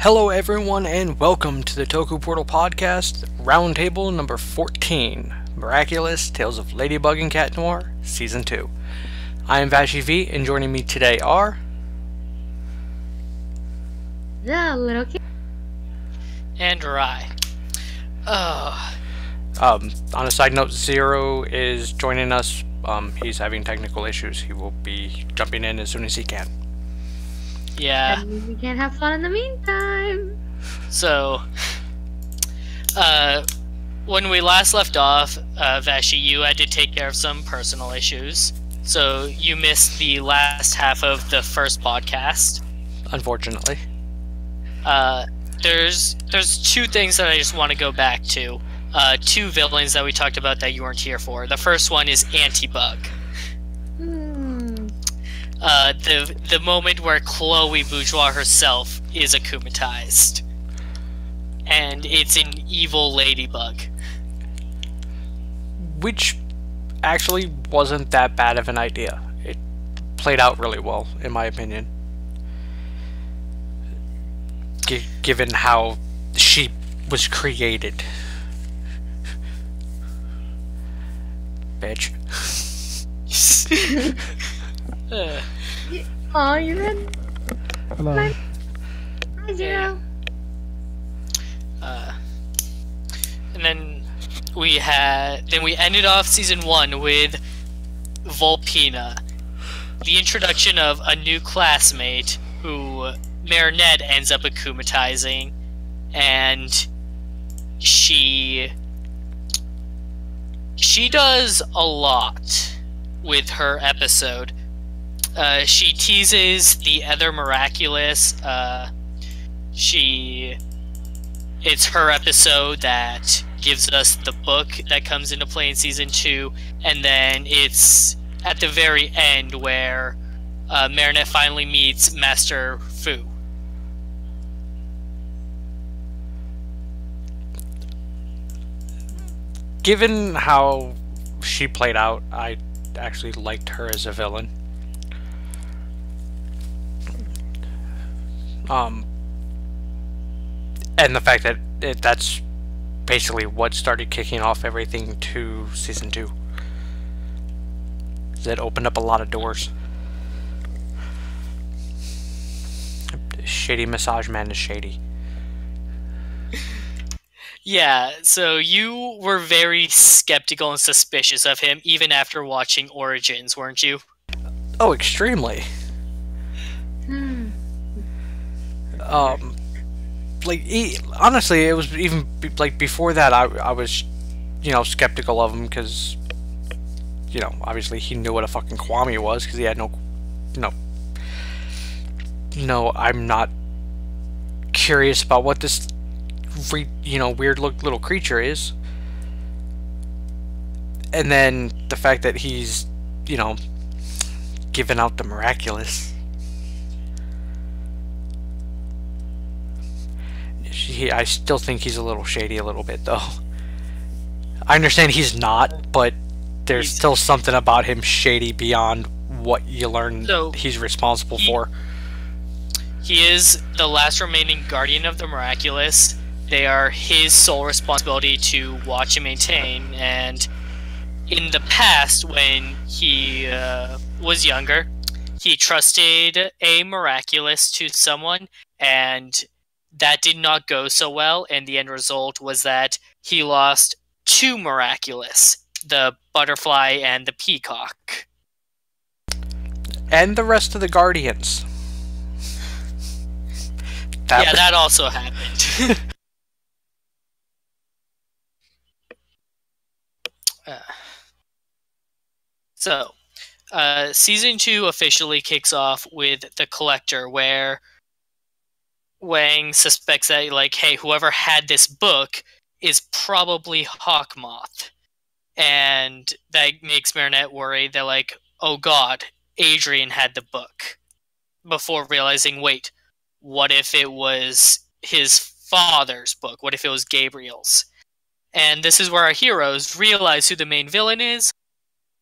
Hello, everyone, and welcome to the Toku Portal Podcast, Roundtable number 14, Miraculous, Tales of Ladybug and Cat Noir, Season 2. I am Vashi V, and joining me today are... The little kid. And Rai. On a side note, Zero is joining us. He's having technical issues. He will be jumping in as soon as he can. Yeah. And we can have fun in the meantime. So, when we last left off, Vashi, you had to take care of some personal issues. So you missed the last half of the first podcast. Unfortunately. There's two things that I just want to go back to. Two villains that we talked about that you weren't here for. The first one is Anti-Bug. The moment where Chloe Bourgeois herself is akumatized. And it's an evil ladybug. Which actually wasn't that bad of an idea. It played out really well, in my opinion. Given how she was created. Bitch. Oh, you're in. Hello. Hi, Zero. And then we ended off season 1 with Volpina. The introduction of a new classmate who Marinette ends up akumatizing, and she does a lot with her episode. She teases the other Miraculous. It's her episode that gives us the book that comes into play in season 2, and then it's at the very end where Marinette finally meets Master Fu. Given how she played out, I actually liked her as a villain. And the fact that that's basically what started kicking off everything to season 2. That opened up a lot of doors. Shady massage man is shady. Yeah, so you were very skeptical and suspicious of him even after watching Origins, weren't you? Oh, extremely. Honestly, it was even before that. I was, skeptical of him because, obviously he knew what a fucking Kwame was because he had no, I'm not curious about what this, weird little creature is. And then the fact that he's, giving out the Miraculous. I still think he's a little shady a little bit, though. I understand he's not, but there's still something about him shady beyond what you learn he's responsible for. He is the last remaining guardian of the Miraculous. They are his sole responsibility to watch and maintain, and in the past, when he was younger, he trusted a Miraculous to someone, and that did not go so well, and the end result was that he lost 2 Miraculous, the butterfly and the peacock. And the rest of the Guardians. That also happened. So, season 2 officially kicks off with the Collector, where Wang suspects that, hey, whoever had this book is probably Hawkmoth. And that makes Marinette worry. They're like, oh god, Adrian had the book. Before realizing, wait, what if it was his father's book? What if it was Gabriel's? And this is where our heroes realize who the main villain is,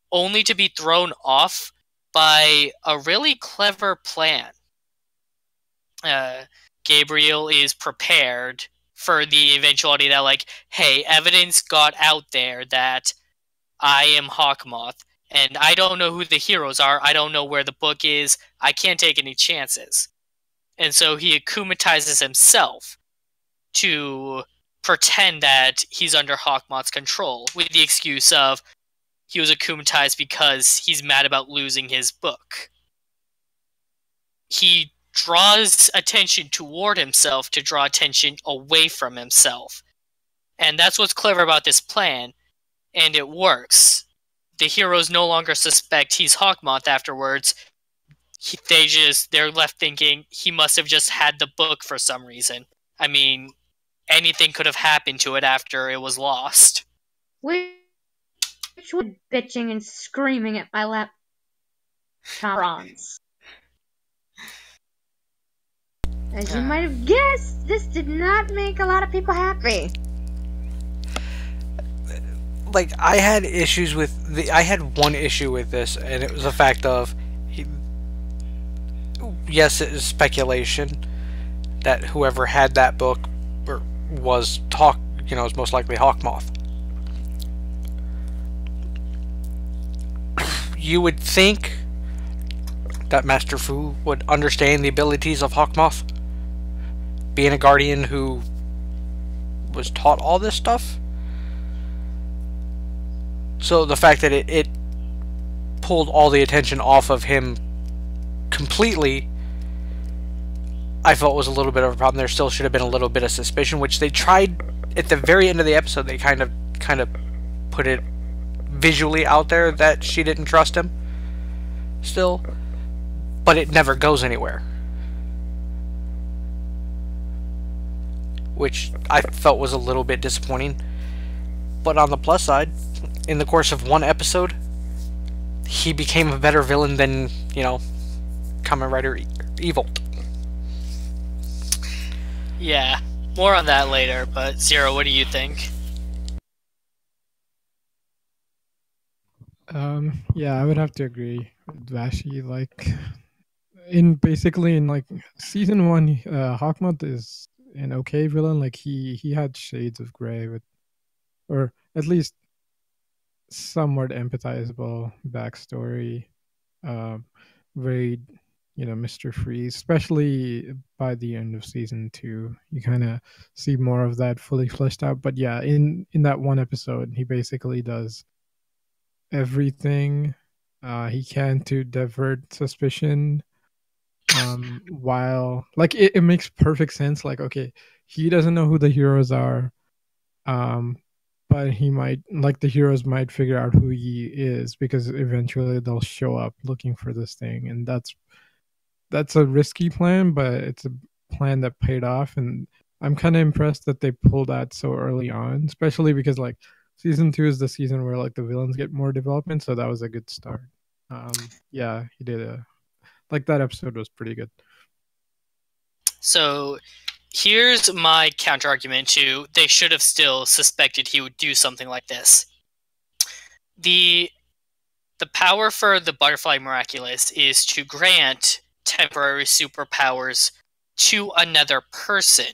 only to be thrown off by a really clever plan. Gabriel is prepared for the eventuality that, like, hey, evidence got out there that I am Hawkmoth, and I don't know who the heroes are, I don't know where the book is, I can't take any chances. And so he akumatizes himself to pretend that he's under Hawkmoth's control, with the excuse of he was akumatized because he's mad about losing his book. He draws attention toward himself to draw attention away from himself. And that's what's clever about this plan, and it works. The heroes no longer suspect he's Hawkmoth afterwards. They're left thinking he must have just had the book for some reason. I mean, anything could have happened to it after it was lost. Which was bitching and screaming at my laptop. As you might have guessed, this did not make a lot of people happy. Like, I had one issue with this, and it was the fact of, yes, it is speculation that whoever had that book was most likely Hawkmoth. You would think that Master Fu would understand the abilities of Hawkmoth, being a guardian who was taught all this stuff. So the fact that it pulled all the attention off of him completely, I felt was a little bit of a problem. There still should have been a little bit of suspicion, which they tried at the very end of the episode. They kind of put it visually out there that she didn't trust him still, but it never goes anywhere, which I felt was a little bit disappointing. But on the plus side, in the course of one episode, he became a better villain than, Kamen Rider Evolt. Yeah, more on that later, but Zero, what do you think? Yeah, I would have to agree with Vashi. Like, in season 1, Hawkmoth is an okay villain. Like, he had shades of gray or at least somewhat empathizable backstory. Very, Mr. Freeze, especially by the end of season 2, you kind of see more of that fully fleshed out. But yeah, in that one episode, he basically does everything he can to divert suspicion, while, like, it makes perfect sense. Like, okay, he doesn't know who the heroes are, but the heroes might figure out who he is, because eventually they'll show up looking for this thing. And that's a risky plan, but it's a plan that paid off. And I'm kind of impressed that they pulled that so early on, especially because, like, season 2 is the season where, like, the villains get more development, so that was a good start. Yeah, he did that episode was pretty good. So here's my counter argument to they should have still suspected he would do something like this. The power for the Butterfly Miraculous is to grant temporary superpowers to another person,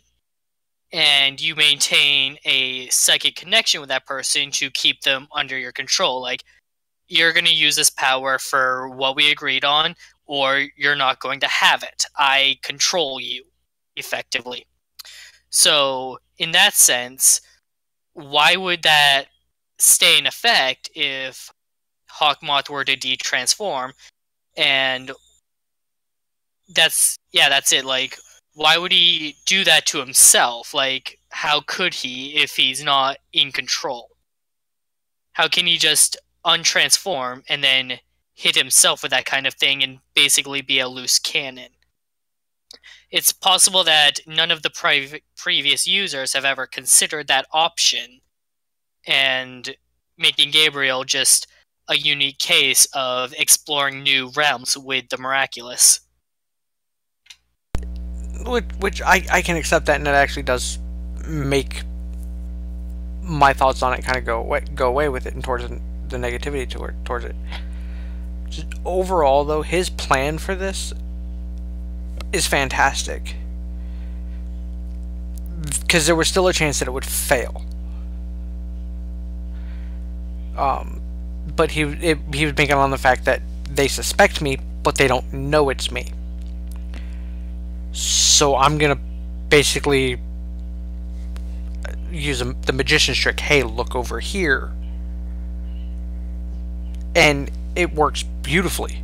and you maintain a psychic connection with that person to keep them under your control. Like, you're going to use this power for what we agreed on, or you're not going to have it. I control you, effectively. So, in that sense, why would that stay in effect if Hawkmoth were to de-transform? And that's it. Like, why would he do that to himself? Like, how could he if he's not in control? How can he just untransform and then hit himself with that kind of thing and basically be a loose cannon? It's possible that none of the previous users have ever considered that option, and making Gabriel just a unique case of exploring new realms with the Miraculous. Which I can accept that, and it actually does make my thoughts on it kind of go away with it and towards the negativity towards it. Just overall, though, his plan for this is fantastic. because there was still a chance that it would fail. But he was banking on the fact that they suspect me, but they don't know it's me. So I'm gonna basically use the magician's trick. Hey, look over here, and it works beautifully.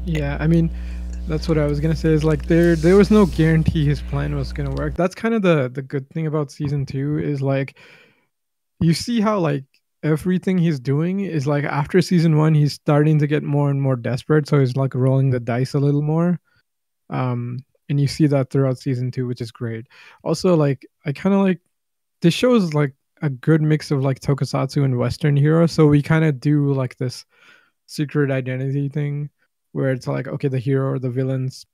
Yeah, I mean, that's what I was gonna say. Is like there was no guarantee his plan was gonna work. That's kind of the good thing about season 2 is like you see how like everything he's doing is like after season 1 he's starting to get more and more desperate, so he's like rolling the dice a little more. And you see that throughout season 2, which is great. Also, like I kind of like this show is like a good mix of like tokusatsu and Western hero. So we kind of do like this secret identity thing where it's like, okay, the hero or the villains,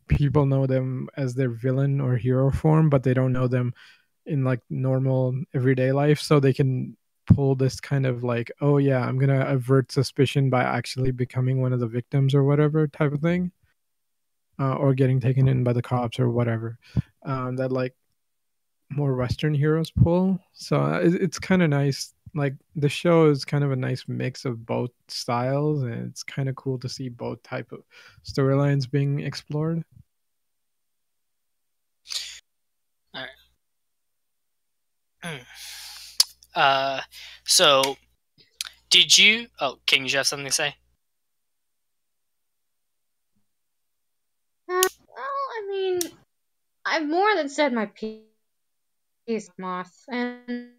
people know them as their villain or hero form, but they don't know them in like normal everyday life. So they can pull this kind of like, oh yeah, I'm gonna avert suspicion by actually becoming one of the victims or whatever type of thing, or getting taken in by the cops or whatever. That like more Western heroes pull. So it's kind of nice. Like the show is kind of a nice mix of both styles, and it's kind of cool to see both type of storylines being explored. All right. So did you? Oh, King, you have something to say? Well, I mean, I've more than said my piece, Moth, and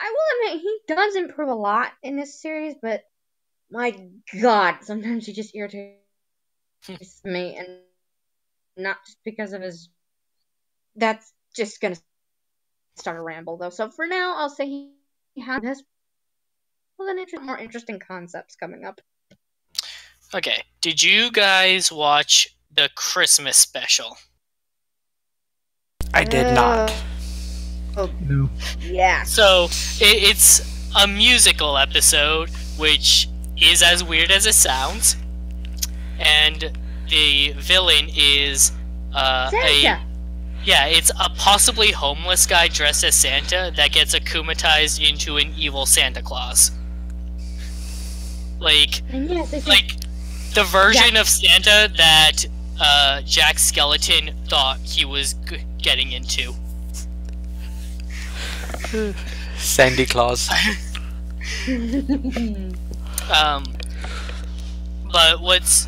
I will admit he does improve a lot in this series, but my God, sometimes he just irritates me, and not just because of his. That's just gonna start a ramble, though. So for now, I'll say he has more interesting concepts coming up. Okay. Did you guys watch the Christmas special? I did not. Oh, No. yeah. So it's a musical episode, which is as weird as it sounds, and the villain is Santa. it's a possibly homeless guy dressed as Santa that gets akumatized into an evil Santa Claus. Like, And yes, I think like the version of Santa that Jack Skellington thought he was getting into. Sandy Claus. But what's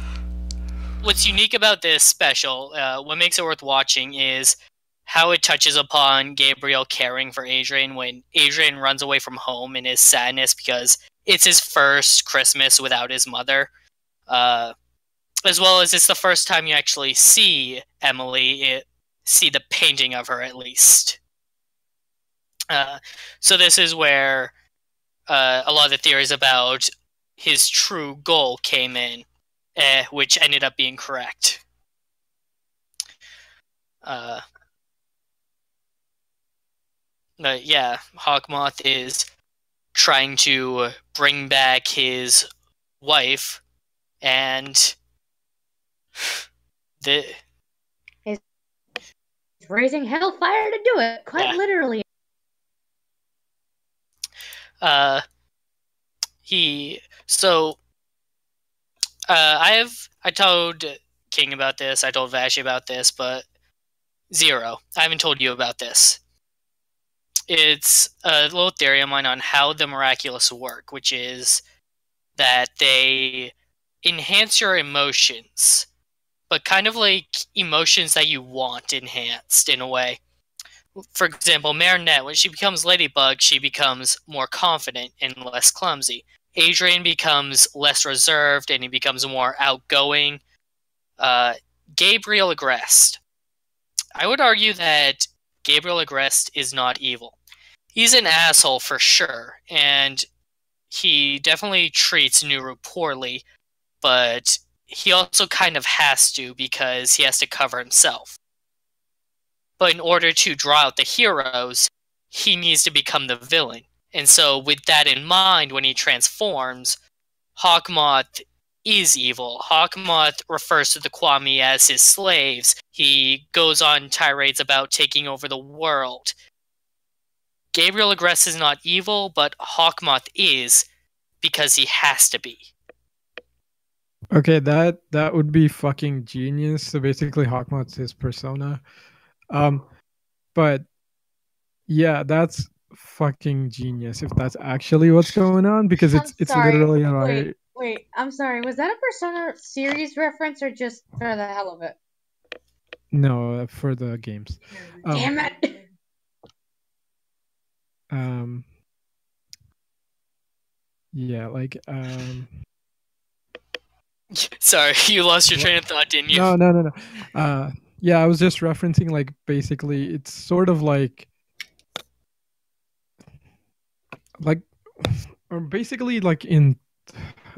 unique about this special, what makes it worth watching, is how it touches upon Gabriel caring for Adrian when Adrian runs away from home in his sadness because it's his first Christmas without his mother. As well as it's the first time you actually see Emily, see the painting of her at least. So this is where a lot of the theories about his true goal came in, which ended up being correct. Yeah, Hawkmoth is trying to bring back his wife, and he's raising hellfire to do it, quite literally. I told King about this, I told Vashi about this, but Zero, I haven't told you about this. It's a little theory of mine on how the Miraculous work, which is that they enhance your emotions, but kind of like emotions that you want enhanced in a way. For example, Marinette, when she becomes Ladybug, she becomes more confident and less clumsy. Adrian becomes less reserved and he becomes more outgoing. Gabriel Agreste. I would argue that Gabriel Agreste is not evil. He's an asshole for sure, and he definitely treats Nuru poorly, but he also kind of has to because he has to cover himself. But in order to draw out the heroes, he needs to become the villain. And so with that in mind, when he transforms, Hawkmoth is evil. Hawkmoth refers to the Kwami as his slaves. He goes on tirades about taking over the world. Gabriel Agreste is not evil, but Hawkmoth is, because he has to be. Okay, that would be fucking genius. So basically, Hawkmoth's his persona. But yeah, that's fucking genius if that's actually what's going on, because I'm it's sorry. literally like Wait, I'm sorry. Was that a Persona series reference or just for the hell of it? no, for the games. Damn it! Yeah, like Sorry, you lost your train of thought, didn't you? No. Yeah, I was just referencing, like, basically it's sort of like or basically like in,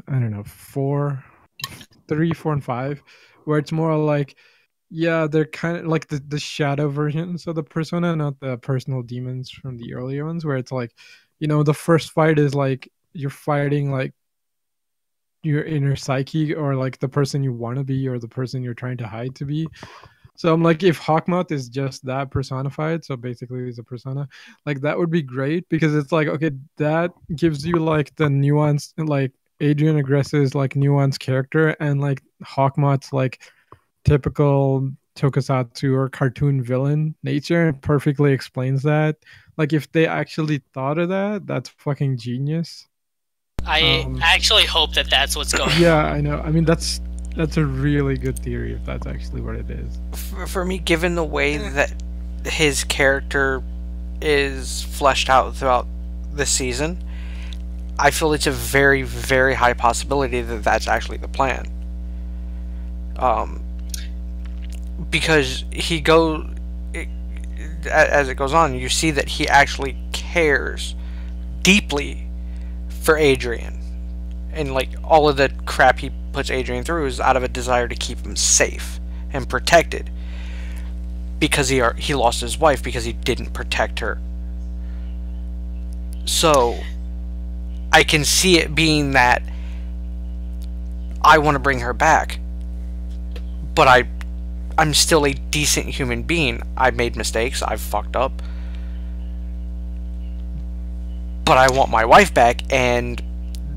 I don't know, 3, 4, and 5, where it's more like, yeah, they're kind of like the shadow versions of the persona, not the personal demons from the earlier ones, where it's like, the first fight is like you're fighting like your inner psyche, or like the person you want to be, or the person you're trying to hide to be. So I'm like, if Hawkmoth is just that personified, so basically he's a persona, like that would be great, because it's like, okay, that gives you like the nuance, like Adrian Agreste's like nuanced character, and like Hawkmoth's like typical tokusatsu or cartoon villain nature, and perfectly explains that. Like, if they actually thought of that, that's fucking genius. I actually hope that that's what's going on. Yeah, I know. I mean, that's a really good theory if that's actually what it is. For me, given the way that his character is fleshed out throughout the season, I feel it's a very, very high possibility that that's actually the plan. Because as it goes on, you see that he actually cares deeply for Adrian, and like all of the crap he puts Adrian through is out of a desire to keep him safe and protected, because he lost his wife because he didn't protect her. So I can see it being that I want to bring her back, but I'm still a decent human being. I've made mistakes, I've fucked up, but I want my wife back. And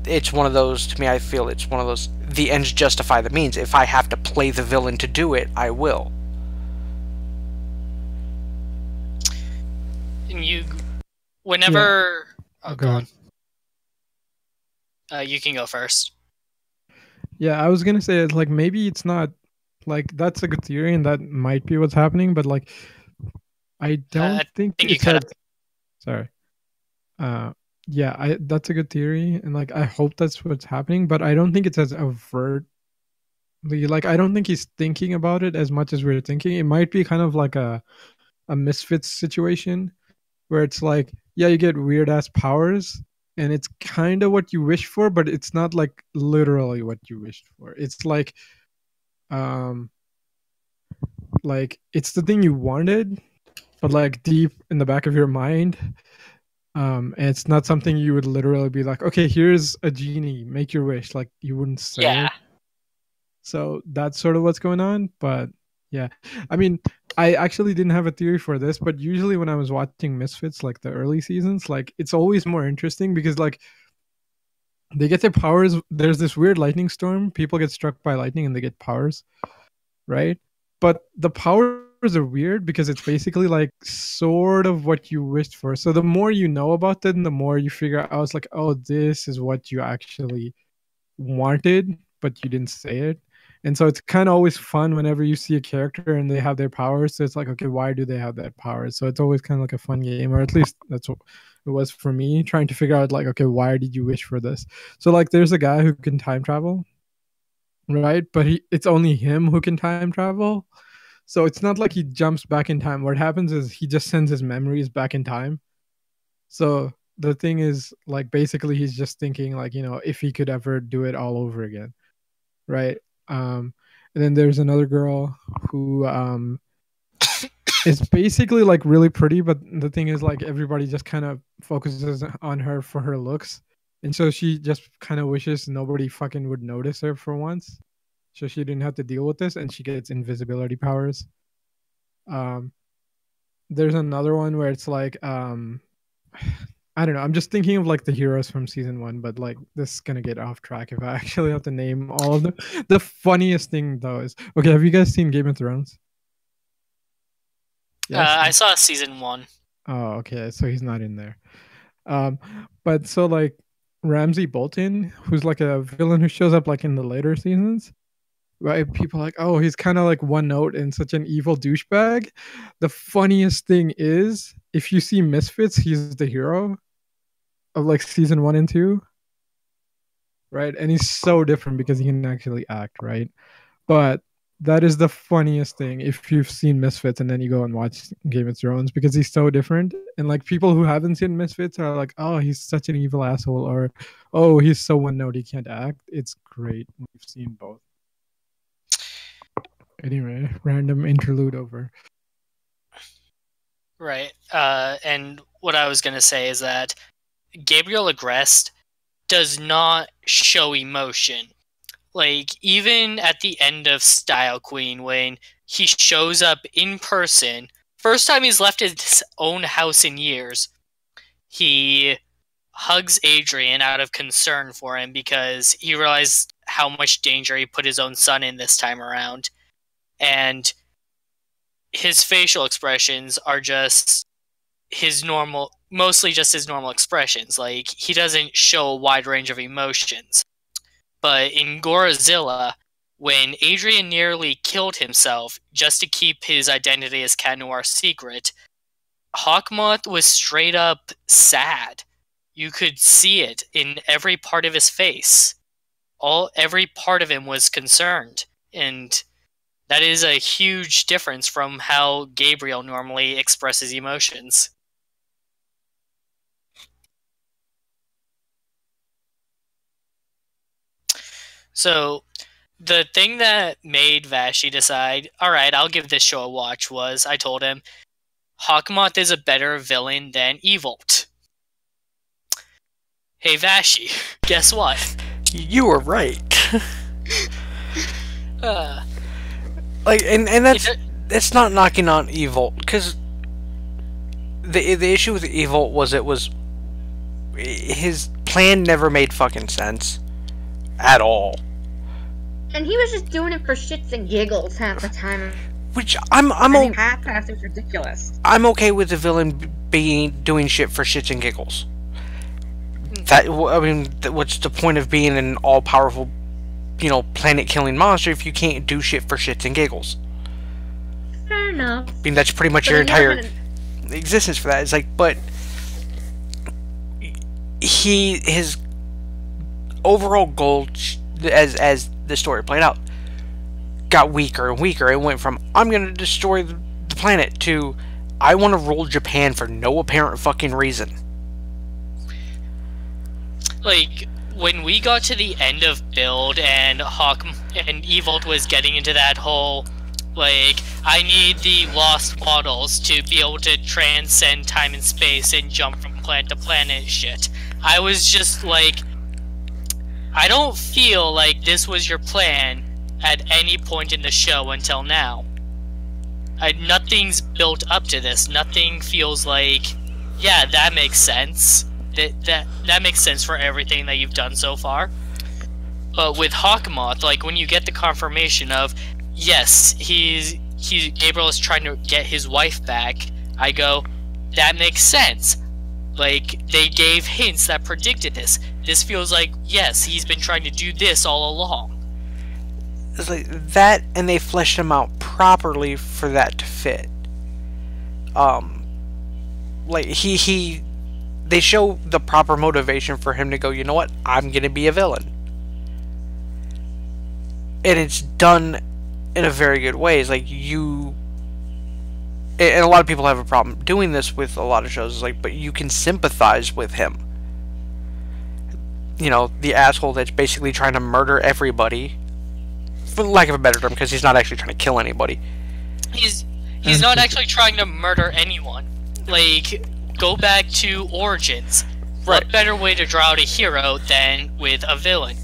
it's one of those, to me, I feel it's one of those, the ends justify the means. If I have to play the villain to do it, I will. And whenever... Yeah. Go on. You can go first. Yeah, I was gonna say, it's like, maybe it's not, like, that's a good theory and that might be what's happening, but like, I don't think it's sorry. Yeah, that's a good theory, and like I hope that's what's happening, but I don't think it's as overtly, like, I don't think he's thinking about it as much as we're thinking. It might be kind of like a Misfits situation, where it's like, yeah, you get weird ass powers, and it's kind of what you wish for, but it's not like literally what you wished for. It's like it's the thing you wanted, but like deep in the back of your mind. And it's not something you would literally be like, okay, here's a genie, make your wish. Like, you wouldn't say it. So that's sort of what's going on. But yeah, I mean, I actually didn't have a theory for this, but usually when I was watching Misfits, like the early seasons, like it's always more interesting, because like they get their powers. There's this weird lightning storm. People get struck by lightning and they get powers, right? But the powers are weird because it's basically like sort of what you wished for. So the more you know about it, and the more you figure out, it's like, oh, this is what you actually wanted, but you didn't say it. And so it's kind of always fun whenever you see a character and they have their powers. So it's like, okay, why do they have that power? So it's always kind of like a fun game, or at least that's what it was for me, trying to figure out, like, okay, why did you wish for this? So like, there's a guy who can time travel, right? But it's only him who can time travel. So it's not like he jumps back in time. What happens is he just sends his memories back in time. So the thing is, like, basically he's just thinking, like, if he could ever do it all over again, right? And then there's another girl who is basically like really pretty, but the thing is, like, everybody just kind of focuses on her for her looks, And so she just kind of wishes nobody fucking would notice her for once. So she didn't have to deal with this, and she gets invisibility powers. There's another one where it's like, I don't know. I'm just thinking of like the heroes from season 1, but like this is gonna get off track if I actually have to name all of them. The funniest thing though is, okay, have you guys seen Game of Thrones? Yes? I saw season 1. Oh, okay. So he's not in there. But so like Ramsay Bolton, who's like a villain who shows up like in the later seasons, right? People are like, oh, he's kind of like one note and such an evil douchebag. The funniest thing is, if you see Misfits, he's the hero of like season 1 and 2, right? And he's so different because he can actually act, right? But that is the funniest thing if you've seen Misfits and then you go and watch Game of Thrones, because he's so different. And like people who haven't seen Misfits are like, oh, he's such an evil asshole, or oh, he's so one note he can't act. It's great. We've seen both. Anyway, random interlude over. Right. And what I was gonna say is that Gabriel Agreste does not show emotion. Like, even at the end of Style Queen, when he shows up in person, first time he's left his own house in years, he hugs Adrian out of concern for him because he realized how much danger he put his own son in this time around. And his facial expressions are just his normal, mostly just his normal expressions. Like, he doesn't show a wide range of emotions. But in Gorazilla, when Adrian nearly killed himself just to keep his identity as Cat Noir secret, Hawkmoth was straight up sad. You could see it in every part of his face. Every part of him was concerned. And that is a huge difference from how Gabriel normally expresses emotions. So, the thing that made Vashi decide, alright, I'll give this show a watch, was I told him, Hawkmoth is a better villain than Evolt. Hey Vashi, guess what? You were right. Like, and that's not knocking on Evolt, because the issue with Evolt was his plan never made fucking sense at all. And he was just doing it for shits and giggles half the time. Which half-assed is ridiculous. I'm okay with the villain doing shit for shits and giggles. That, I mean, what's the point of being an all-powerful, planet-killing monster if you can't do shit for shits and giggles? Fair enough. I mean, that's pretty much your entire existence for that. It's like, but his overall goal, as the story played out, got weaker and weaker. It went from, I'm going to destroy the planet, to, I want to rule Japan for no apparent fucking reason. Like, when we got to the end of Build and Evolt was getting into that whole, like, I need the lost bottles to be able to transcend time and space and jump from planet to planet shit, I was just like, I don't feel like this was your plan at any point in the show until now. Nothing's built up to this. Nothing feels like, yeah, that makes sense. That makes sense for everything that you've done so far. But with Hawkmoth, like, when you get the confirmation of, yes, Gabriel is trying to get his wife back, I go, that makes sense. Like, they gave hints that predicted this. This feels like, yes, he's been trying to do this all along. It's like that, and they fleshed him out properly for that to fit. Like, they show the proper motivation for him to go, you know what, I'm gonna be a villain. And it's done in a very good way. It's like, and a lot of people have a problem doing this with a lot of shows. It's like, but you can sympathize with him. The asshole that's basically trying to murder everybody, for lack of a better term, because he's not actually trying to kill anybody. He's not actually trying to murder anyone. Like, go back to Origins. What better way to draw out a hero than with a villain?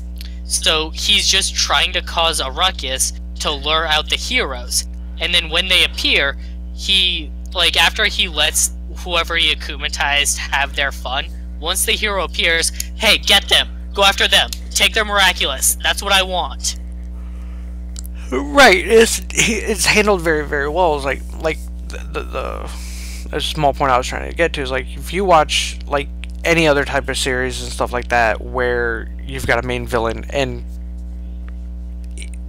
So he's just trying to cause a ruckus to lure out the heroes. And then when they appear, after he lets whoever he akumatized have their fun, once the hero appears, hey, get them, go after them, take their Miraculous. That's what I want. Right, it's handled very, very well. It's like the a small point I was trying to get to is like if you watch like any other type of series and stuff like that where you've got a main villain, and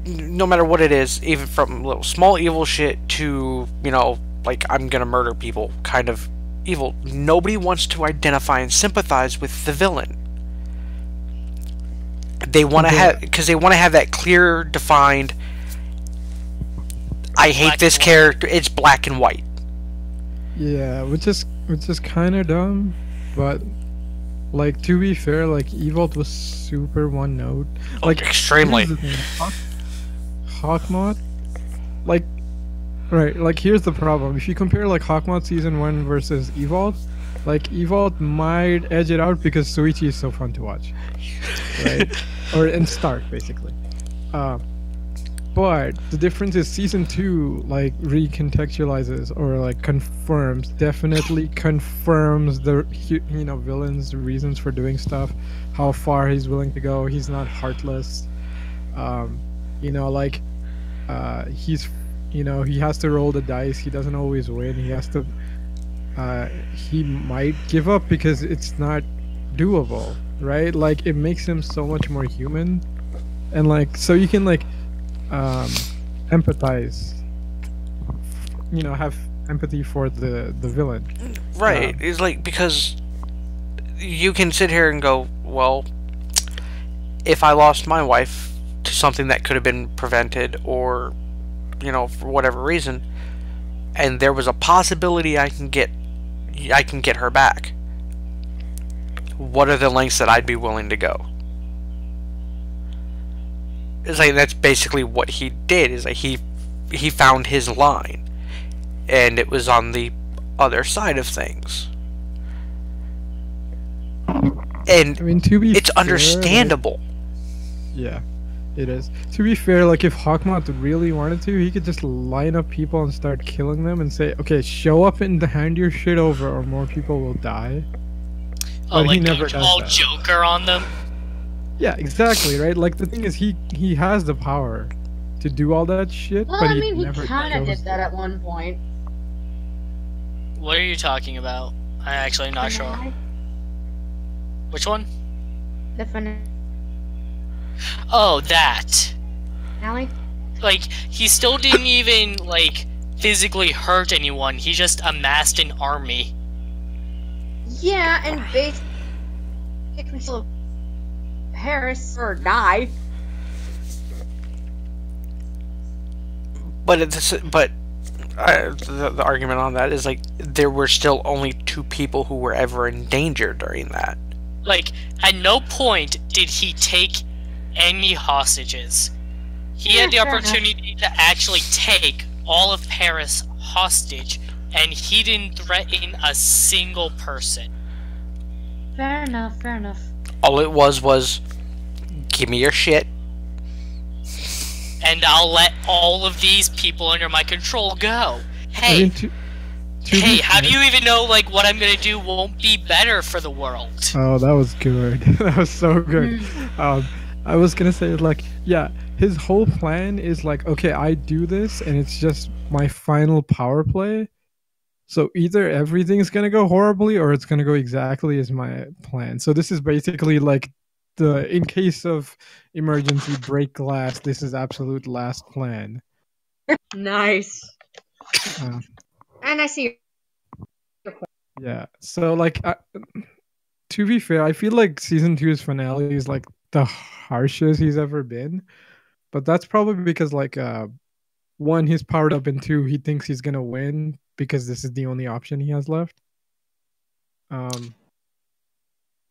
no matter what it is, even from little small evil shit to, you know, like I'm gonna murder people kind of evil, nobody wants to identify and sympathize with the villain. They want to have, because they want to have that clear, defined, I hate this character, it's black and white. Yeah, which is kind of dumb, but like to be fair, like Evolt was super one note, like extremely. Hawkmoth, like, right, like here's the problem. If you compare like Hawkmoth season 1 versus Evolt, like Evolt might edge it out because Suichi is so fun to watch, right? and Stark basically. But the difference is season 2 like recontextualizes or like definitely confirms the, you know, villain's reasons for doing stuff, how far he's willing to go. He's not heartless. You know, like he's, you know, he has to roll the dice. He doesn't always win. He has to he might give up because it's not doable, right? Like it makes him so much more human, and like so you can like empathize, you know, have empathy for the villain, right? It's like, because you can sit here and go, well, if I lost my wife to something that could have been prevented, or, you know, for whatever reason, and there was a possibility I can get her back, what are the lengths that I'd be willing to go? It's like that's basically what he did. Is like he found his line, and it was on the other side of things. And I mean, it's understandable. Like, yeah, it is. To be fair, like if Hawkmoth really wanted to, he could just line up people and start killing them and say, "Okay, show up and hand your shit over, or more people will die." Oh, but like he never does all that. Joker on them. Yeah, exactly, right? Like, the thing is, he has the power to do all that shit, well, but I mean, he never kind of did that at one point. What are you talking about? I'm actually not sure. Which one? The finale. Oh, that. Finale? Like, he still didn't even, like, physically hurt anyone. He just amassed an army. Yeah, and basically Paris or die. But the argument on that is like there were still only 2 people who were ever in danger during that. Like, at no point did he take any hostages. He had the opportunity to actually take all of Paris hostage, and he didn't threaten a single person. Fair enough, fair enough. All it was, give me your shit, and I'll let all of these people under my control go. Hey, I mean, hey, how do you even know, like, what I'm gonna do won't be better for the world? Oh, that was good. That was so good. I was gonna say, like, yeah, his whole plan is like, okay, I do this, and it's just my final power play. So either everything's gonna go horribly, or it's gonna go exactly as my plan. So this is basically like in case of emergency, break glass. This is absolute last plan. Nice. And I see. Yeah. So like, to be fair, I feel like season 2's finale is like the harshest he's ever been, but that's probably because like 1, he's powered up, and 2, he thinks he's gonna win because this is the only option he has left.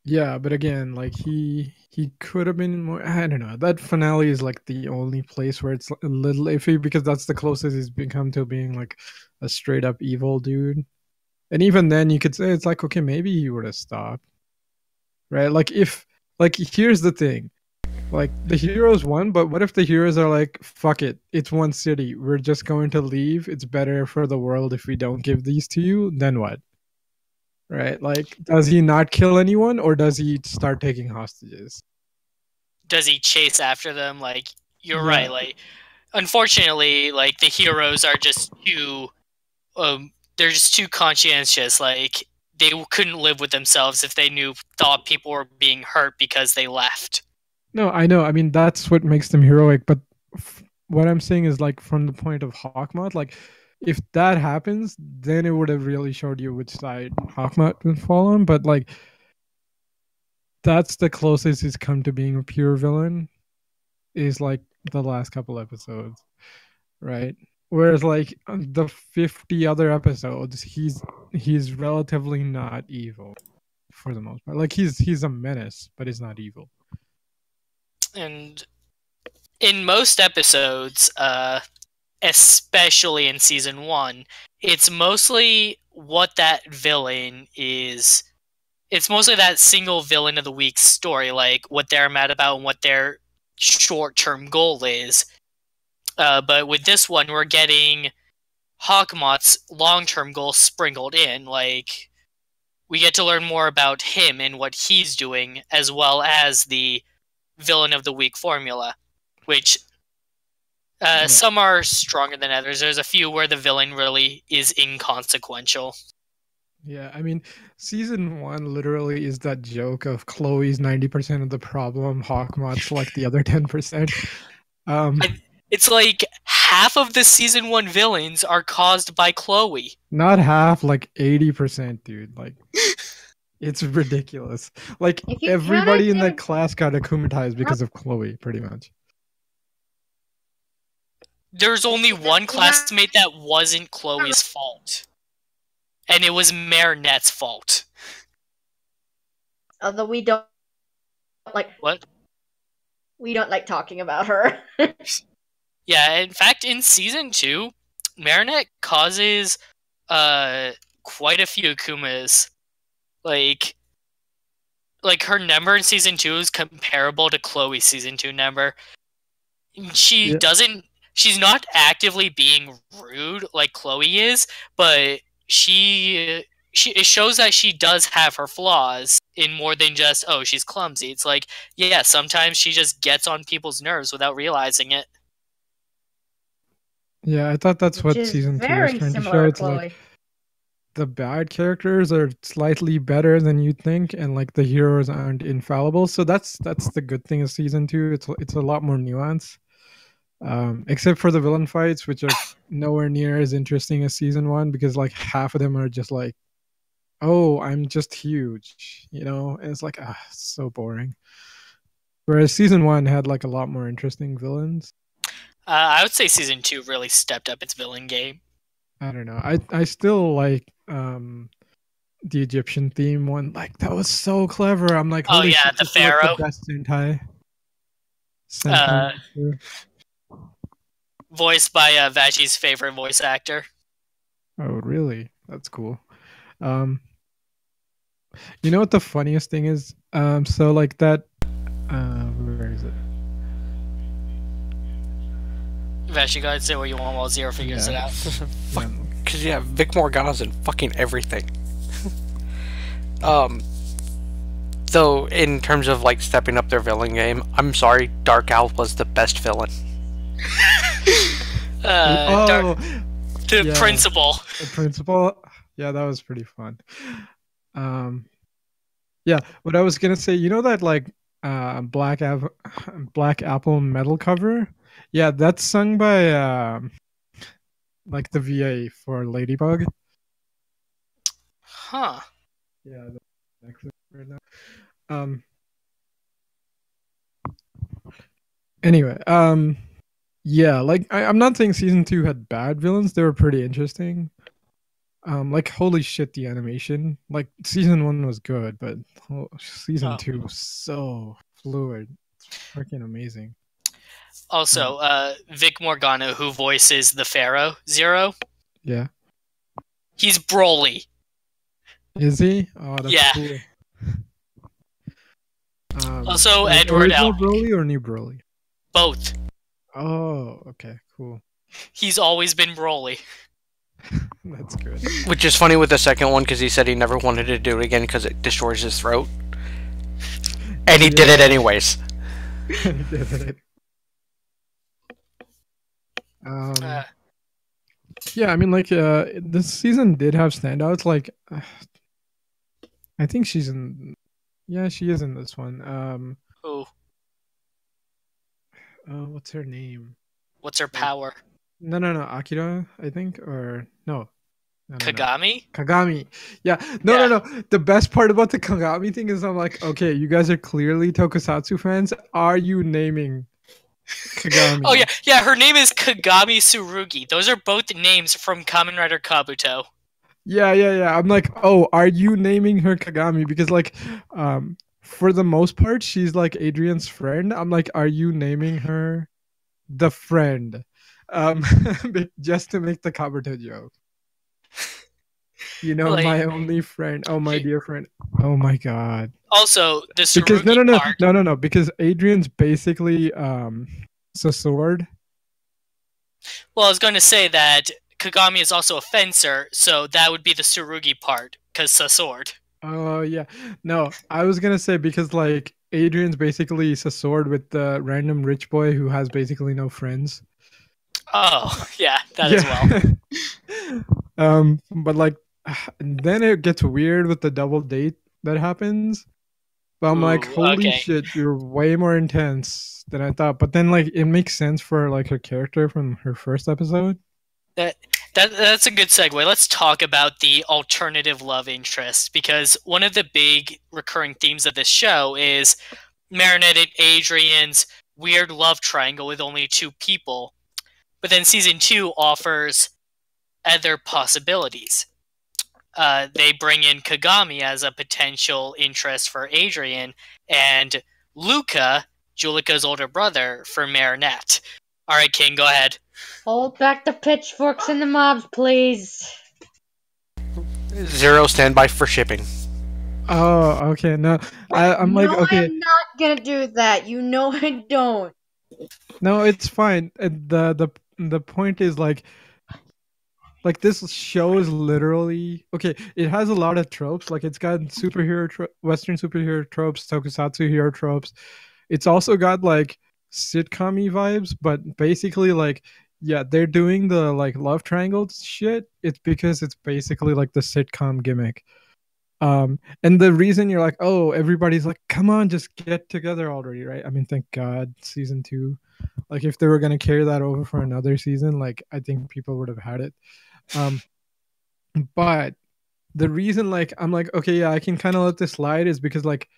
Yeah, but again, like he could have been more. I don't know. That finale is like the only place where it's a little iffy, because that's the closest he's become to being like a straight up evil dude. And even then, you could say it's like, okay, maybe he would have stopped. right? Here's the thing. Like, the heroes won, but what if the heroes are like, fuck it, it's one city, we're just going to leave, it's better for the world if we don't give these to you, then what? Right? Like, does he not kill anyone, or does he start taking hostages? Does he chase after them? Like, you're Yeah. right. Like, unfortunately, like, the heroes are just too, they're just too conscientious. Like, they couldn't live with themselves if they thought people were being hurt because they left. No, I know. I mean, that's what makes them heroic. But what I'm saying is, like, from the point of Hawkmoth, like, if that happens, then it would have really showed you which side Hawkmoth would fall on. But, like, that's the closest he's come to being a pure villain, is, like, the last couple episodes, right? Whereas, like, the 50 other episodes, he's relatively not evil for the most part. Like, he's a menace, but he's not evil. And in most episodes, especially in season 1, it's mostly what that villain is. It's mostly that single villain of the week story, like what they're mad about and what their short-term goal is. But with this one, we're getting Hawkmoth's long-term goal sprinkled in. Like, we get to learn more about him and what he's doing, as well as the villain of the week formula, which some are stronger than others. There's a few where the villain really is inconsequential. Yeah, I mean, season 1 literally is that joke of Chloe's 90% of the problem, Hawkmoth's like the other 10%. It's like half of the season 1 villains are caused by Chloe. Not half, like 80%, dude. Like, it's ridiculous. Like, everybody in that class got akumatized because of Chloe, pretty much. There's only one classmate that wasn't Chloe's fault. And it was Marinette's fault. Although we don't like... What? We don't like talking about her. Yeah, in fact, in season 2, Marinette causes quite a few Akumas. Like her number in season 2 is comparable to Chloe's season 2 number. She's not actively being rude like Chloe is, but it shows that she does have her flaws in more than just, oh, she's clumsy. It's like, yeah, sometimes she just gets on people's nerves without realizing it. Yeah, I thought that's what season 2 was trying to show. It's like the bad characters are slightly better than you'd think, and like the heroes aren't infallible. So that's the good thing of season 2. It's a lot more nuance. Except for the villain fights, which are nowhere near as interesting as season 1, because like half of them are just like, oh, I'm just huge, you know? And it's like, so boring. Whereas season 1 had like a lot more interesting villains. I would say season 2 really stepped up its villain game. I don't know. I still like the Egyptian theme one. Like, that was so clever. I'm like, holy shit, the Pharaoh. Like the best Sentai. Voiced by Vashi's favorite voice actor. Oh, really? That's cool. You know what the funniest thing is? So like that. Where is it? Vashi, go ahead and say what you want while Zero figures it out. Because Vic Morgana's in fucking everything. So in terms of like stepping up their villain game, I'm sorry, Dark Owl was the best villain. The principal. The principal. Yeah, that was pretty fun. Yeah, what I was gonna say, you know that like Black Apple metal cover? Yeah, that's sung by like the VA for Ladybug. Huh. Yeah, that's right now. Anyway, yeah, like I'm not saying season 2 had bad villains. They were pretty interesting. Like, holy shit, the animation. Like, season 1 was good, but season 2 was so fluid. It's freaking amazing. Also, Vic Morgana, who voices the Pharaoh, Zero. Yeah. He's Broly. Is he? Oh, that's cool. Also, like Edward original Elric. Broly or new Broly? Both. Oh, okay, cool. He's always been Broly. That's good. Which is funny with the second one because he said he never wanted to do it again because it destroys his throat. And he did it anyways. He did it. Yeah, I mean, like, this season did have standouts. Like, I think she's in. Yeah, she is in this one. Who? What's her name? What's her power? No, Akira, I think, or no. Kagami? Kagami. Yeah. No. The best part about the Kagami thing is I'm like, okay, you guys are clearly Tokusatsu fans. Are you naming Kagami? Oh yeah. Her name is Kagami Tsurugi. Those are both names from Kamen Rider Kabuto. Yeah. I'm like, oh, are you naming her Kagami? Because like, for the most part, she's like Adrian's friend. I'm like, are you naming her the friend? Just to make the Kabuto joke. You know, like, my only friend. Oh, my dear friend. Oh my god. Also, the Tsurugi because part. No. Because Adrian's basically sword. Well, I was going to say that Kagami is also a fencer, so that would be the Tsurugi part, because sword. Oh yeah. No, I was gonna say because like Adrian's basically sword with the random rich boy who has basically no friends. Oh yeah, that as well. But like, then it gets weird with the double date that happens. But I'm like, holy shit, you're way more intense than I thought. But then like, it makes sense for like her character from her first episode. That's a good segue. Let's talk about the alternative love interest, because one of the big recurring themes of this show is Marinette and Adrian's weird love triangle with only two people. But then season 2 offers other possibilities. They bring in Kagami as a potential interest for Adrian, and Luca, Julika's older brother, for Marinette. Alright, King, go ahead. Hold back the pitchforks and the mobs, please. Zero standby for shipping. Oh, okay. No, I'm like, okay. I'm not gonna do that. You know I don't. No, it's fine. The point is like this show is literally okay. It has a lot of tropes. Like it's got Western superhero tropes, Tokusatsu hero tropes. It's also got like sitcom-y vibes, but basically like, yeah, they're doing the like love triangle shit. It's because it's basically like the sitcom gimmick. And the reason you're like, oh, everybody's like, come on, just get together already, right? I mean, thank God, season 2. Like, if they were gonna carry that over for another season, like, I think people would have had it. But the reason, like, I'm like, okay, yeah, I can kind of let this slide is because, like,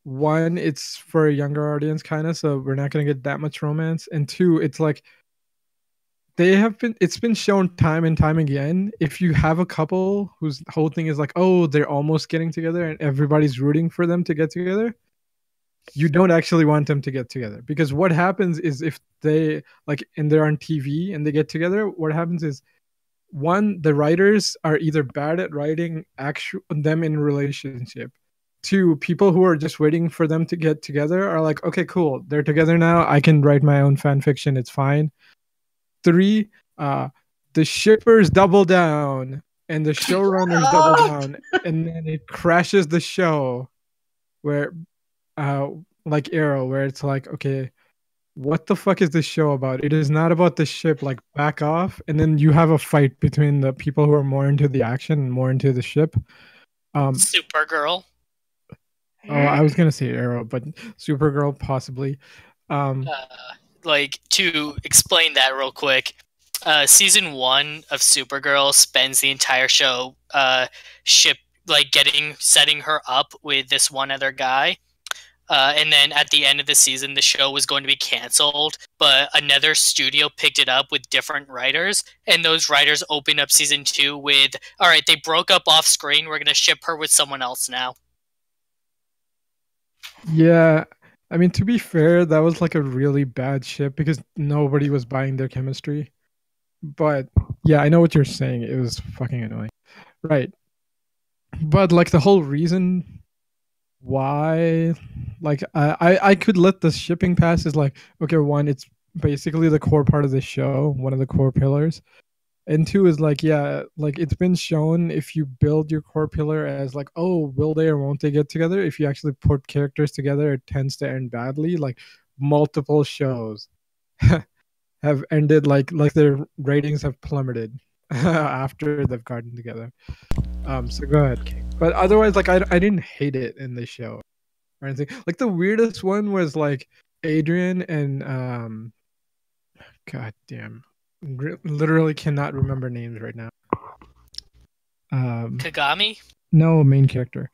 one, it's for a younger audience, kind of, so we're not gonna get that much romance, and two, it's like it's been shown time and time again. If you have a couple whose whole thing is like, oh, they're almost getting together and everybody's rooting for them to get together, you don't actually want them to get together, because what happens is if they like and they're on TV and they get together, what happens is, one, the writers are either bad at writing them in a relationship. Two, people who are just waiting for them to get together are like, okay, cool, they're together now, I can write my own fan fiction, it's fine. Three, the shippers double down and the showrunners double down, and then it crashes the show where like Arrow, where it's like, okay, what the fuck is this show about? It is not about the ship, like, back off. And then you have a fight between the people who are more into the action and more into the ship. Supergirl. Oh, I was gonna say Arrow, but Supergirl possibly. Like, to explain that real quick, season 1 of Supergirl spends the entire show setting her up with this one other guy. And then at the end of the season, the show was going to be canceled, but another studio picked it up with different writers, and those writers opened up season 2 with, all right, they broke up off screen, we're going to ship her with someone else now. Yeah, I mean, to be fair, that was like a really bad ship because nobody was buying their chemistry. But yeah, I know what you're saying. It was fucking annoying. Right. But like the whole reason why, like, I could let the shipping pass is like, okay, one, it's basically the core part of the show, one of the core pillars. And two is like, yeah, like it's been shown if you build your core pillar as like, oh, will they or won't they get together? If you actually put characters together, it tends to end badly. Like multiple shows have ended like their ratings have plummeted after they've gotten together. So go ahead, King. But otherwise, like I didn't hate it in the show or anything. Like the weirdest one was like Adrian and god damn, literally cannot remember names right now. Kagami? No, main character.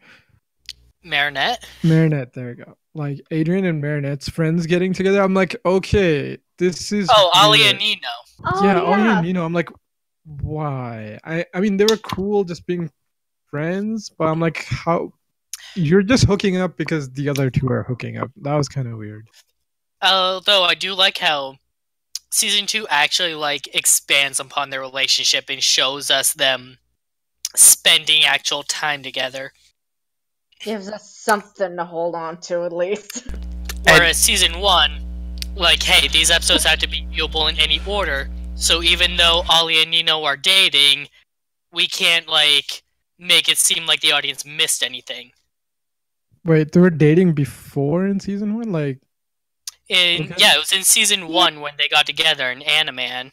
Marinette? Marinette, there we go. Like Adrian and Marinette's friends getting together. I'm like, okay, this is Ali weird. and Nino. Oh, Yeah, Ollie and Nino. I'm like, why? I mean, they were cool just being friends, but I'm like, how? You're just hooking up because the other two are hooking up. That was kind of weird. Although I do like how season 2 actually like expands upon their relationship and shows us them spending actual time together. Gives us something to hold on to at least. Whereas season 1, like, hey, these episodes have to be viewable in any order, so even though Ali and Nino are dating, we can't, like, make it seem like the audience missed anything. Wait, they were dating before in season 1? Like, Yeah, it was in season 1 when they got together in Animan,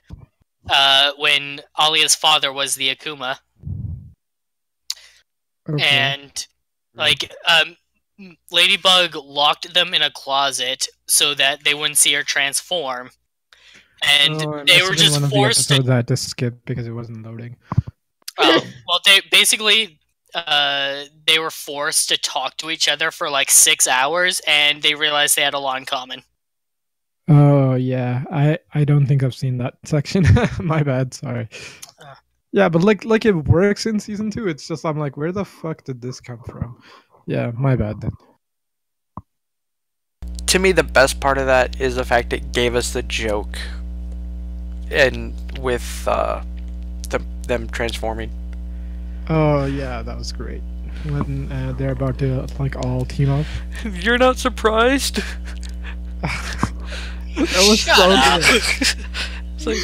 when Alia's father was the Akuma. okay. And, like, Ladybug locked them in a closet so that they wouldn't see her transform. And they were just forced to... I had to skip because it wasn't loading. Well, they basically... they were forced to talk to each other for like 6 hours, and they realized they had a lot in common. Oh yeah, I don't think I've seen that section. My bad, sorry. Yeah, but like it works in season 2. It's just I'm like, where the fuck did this come from? Yeah, my bad then. To me, the best part of that is the fact it gave us the joke, and with them transforming. Oh yeah, that was great. When they're about to like all team up. You're not surprised? That was Shut so up. good. It's like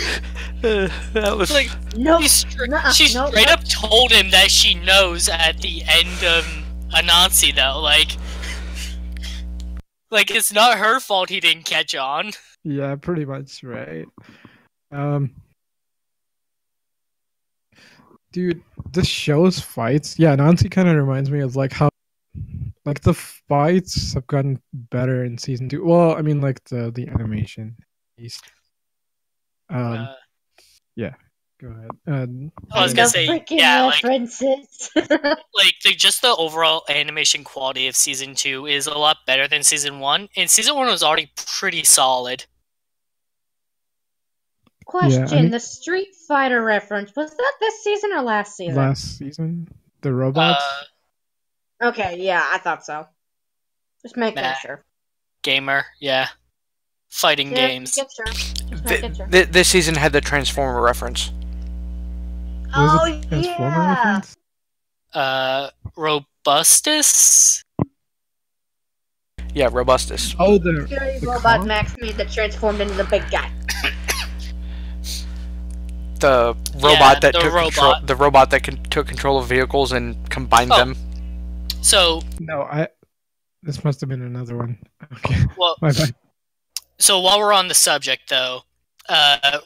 that was Like, No, she straight up told him that she knows at the end of Anansi, though. Like it's not her fault he didn't catch on. Yeah, pretty much, right? Dude, this show's fights, yeah, Nancy kind of reminds me of like how like the fights have gotten better in season 2. Well, I mean like the animation at least. Yeah, go ahead. I was gonna say, yeah, references. just the overall animation quality of season 2 is a lot better than season 1, and season 1 was already pretty solid. Question: Yeah, I mean, the Street Fighter reference, was that this season or last season? last season, the robots. Okay, yeah, I thought so. Just making sure. Gamer, yeah. Fighting games. This season had the Transformer reference. Oh, yeah. Reference? Robustus? Yeah, Robustus. Oh, the robot Max made that transformed into the big guy. The robot the robot that took control of vehicles and combined them. So no, this must have been another one. Okay. Well, my bad. So while we're on the subject, though,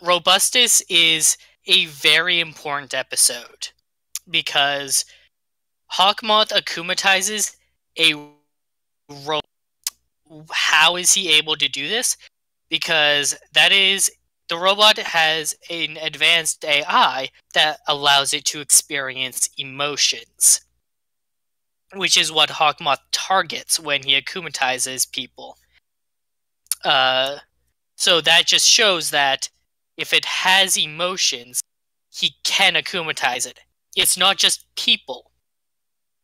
Robustus is a very important episode because Hawkmoth akumatizes a robot. How is he able to do this? Because the robot has an advanced AI that allows it to experience emotions, which is what Hawkmoth targets when he akumatizes people. So that just shows that if it has emotions, he can akumatize it. It's not just people.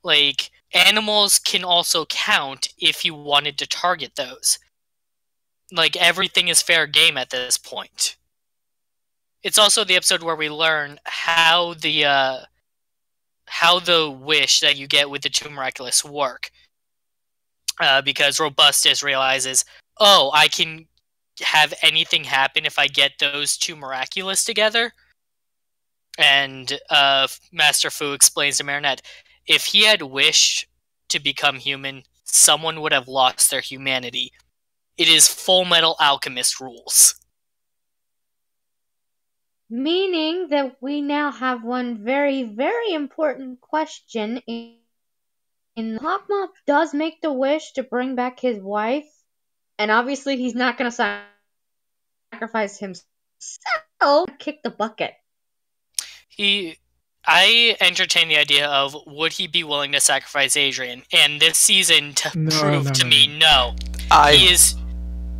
Like, animals can also count if you wanted to target those. Like, everything is fair game at this point. It's also the episode where we learn how the wish that you get with the two Miraculous work. because Robustus realizes, oh, I can have anything happen if I get those two Miraculous together. And Master Fu explains to Marinette, if he had wished to become human, someone would have lost their humanity. It is Full Metal Alchemist rules. Meaning that we now have one very, very important question. In Hawkmoth does make the wish to bring back his wife, and obviously he's not going to sacrifice himself. Kick the bucket. I entertain the idea of, would he be willing to sacrifice Adrian? And this season proved to me, no.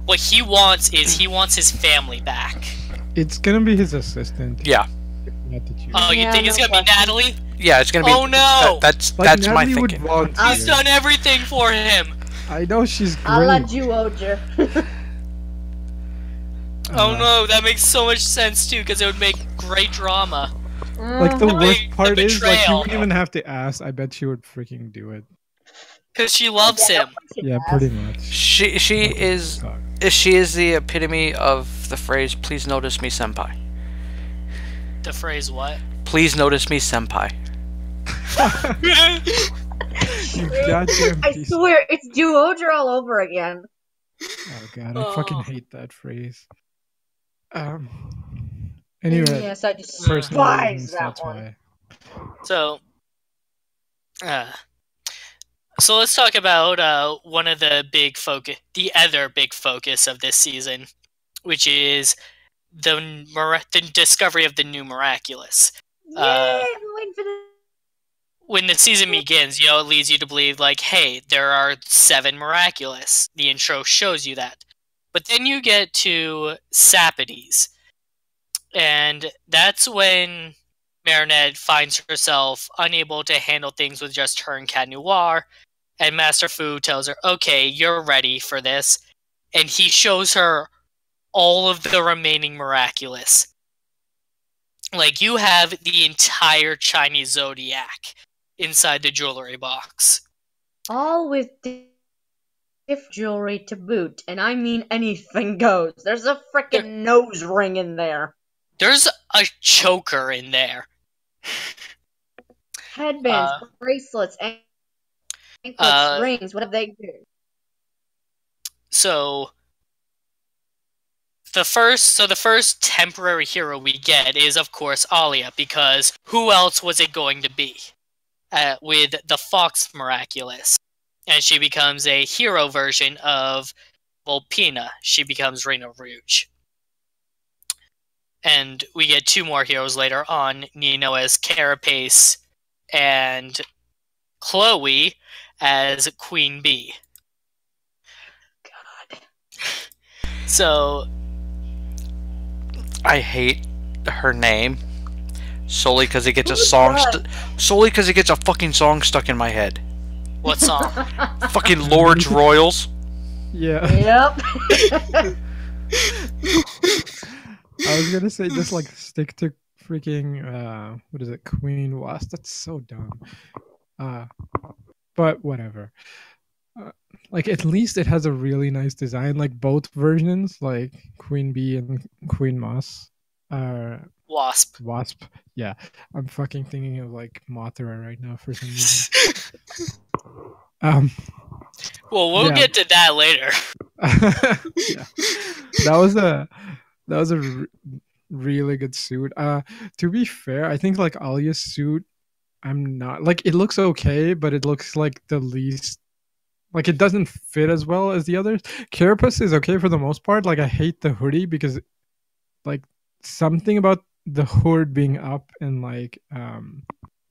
What he wants is he wants his family back. It's gonna be his assistant. Yeah. Oh, you think it's gonna be Natalie? Yeah, it's gonna be. Oh no! That's Natalie my thinking. He's done everything for him. I know she's great. A la Juoja. Oh no, that makes so much sense too, because it would make great drama. Like the worst part is, like, you betrayal. wouldn't even have to ask. I bet she would freaking do it. Because she loves him. Yeah, pretty much. She is the epitome of the phrase "Please notice me, senpai." The phrase what? Please notice me, senpai. You goddamn I piece. swear, it's Juoja all over again. Oh god, I fucking hate that phrase. Anyway, Yes, I just personal despise reasons, that that's one. why. So let's talk about one of the other big focus of this season, which is the discovery of the new Miraculous. Yay, I've been waiting for this. When the season begins, it leads you to believe, like, hey, there are 7 Miraculous. The intro shows you that. But then you get to Sapides. And that's when Marinette finds herself unable to handle things with just her and Cat Noir. And Master Fu tells her, okay, you're ready for this. And he shows her all of the remaining Miraculous. Like, you have the entire Chinese Zodiac inside the jewelry box. All with different jewelry to boot, and I mean anything goes. There's a frickin' nose ring in there. There's a choker in there. Headbands, bracelets, anklets, rings, whatever they do. So the first temporary hero we get is, of course, Alia, because who else was it going to be? With the Fox Miraculous. And she becomes a hero version of Volpina. She becomes Reina Rouge. And we get 2 more heroes later on, Nino as Carapace and Chloe as Queen Bee. God. So I hate her name solely because it gets a song. Solely because it gets a fucking song stuck in my head. what song? Fucking Lord's Royals. Yeah. Yep. I was gonna say just like stick to freaking what is it, Queen Wasp? That's so dumb. But whatever. Like at least it has a really nice design. Like both versions, like Queen Bee and Queen Moss. Wasp. Yeah, I'm fucking thinking of like Mothra right now for some reason. Well, we'll get to that later. Yeah. That was a really good suit. To be fair, I think like Alia's suit, I'm not like, it looks okay, but it looks like the least, like it doesn't fit as well as the others. Carapace is okay for the most part. Like I hate the hoodie because like something about the hood being up and like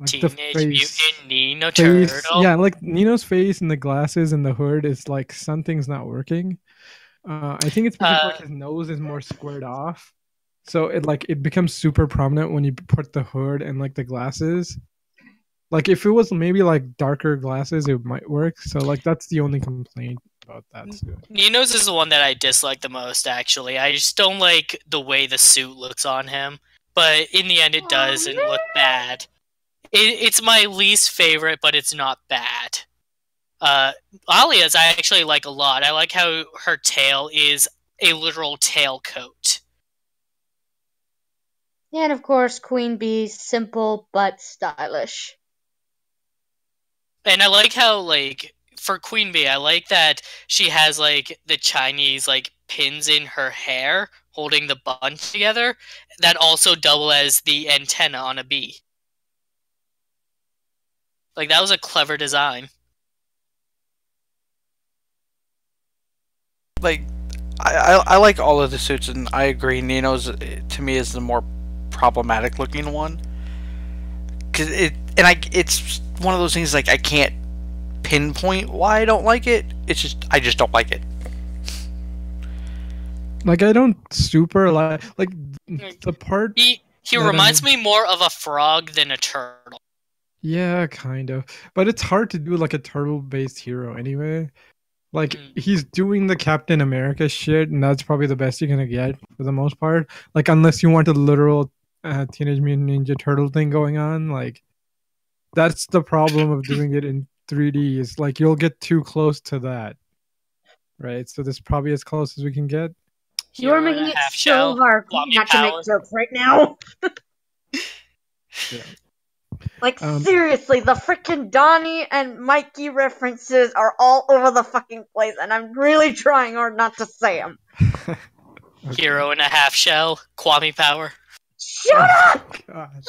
Teenage the face, Mutant Nino Turtle. yeah, like Nino's face and the glasses and the hood is like something's not working. I think it's because like his nose is more squared off, so it becomes super prominent when you put the hood and like the glasses. Like if it was maybe like darker glasses, it might work. So like that's the only complaint about that suit. Nino's is the one that I dislike the most, actually. I just don't like the way the suit looks on him. But in the end, it doesn't look bad. It's my least favorite, but it's not bad. Alia's I actually like a lot. I like how her tail is a literal tail coat. And of course, Queen Bee's simple but stylish. And I like how, like, for Queen Bee, I like that she has, like, the Chinese, like, pins in her hair holding the bunch together that also double as the antenna on a bee. Like, that was a clever design. Like, I like all of the suits, and I agree. Nino's to me is the more problematic looking one, cause it's one of those things like I can't pinpoint why I don't like it. I just don't like it. Like I don't super like the part. He reminds me more of a frog than a turtle. Yeah, kind of. But it's hard to do like a turtle-based hero anyway. Like he's doing the Captain America shit, and that's probably the best you're gonna get for the most part. Like unless you want a literal Teenage Mutant Ninja Turtle thing going on, like that's the problem of doing it in 3D. Is like you'll get too close to that, right? So this is probably as close as we can get. You're making it so hard not to make jokes right now. Yeah. Like, seriously, the freaking Donnie and Mikey references are all over the fucking place, and I'm really trying hard not to say them. Hero and a half shell, Kwame power. Shut up! Gosh.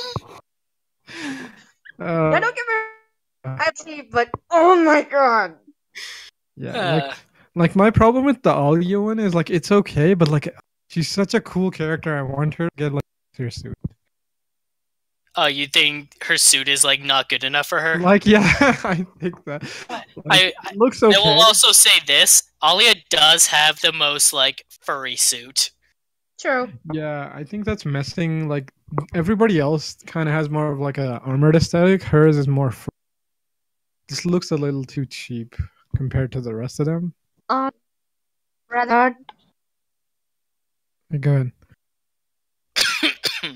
Now, don't get me wrong, but oh my god. Yeah, like my problem with the Alia one is like it's okay, but like she's such a cool character. I want her to get like her suit. Oh, you think her suit is like not good enough for her? Like, yeah, I think that. Like, it looks okay. I will also say this: Alia does have the most like furry suit. True. Yeah, I think that's messing. Like everybody else kind of has more of like a armored aesthetic. Hers is more. This looks a little too cheap compared to the rest of them. Rather. Go ahead.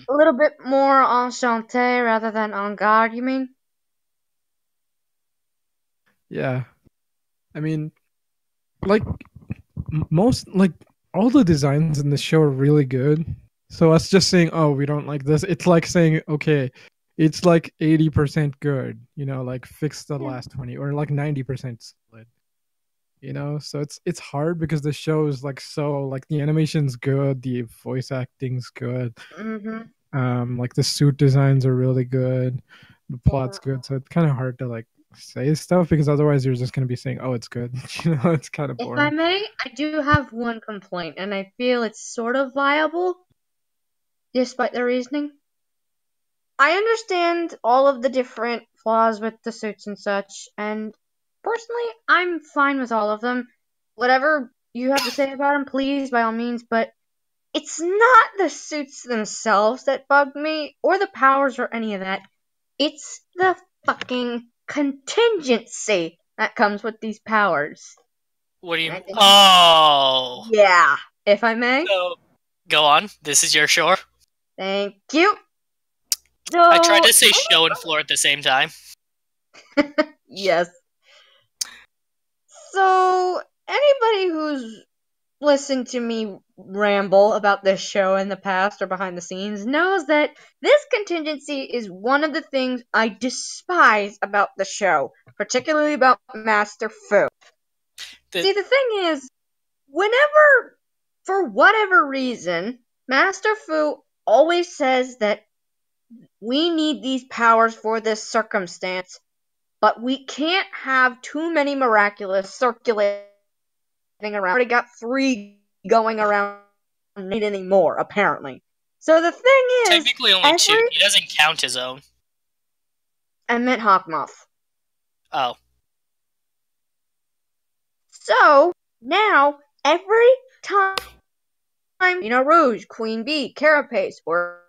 A little bit more enchanté rather than en garde, you mean? Yeah. I mean, like, most, like, all the designs in the show are really good. So us just saying, oh, we don't like this, it's like saying, okay, it's like 80% good, you know, like fix the last 20 or like 90% solid. You know, so it's hard because the show is like so like the animation's good, the voice acting's good, like the suit designs are really good, the plot's good, so it's kind of hard to like say stuff because otherwise you're just gonna be saying, oh, it's good. You know, it's kind of boring. If I may, I do have one complaint, and I feel it's sort of viable, despite the reasoning. I understand all of the different flaws with the suits and such, and personally, I'm fine with all of them. Whatever you have to say about them, please, by all means, but it's not the suits themselves that bug me, or the powers or any of that. It's the fucking contingency that comes with these powers. What do you mean? Oh! Yeah, if I may. So, go on. This is your show. Thank you. So, I tried to say show and floor at the same time. Yes. So, anybody who's listened to me ramble about this show in the past or behind the scenes knows that this contingency is one of the things I despise about the show, particularly about Master Fu. See, the thing is, whenever, for whatever reason, Master Fu always says that we need these powers for this circumstance, but we can't have too many Miraculous circulating around. We already got 3 going around, don't need any more, apparently. So the thing is, technically only 2. He doesn't count his own. I meant Hawkmoth. Oh. So now every time, Rouge, Queen Bee, Carapace, or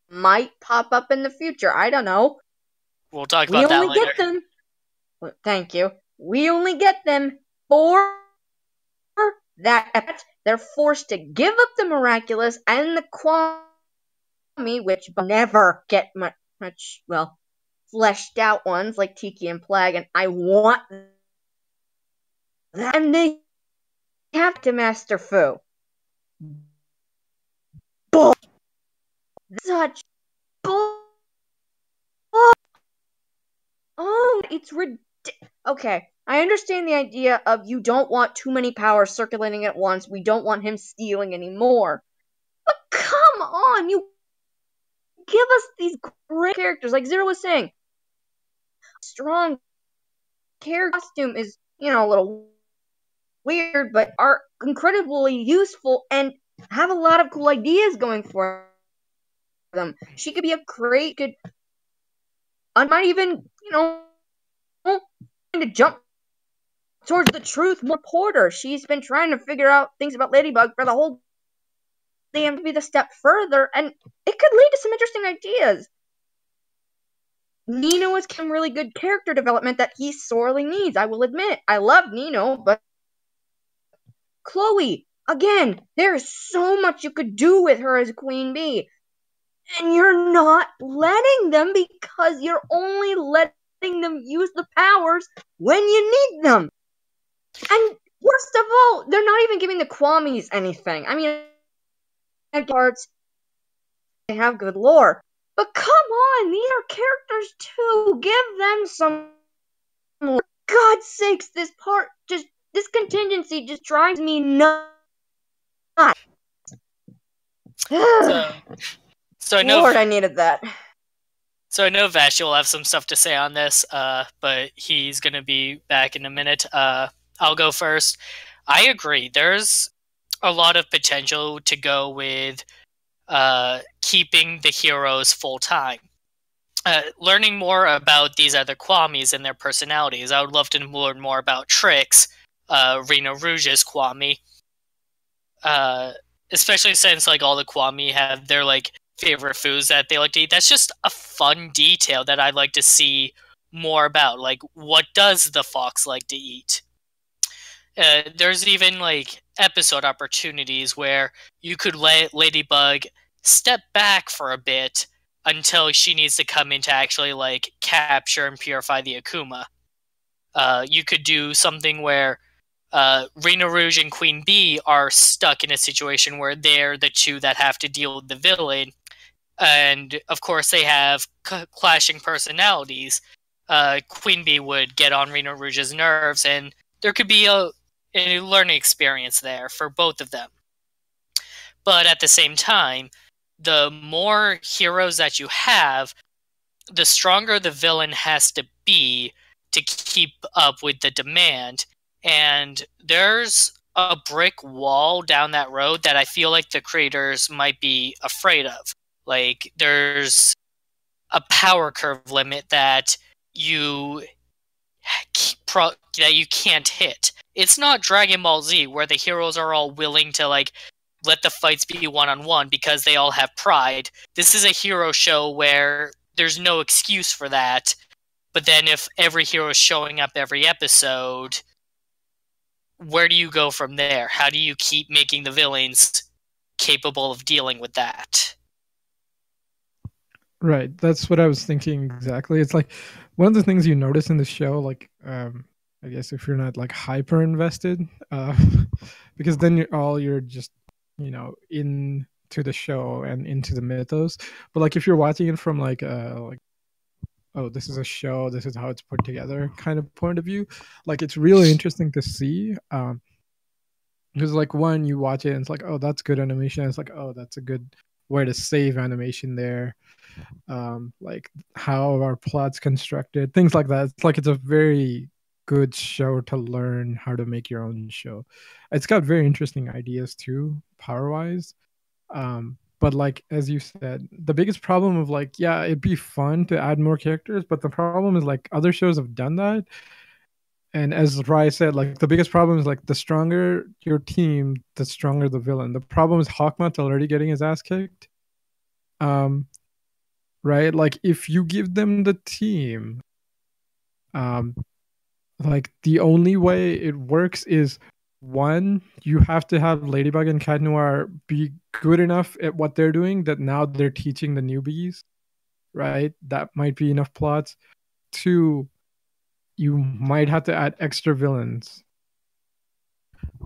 might pop up in the future, I don't know. We'll talk about that later. We only get them. Thank you. We only get them for that. They're forced to give up the Miraculous and the Kwame, which never get much. Well, fleshed out ones like Tiki and Plague, and I want that. And they have to Master Fu. Bull. Such bull. Oh, it's ridiculous. Okay, I understand the idea of you don't want too many powers circulating at once. We don't want him stealing anymore. But come on, you give us these great characters. Like Zero was saying, strong character costume is, a little weird, but are incredibly useful and have a lot of cool ideas going for them. She could be a great, might even, to jump towards the truth reporter. She's been trying to figure out things about Ladybug for the whole damn to be the step further, and it could lead to some interesting ideas. Nino has some really good character development that he sorely needs, I will admit. I love Nino, but Chloe, again, there's so much you could do with her as Queen Bee. And you're not letting them because you're only letting them use the powers when you need them. And worst of all, they're not even giving the Kwamis anything. I mean, parts, they have good lore. But come on, these are characters too. Give them some lore. For God's sakes, this contingency just drives me nuts. So I know, Lord, I needed that. So I know Vash will have some stuff to say on this, but he's going to be back in a minute. I'll go first. I agree. There's a lot of potential to go with keeping the heroes full-time. Learning more about these other Kwamis and their personalities. I would love to learn more about Trix, Rena Rouge's Kwami. Especially since all the Kwami have their favorite foods that they like to eat. That's just a fun detail that I'd like to see more about. What does the fox like to eat? There's even episode opportunities where you could let Ladybug step back for a bit until she needs to come in to actually capture and purify the Akuma. You could do something where Rena Rouge and Queen Bee are stuck in a situation where they're the two that have to deal with the villain, and of course they have clashing personalities. Queen Bee would get on Rena Rouge's nerves, and there could be a learning experience there for both of them. But at the same time, the more heroes that you have, the stronger the villain has to be to keep up with the demand. And there's a brick wall down that road that I feel like the creators might be afraid of. There's a power curve limit that you can't hit. It's not Dragon Ball Z where the heroes are all willing to let the fights be one-on-one because they all have pride. This is a hero show where there's no excuse for that. But then if every hero is showing up every episode, where do you go from there? How do you keep making the villains capable of dealing with that? Right, that's what I was thinking exactly. It's one of the things you notice in the show, I guess if you're not hyper invested, because then you're just into the show and into the mythos. But if you're watching it from oh, this is a show, this is how it's put together kind of point of view, it's really interesting to see. Because one, you watch it and it's oh, that's good animation. It's oh, that's a good way to save animation there. How our plot's constructed, things like that. It's a very good show to learn how to make your own show. It's got very interesting ideas too, power wise. But as you said, the biggest problem of yeah, it'd be fun to add more characters, but the problem is other shows have done that. And as Rai said, the biggest problem is the stronger your team, the stronger the villain. The problem is Hawkmoth's already getting his ass kicked. Right? If you give them the team, the only way it works is, one, you have to have Ladybug and Cat Noir be good enough at what they're doing that now they're teaching the newbies, right? That might be enough plots. 2, you might have to add extra villains.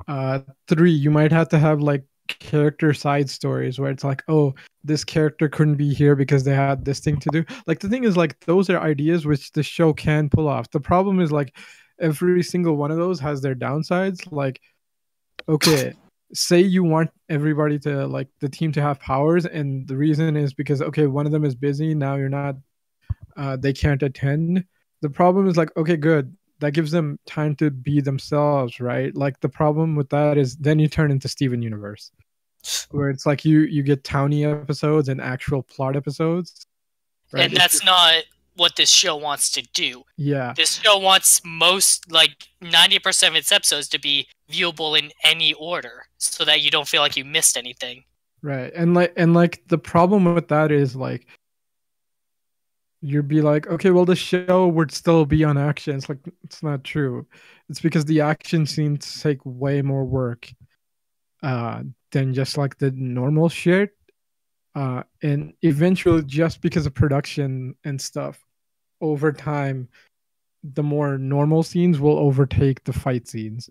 3, you might have to have like character side stories where it's like, oh, this character couldn't be here because they had this thing to do. Like the thing is, like, those are ideas which the show can pull off. The problem is, like, every single one of those has their downsides. Like, okay, say you want everybody to, like, the team to have powers, and the reason is because, okay, one of them is busy now, you're not they can't attend. The problem is, like, okay, good, that gives them time to be themselves, right? Like, the problem with that is then you turn into Steven Universe, where it's like you get towny episodes and actual plot episodes, right? And that's not what this show wants to do. Yeah, This show wants most, like 90% of its episodes to be viewable in any order, so that you don't feel like you missed anything. right. And the problem with that is, like, you'd be like, okay, well, the show would still be on action. It's like, it's not true. It's because the action scenes take way more work than just like the normal shit. And eventually, just because of production and stuff, over time, the more normal scenes will overtake the fight scenes.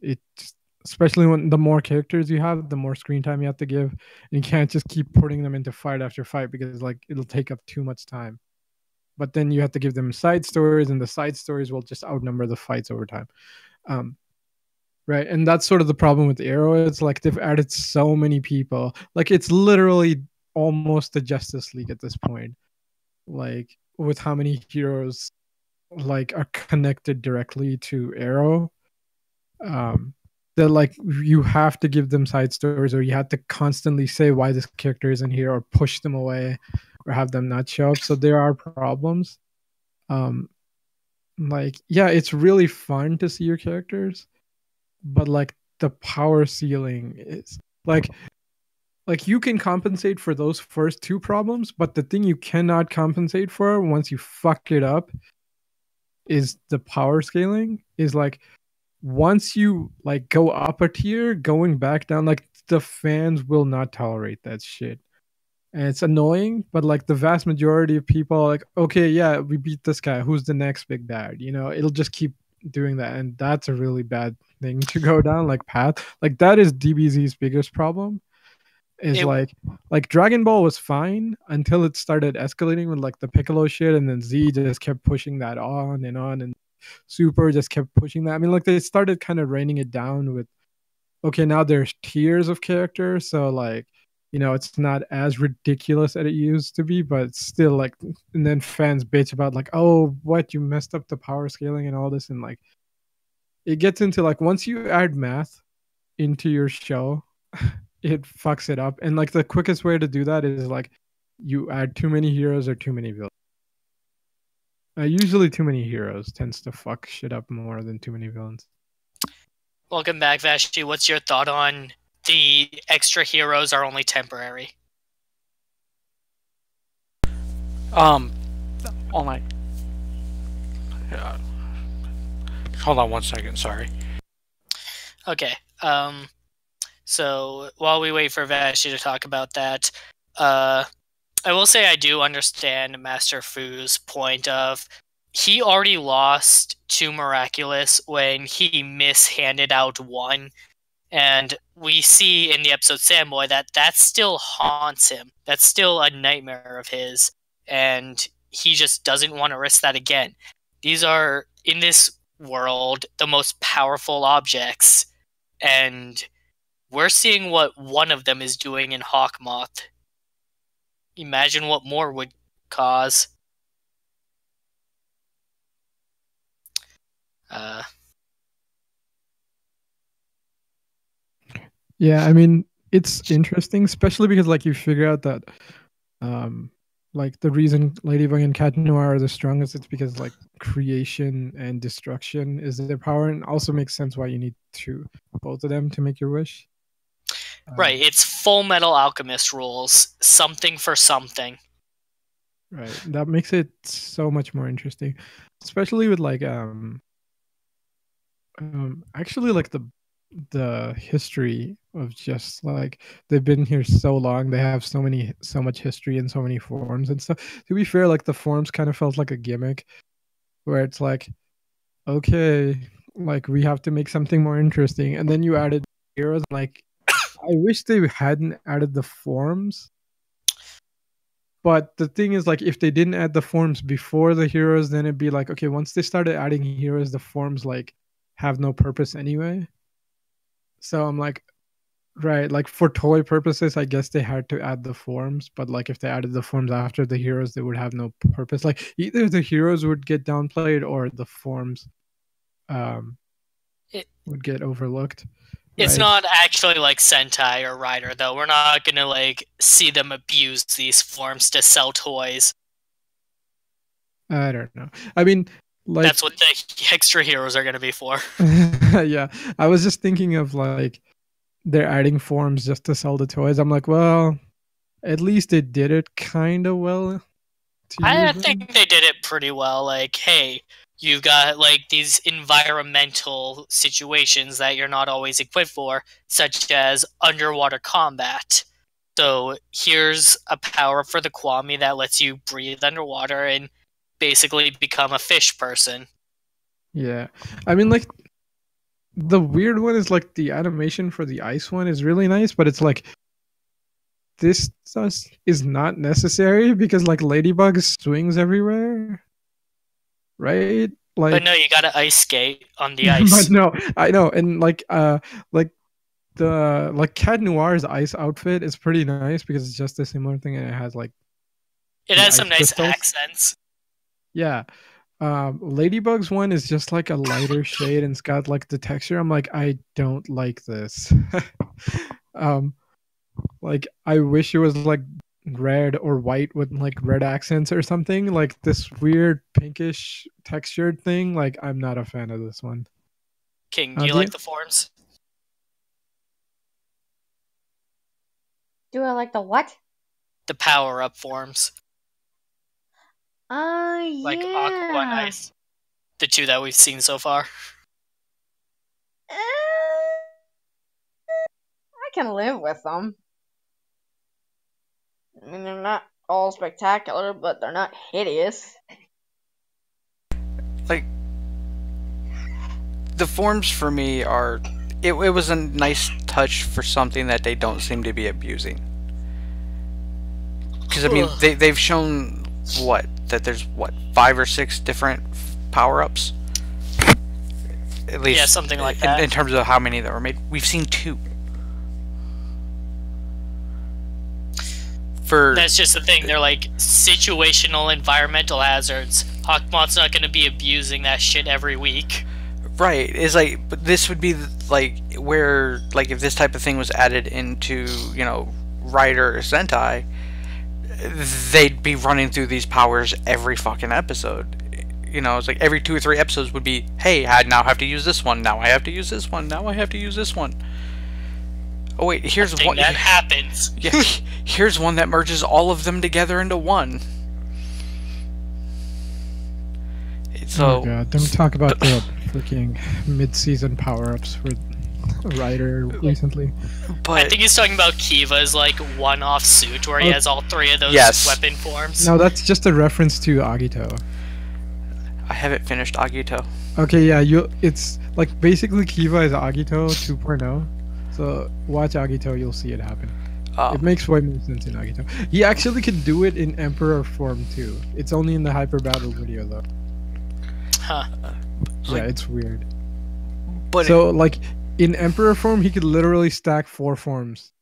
Especially when the more characters you have, the more screen time you have to give. And you can't just keep putting them into fight after fight because, like, it'll take up too much time. But then you have to give them side stories, and the side stories will just outnumber the fights over time. Right. And that's sort of the problem with Arrow. It's like they've added so many people. Like, it's literally almost the Justice League at this point. Like, with how many heroes like are connected directly to Arrow. That, like, you have to give them side stories, or you have to constantly say why this character isn't here, or push them away, or have them not show up. So there are problems. Like, yeah, it's really fun to see your characters, but like the power ceiling is like you can compensate for those first 2 problems, but the thing you cannot compensate for once you fuck it up is the power scaling. Is like, once you like go up a tier, going back down, like, the fans will not tolerate that shit. And it's annoying, but like the vast majority of people are like, okay, yeah, we beat this guy, who's the next big bad, it'll just keep doing that. And that's a really bad thing to go down, like, path. Like, that is DBZ's biggest problem, is like Dragon Ball was fine until it started escalating with like the Piccolo shit, and then Z just kept pushing that on, and Super just kept pushing that. I mean, like, they started kind of reining it down with, okay, now there's tiers of characters, so like, it's not as ridiculous as it used to be, but still, like, and then fans bitch about like, oh, what, you messed up the power scaling and all this. And like, it gets into like, once you add math into your show, it fucks it up. And like, the quickest way to do that is like, you add too many heroes or too many villains. Usually too many heroes tends to fuck shit up more than too many villains. Welcome back, Vashti. What's your thought on the extra heroes are only temporary? All night. Hold on one second, sorry. Okay. So while we wait for Vashti to talk about that, I will say I do understand Master Fu's point of, he already lost to Miraculous when he mishanded out 1. And we see in the episode Samboy that still haunts him. That's still a nightmare of his. And he just doesn't want to risk that again. These are, in this world, the most powerful objects. And we're seeing what one of them is doing in Hawkmoth. Imagine what more would cause. Yeah, I mean, it's interesting, especially because like you figure out that like the reason Ladybug and Cat Noir are the strongest, it's because like creation and destruction is their power, and also makes sense why you need both of them to make your wish. Right, it's Full Metal Alchemist rules, something for something. Right, that makes it so much more interesting, especially with like actually like the the history of just like they've been here so long, they have so much history and so many forms and stuff. To be fair, like the forms kind of felt like a gimmick where it's like, okay, like we have to make something more interesting, and then you added heroes. Like, I wish they hadn't added the forms. But the thing is, like, if they didn't add the forms before the heroes, then it'd be like, okay, once they started adding heroes, the forms like have no purpose anyway. So I'm like, right, like for toy purposes, I guess they had to add the forms, but like if they added the forms after the heroes, they would have no purpose. Like either the heroes would get downplayed or the forms would get overlooked. It's right? not actually like Sentai or Rider, though. We're not gonna like see them abuse these forms to sell toys. I don't know. I mean, like that's what the extra heroes are gonna be for. Yeah, I was just thinking of like they're adding forms just to sell the toys. I'm like, well, at least they did it kind of well. I think they did it pretty well. Like, hey, you've got like these environmental situations that you're not always equipped for, such as underwater combat. So here's a power for the Kwami that lets you breathe underwater and basically become a fish person. Yeah, I mean, like the weird one is like the animation for the ice one is really nice, but it's like this is not necessary because like Ladybug swings everywhere, right? Like, but no, you gotta ice skate on the ice. But no, I know, and like the Cat Noir's ice outfit is pretty nice because it's just a similar thing, and it has like it has some nice crystals. accents. Yeah. Ladybug's one is just like a lighter shade and it's got like the texture. I'm like, I don't like this. Like I wish it was like red or white with like red accents or something. Like this weird pinkish textured thing. Like I'm not a fan of this one. King, do you like the forms? Do I like the what? The power-up forms. Yeah. Like Aqua and Ice. The two that we've seen so far. I can live with them. I mean, they're not all spectacular, but they're not hideous. Like, the forms for me are... It was a nice touch for something that they don't seem to be abusing. Because, I mean, they've shown, what? That there's, what, 5 or 6 different power-ups? At least, yeah, something like that. In terms of how many that were made. We've seen 2. That's just the thing. They're like situational environmental hazards. Hawkmoth's not going to be abusing that shit every week. Right. It's like, but this would be like where, like, if this type of thing was added into, you know, Rider or Sentai, they'd be running through these powers every fucking episode. You know, it's like every 2 or 3 episodes would be, hey, I now have to use this one. Now I have to use this one. Now I have to use this one. Oh wait, here's one that happens. Yeah, here's one that merges all of them together into one. So, oh god, don't talk about the freaking mid-season power-ups for Rider recently. But I think he's talking about Kiva's like one-off suit where he has all 3 of those weapon forms. No, that's just a reference to Agito. I haven't finished Agito. Okay, yeah, it's like basically Kiva is Agito 2.0. So watch Agito, you'll see it happen. It makes way more sense in Agito. He actually can do it in Emperor form too. It's only in the Hyper Battle video though. Huh. Yeah, it's weird. But so like in Emperor form, he could literally stack 4 forms.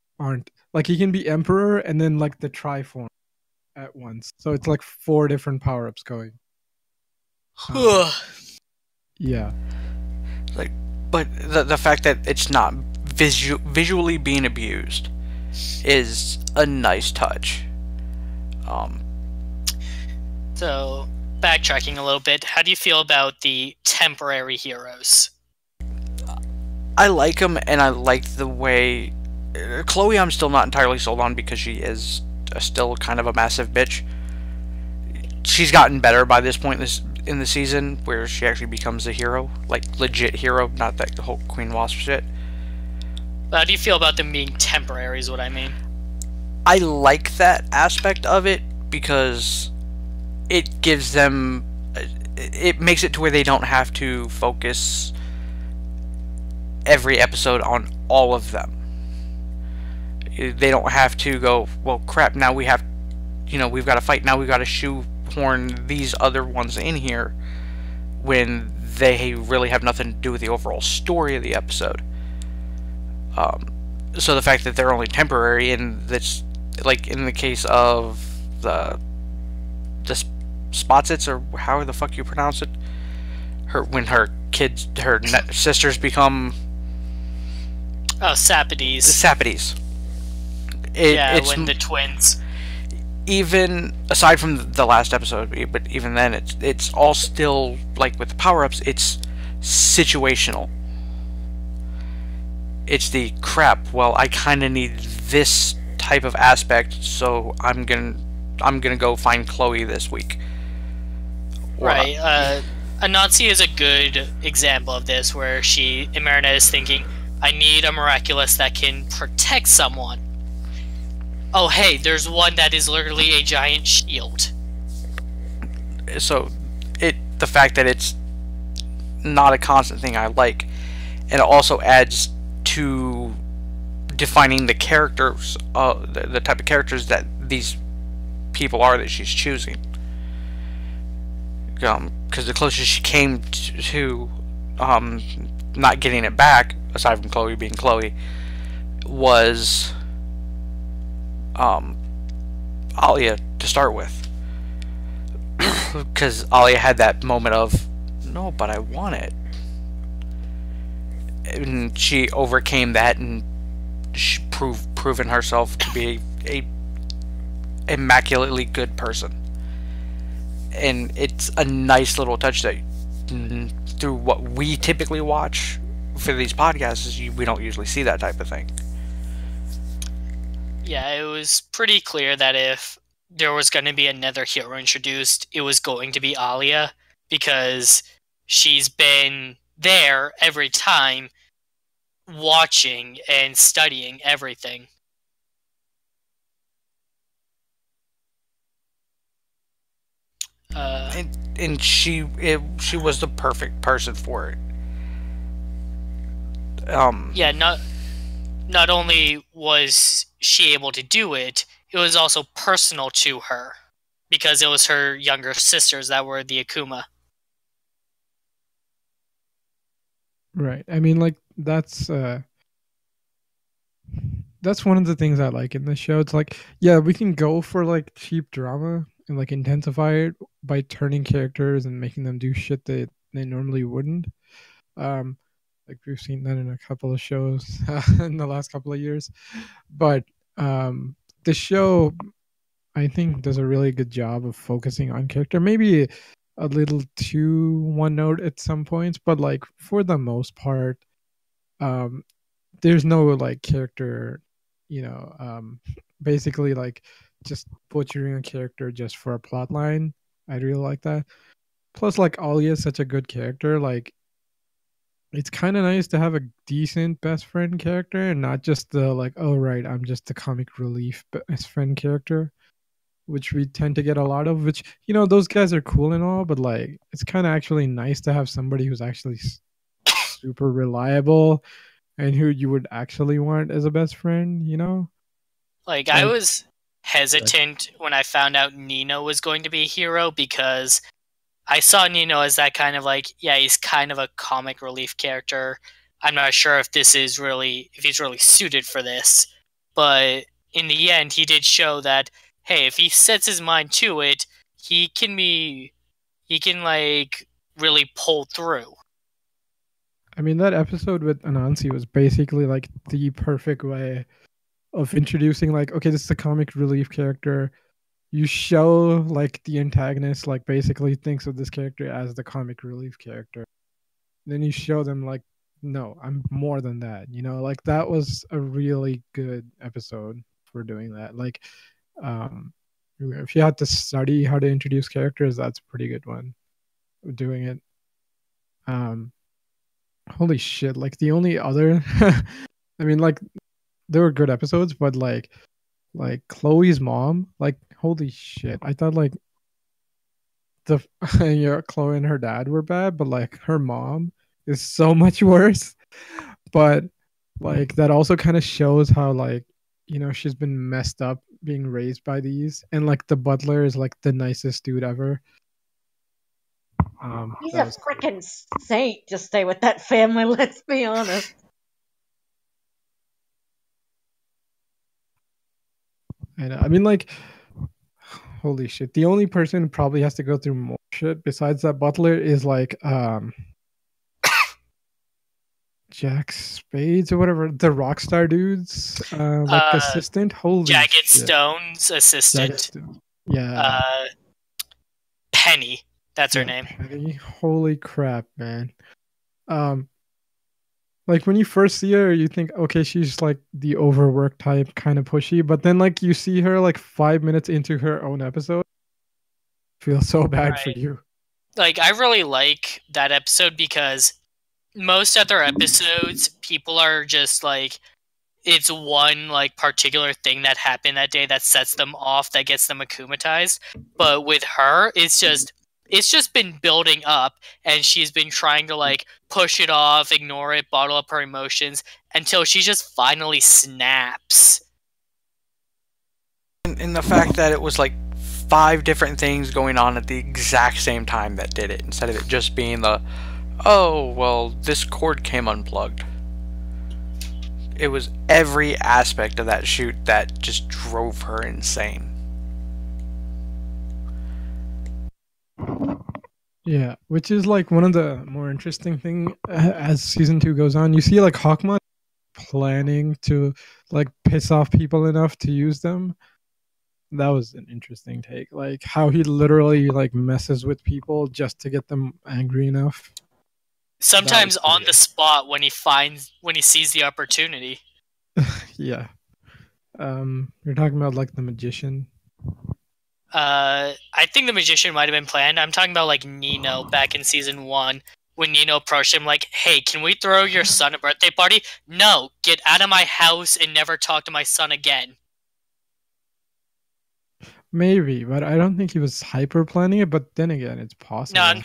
Like he can be Emperor and then like the Tri-form at once. So it's like 4 different power-ups going. Yeah. Like, but the fact that it's not visually being abused is a nice touch. So, backtracking a little bit, how do you feel about the temporary heroes? I like them, and I like the way... Chloe I'm still not entirely sold on because she is still kind of a massive bitch. She's gotten better by this point in the season, where she actually becomes a hero. Like, legit hero, not that whole Queen Wasp shit. But how do you feel about them being temporary is what I mean? I like that aspect of it because it gives them, it makes it to where they don't have to focus every episode on all of them. They don't have to go, well, crap, now we have, we've got to fight, now we've got to shoehorn these other ones in here when they really have nothing to do with the overall story of the episode. So the fact that they're only temporary, and that's like in the case of the Spotsits, or how the fuck you pronounce it, when her sisters become Sapides. Sapides. When the twins. Even aside from the last episode, but even then, it's all still, like with the power-ups, it's situational. It's the crap, well, I kind of need this type of aspect, so I'm gonna go find Chloe this week. Right. Anansi is a good example of this, where Emerina is thinking, I need a Miraculous that can protect someone. Oh, hey, there's one that is literally a giant shield. So, the fact that it's not a constant thing I like, and it also adds to defining the characters, the type of characters that these people are that she's choosing. Because the closest she came to not getting it back, aside from Chloe being Chloe, was Alia to start with. Because Alia had that moment of, no, but I want it. And she overcame that, and she proven herself to be a immaculately good person. And it's a nice little touch that, through what we typically watch for these podcasts, we don't usually see that type of thing. Yeah, it was pretty clear that if there was going to be another hero introduced, it was going to be Alia, because she's been there every time, watching and studying everything. And she was the perfect person for it. Yeah, not only was she able to do it, it was also personal to her, because it was her younger sisters that were the Akuma. Right. I mean, like, that's one of the things I like in this show. It's like, yeah, we can go for like cheap drama and like intensify it by turning characters and making them do shit that they normally wouldn't. Like we've seen that in a couple of shows in the last couple of years. But the show, I think, does a really good job of focusing on character. Maybe a little too one note at some points, but like for the most part, there's no like character, basically like just butchering a character just for a plot line. I really like that. Plus, like, Alia is such a good character. Like, it's kind of nice to have a decent best friend character and not just the like, oh right, I'm just the comic relief best friend character, which we tend to get a lot of. Which, those guys are cool and all, but like, it's kind of actually nice to have somebody who's actually super reliable and who you would actually want as a best friend. Like, I was hesitant when I found out Nino was going to be a hero, because I saw Nino as that kind of like, yeah, he's kind of a comic relief character. I'm not sure if he's really suited for this, but in the end, he did show that, hey, if he sets his mind to it, he can like really pull through. I mean, that episode with Anansi was basically like the perfect way of introducing, like, okay, this is a comic relief character. You show like the antagonist like basically thinks of this character as the comic relief character. Then you show them like, no, I'm more than that. Like, that was a really good episode for doing that. Like, if you had to study how to introduce characters, that's a pretty good one doing it. Holy shit, like the only other I mean, like they were good episodes, but like Chloe's mom, like holy shit! I thought like the yeah, Chloe and her dad were bad, but like her mom is so much worse. But like that also kind of shows how like she's been messed up being raised by these, and like the butler is like the nicest dude ever. He's That a was cool. freaking saint to stay with that family, let's be honest. And I mean, like, holy shit! The only person who probably has to go through more shit besides that butler is like Jack Spades or whatever, the Rockstar dudes, like assistant. Holy Jagged shit! Stone's assistant, Yeah, Penny. That's her yeah, name. Penny. Holy crap, man. Um, like when you first see her, you think, okay, she's like the overworked type, kind of pushy, but then like you see her like 5 minutes into her own episode, feel so bad for Right. you. Like, I really like that episode because most other episodes, people are just like, it's one like particular thing that happened that day that sets them off, that gets them akumatized. But with her, it's just been building up, and she's been trying to like push it off, ignore it, bottle up her emotions until she just finally snaps. And the fact that it was like 5 different things going on at the exact same time that did it, instead of it just being oh, well, this cord came unplugged. It was every aspect of that shoot that just drove her insane. Yeah, which is like one of the more interesting thing as season 2 goes on. You see like Hawkman planning to like piss off people enough to use them. That was an interesting take. Like how he literally like messes with people just to get them angry enough. Sometimes on the spot when he sees the opportunity. Yeah. You're talking about like the magician. I think the magician might have been planned. I'm talking about like Nino back in season 1 when Nino approached him like, "Hey, can we throw your son a birthday party?" "No, get out of my house and never talk to my son again." Maybe, but I don't think he was hyper planning it. But then again, it's possible. No,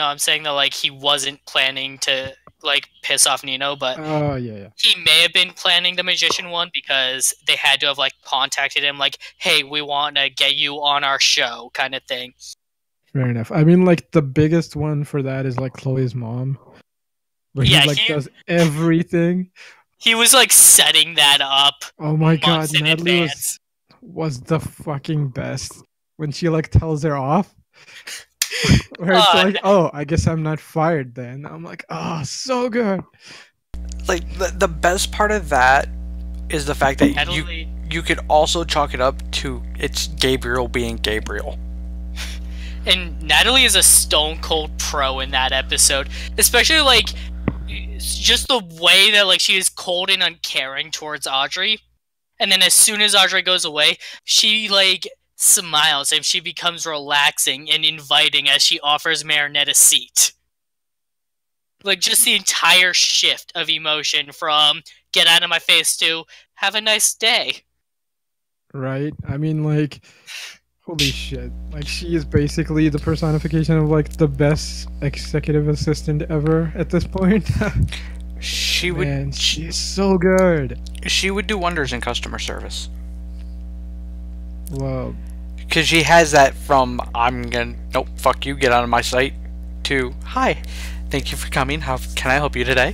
I'm saying that like he wasn't planning to like piss off Nino, but oh yeah. He may have been planning the magician one because they had to have like contacted him like, "Hey, we want to get you on our show," kind of thing. Fair enough. I mean, like the biggest one for that is like Chloe's mom, where he like does everything. He was like setting that up. Oh my god, in Natalie advance. was the fucking best when she like tells her off. Where it's like, oh, I guess I'm not fired then. I'm like, oh, so good. Like the best part of that is the fact that Natalie, you could also chalk it up to it's Gabriel being Gabriel. And Natalie is a stone cold pro in that episode, especially like just the way that like she is cold and uncaring towards Audrey, and then as soon as Audrey goes away, she like smiles and she becomes relaxing and inviting as she offers Marinette a seat. Like just the entire shift of emotion from "get out of my face" to "have a nice day." Right? I mean, like, holy shit. Like, she is basically the personification of, like, the best executive assistant ever at this point. She's so good. She would do wonders in customer service. Well, because she has that from nope, fuck you, get out of my sight, to hi, thank you for coming, how can I help you today?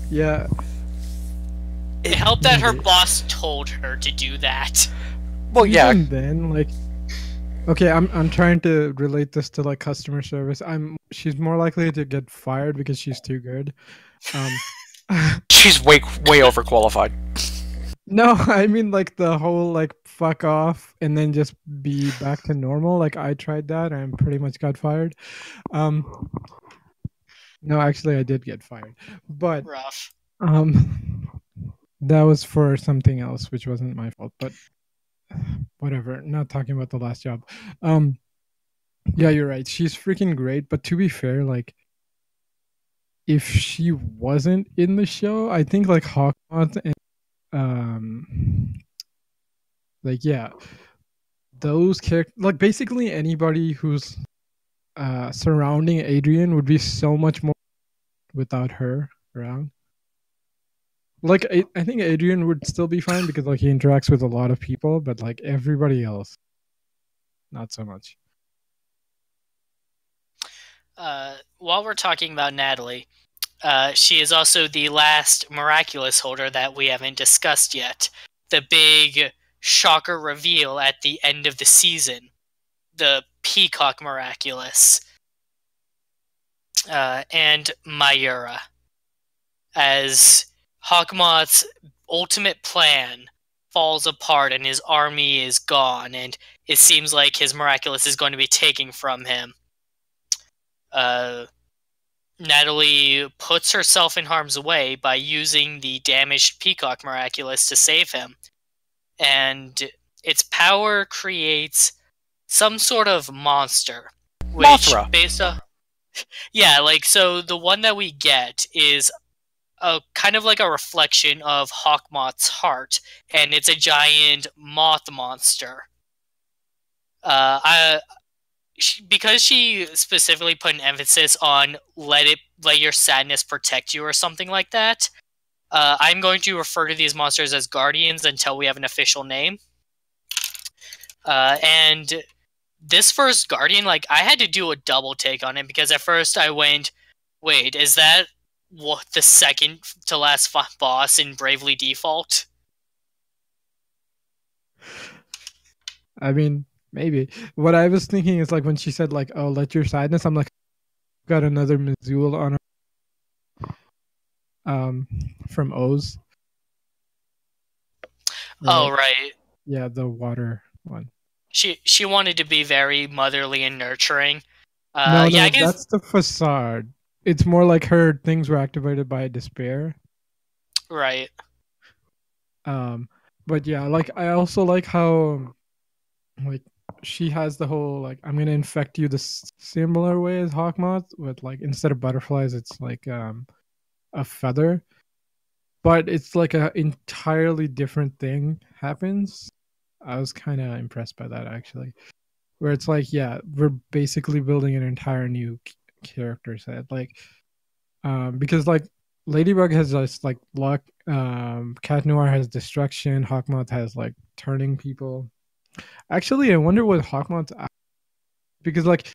Yeah. It helped that her boss told her to do that. Well, yeah. Even then, like, okay, I'm trying to relate this to like customer service. She's more likely to get fired because she's too good. She's way overqualified. No, I mean like the whole like fuck off and then just be back to normal. Like I tried that and pretty much got fired. No, actually I did get fired. But rough. That was for something else, which wasn't my fault, but whatever. Not talking about the last job. Yeah, you're right. She's freaking great, but to be fair, like if she wasn't in the show, I think like Hawkmoth and like yeah, those characters, like basically anybody who's surrounding Adrian would be so much more without her around. Like I think Adrian would still be fine because like he interacts with a lot of people, but like everybody else, not so much. While we're talking about Natalie, she is also the last Miraculous holder that we haven't discussed yet. The big shocker reveal at the end of the season. The Peacock Miraculous. And Mayura. As Hawkmoth's ultimate plan falls apart and his army is gone, and it seems like his Miraculous is going to be taken from him. Natalie puts herself in harm's way by using the damaged Peacock Miraculous to save him. And its power creates some sort of monster. Which, Mothra. based on... Yeah, like, so the one that we get is a kind of like a reflection of Hawkmoth's heart, and it's a giant moth monster. Because she specifically put an emphasis on let your sadness protect you or something like that, I'm going to refer to these monsters as guardians until we have an official name. And this first guardian, like, I had to do a double take on it because at first I went, wait, is that what the second to last boss in Bravely Default? I mean, maybe. What I was thinking is like when she said like, "Oh, let your sadness," I'm like, got another Mizul on her, from O's. Oh, right. Yeah, the water one. She wanted to be very motherly and nurturing. No, yeah, I guess that's the facade. It's more like her things were activated by despair. right. But yeah, like I also like how like she has the whole like I'm gonna infect you the similar way as Hawkmoth with like instead of butterflies it's like a feather, but it's like a entirely different thing happens. I was kind of impressed by that actually, where it's like yeah we're basically building an entire new character set like because like Ladybug has just like luck, Cat Noir has destruction, Hawkmoth has like turning people. Actually, I wonder what Hawkmoth's because like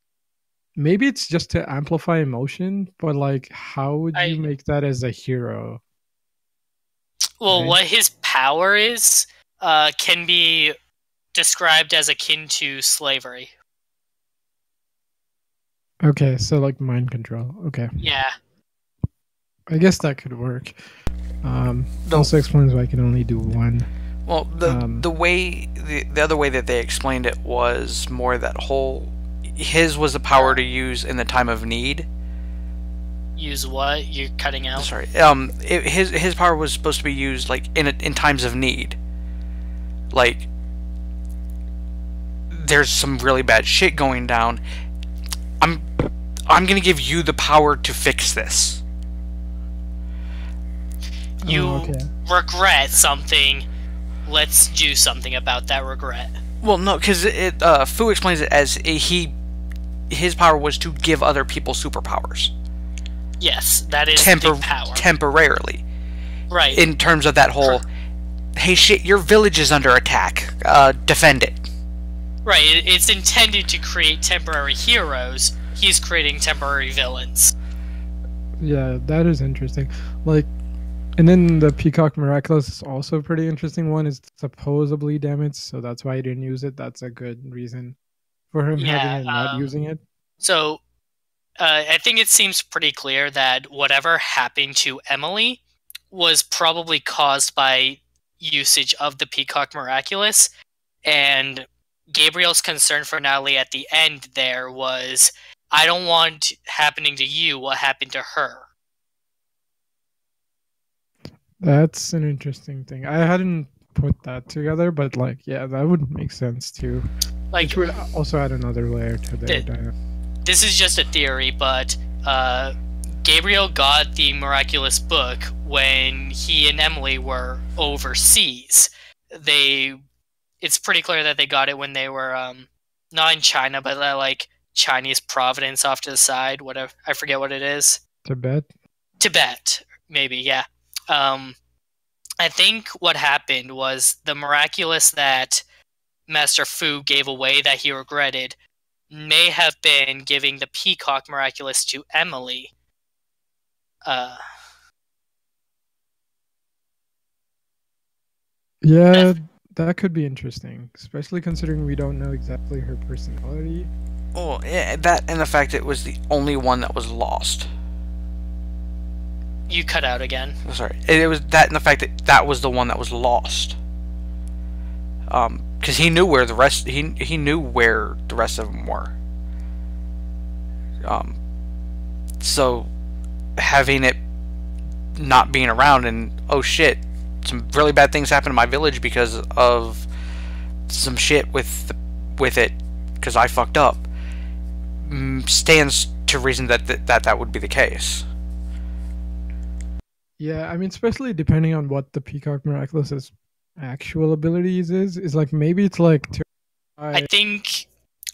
maybe it's just to amplify emotion, but like how would you make that as a hero? Well, Right? what his power is can be described as akin to slavery. Okay, so like mind control. Okay, Yeah. I guess that could work. Also explains why I can only do one. Well, the other way that they explained it was more that his was the power to use in the time of need. Use what? You're cutting out. Sorry. His power was supposed to be used like in times of need. Like there's some really bad shit going down. I'm gonna give you the power to fix this. You regret something. Let's do something about that regret. Well, no, because Fu explains it as his power was to give other people superpowers. Yes, that is the power. Temporarily. Right. In terms of that whole, hey shit, your village is under attack. Defend it. Right, it's intended to create temporary heroes. He's creating temporary villains. Yeah, that is interesting. Like, and then the Peacock Miraculous is also a pretty interesting one. It's supposedly damaged, so that's why he didn't use it. That's a good reason for him having it and not using it. So, I think it seems pretty clear that whatever happened to Emily was probably caused by usage of the Peacock Miraculous, and Gabriel's concern for Natalie at the end there was, I don't want happening to you what happened to her. That's an interesting thing. I hadn't put that together, but like, yeah, that would make sense too. Like, which would also add another layer to their dynamic. This is just a theory, but Gabriel got the Miraculous book when he and Emily were overseas. It's pretty clear that they got it when they were not in China, but like Chinese province off to the side. Whatever, I forget what it is. Tibet, maybe, yeah. I think what happened was the Miraculous that Master Fu gave away that he regretted may have been giving the Peacock Miraculous to Emily. Yeah, that could be interesting, especially considering we don't know exactly her personality. Oh, yeah, that and the fact that it was the only one that was lost. You cut out again. Sorry, it was that and the fact that that was the one that was lost. Because he knew where the rest he knew where the rest of them were. So having it not being around and oh shit, some really bad things happened in my village because of some shit with it because I fucked up, stands to reason that would be the case. Yeah, I mean, especially depending on what the Peacock Miraculous's actual abilities is like maybe it's like. I think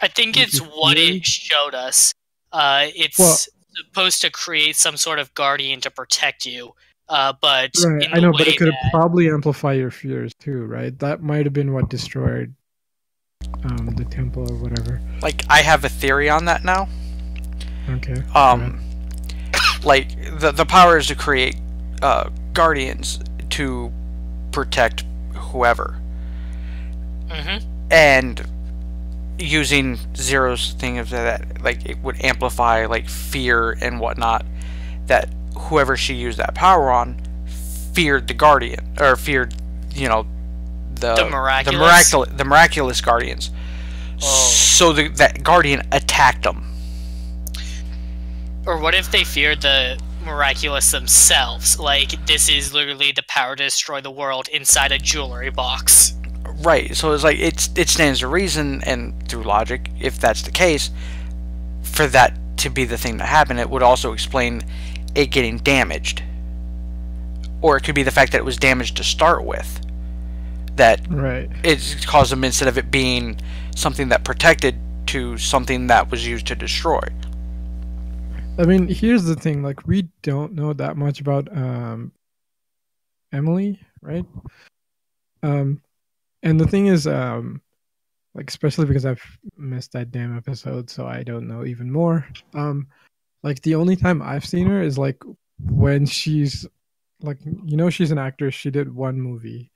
it's what it showed us. It's supposed to create some sort of guardian to protect you. But right, I know, but it could probably amplify your fears too, right? That might have been what destroyed the temple or whatever. Like, I have a theory on that now. Okay. Like the power is to create guardians to protect whoever. Mm-hmm. And using Zero's thing of that, like, it would amplify like fear and whatnot. That whoever she used that power on feared the guardian, or feared, the miraculous guardians. Oh. So that guardian attacked them. Or what if they feared the Miraculous themselves? Like, this is literally the power to destroy the world inside a jewelry box. Right, so it's like, it stands to reason, and through logic, if that's the case, for that to be the thing that happened, it would also explain it getting damaged. Or it could be the fact that it was damaged to start with. That right. It caused them, instead of it being something that protected, to something that was used to destroy. I mean, here's the thing, like, we don't know that much about Emily, right? And the thing is, like, especially because I've missed that damn episode, so I don't know even more. Like, the only time I've seen her is like when she's like, she's an actress. She did one movie.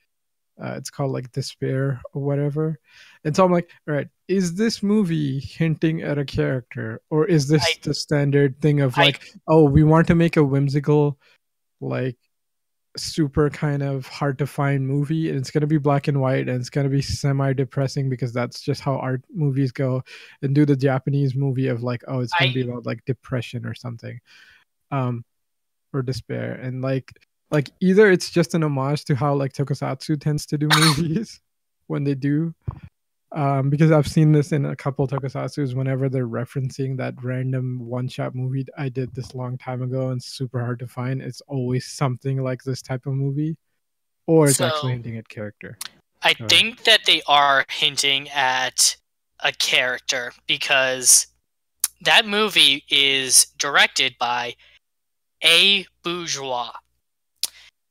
It's called like Despair or whatever. And so I'm like, all right, is this movie hinting at a character, or is this the standard thing of like, oh, we want to make a whimsical, like, super kind of hard to find movie, and it's going to be black and white, and it's going to be semi-depressing because that's just how art movies go, and do the Japanese movie of like, oh, it's going to be about like depression or something, or despair, and like either it's just an homage to how like tokusatsu tends to do movies when they do, because I've seen this in a couple tokusatsus whenever they're referencing that random one-shot movie I did this long time ago and super hard to find. It's always something like this type of movie, or it's actually hinting at character. I think that they are hinting at a character, because that movie is directed by A. Bourgeois.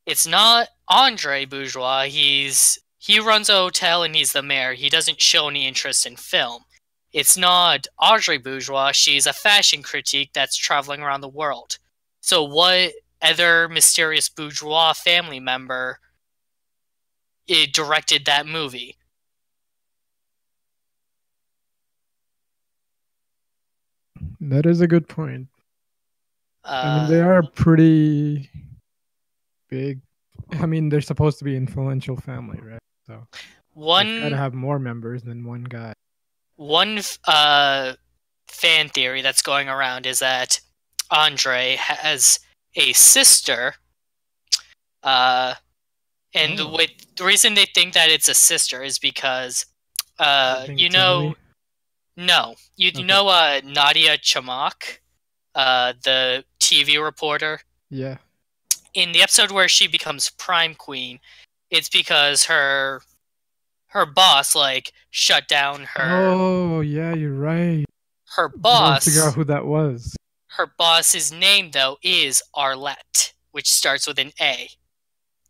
It's not Andre Bourgeois. He runs a hotel and he's the mayor. He doesn't show any interest in film. It's not Audrey Bourgeois. She's a fashion critique that's traveling around the world. So what other mysterious bourgeois family member directed that movie? That is a good point. I mean, they are pretty big. I mean, they're supposed to be influential family, right? So they've got to have more members than one guy. One fan theory that's going around is that Andre has a sister, and the reason they think that it's a sister is because you know Nadia Chamak, the TV reporter. Yeah. In the episode where she becomes Prime Queen, it's because her boss like shut down her. Oh yeah, you're right. Her I gotta figure out boss. who that was. Her boss's name though is Arlette, which starts with an A.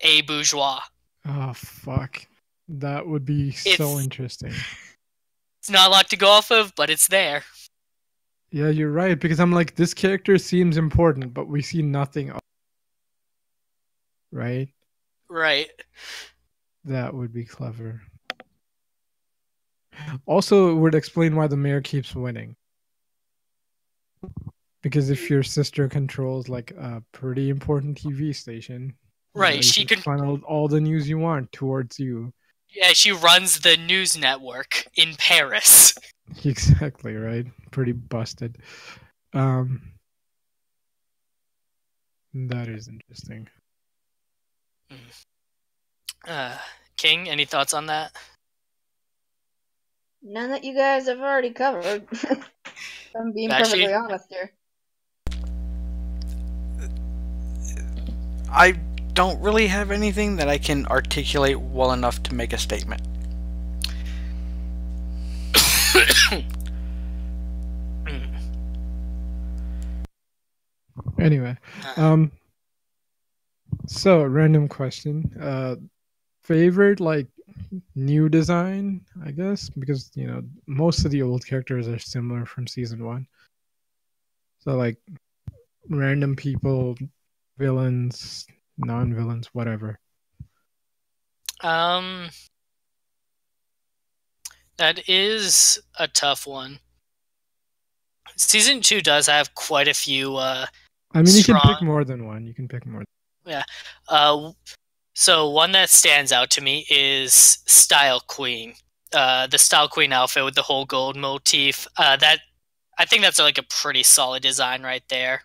A bourgeois. Oh fuck. That would be so interesting. It's not a lot to go off of, but it's there. Yeah, you're right, because I'm like, this character seems important, but we see nothing of. Right? Right. That would be clever. Also, it would explain why the mayor keeps winning. Because if your sister controls like a pretty important TV station, Right, you she can funnel all the news you want towards you. Yeah, she runs the news network in Paris. Exactly, right? Pretty busted. That is interesting. King, any thoughts on that? None that you guys have already covered. I'm being perfectly honest here. I don't really have anything that I can articulate well enough to make a statement. Anyway, so random question. Favorite like new design, I guess, because you know most of the old characters are similar from season 1. So like random people, villains, non-villains, whatever. That is a tough one. Season 2 does have quite a few I mean, you can pick more than one. You can pick more. Yeah. So one that stands out to me is Style Queen. The Style Queen outfit with the whole gold motif. That I think that's like a pretty solid design right there.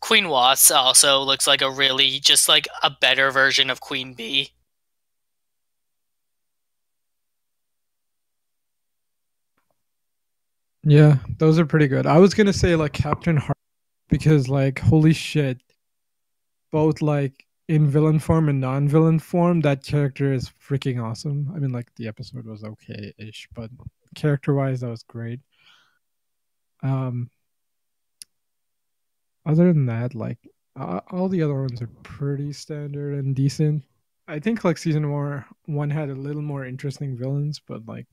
Queen Wasp also looks like a really just like a better version of Queen Bee. Yeah, those are pretty good. I was gonna say like Captain Heart because like holy shit, both like in villain form and non-villain form, that character is freaking awesome. I mean, like the episode was okay-ish, but character-wise, that was great. Other than that, like all the other ones are pretty standard and decent. I think like season 1 had a little more interesting villains, but like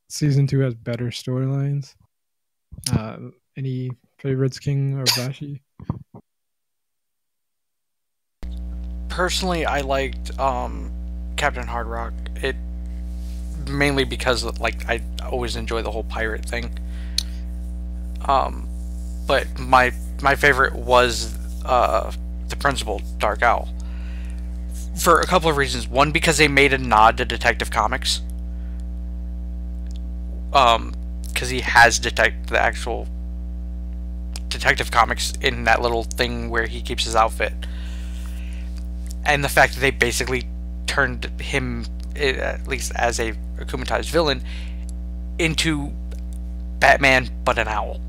season 2 has better storylines. Any favorites, King or Vashi? Personally, I liked Captain Hard Rock. It mainly because like I always enjoy the whole pirate thing. But my favorite was the Principal Dark Owl for a couple of reasons. One, because they made a nod to Detective Comics. Because he has the actual Detective Comics in that little thing where he keeps his outfit. And the fact that they basically turned him, at least as a akumatized villain, into Batman but an owl.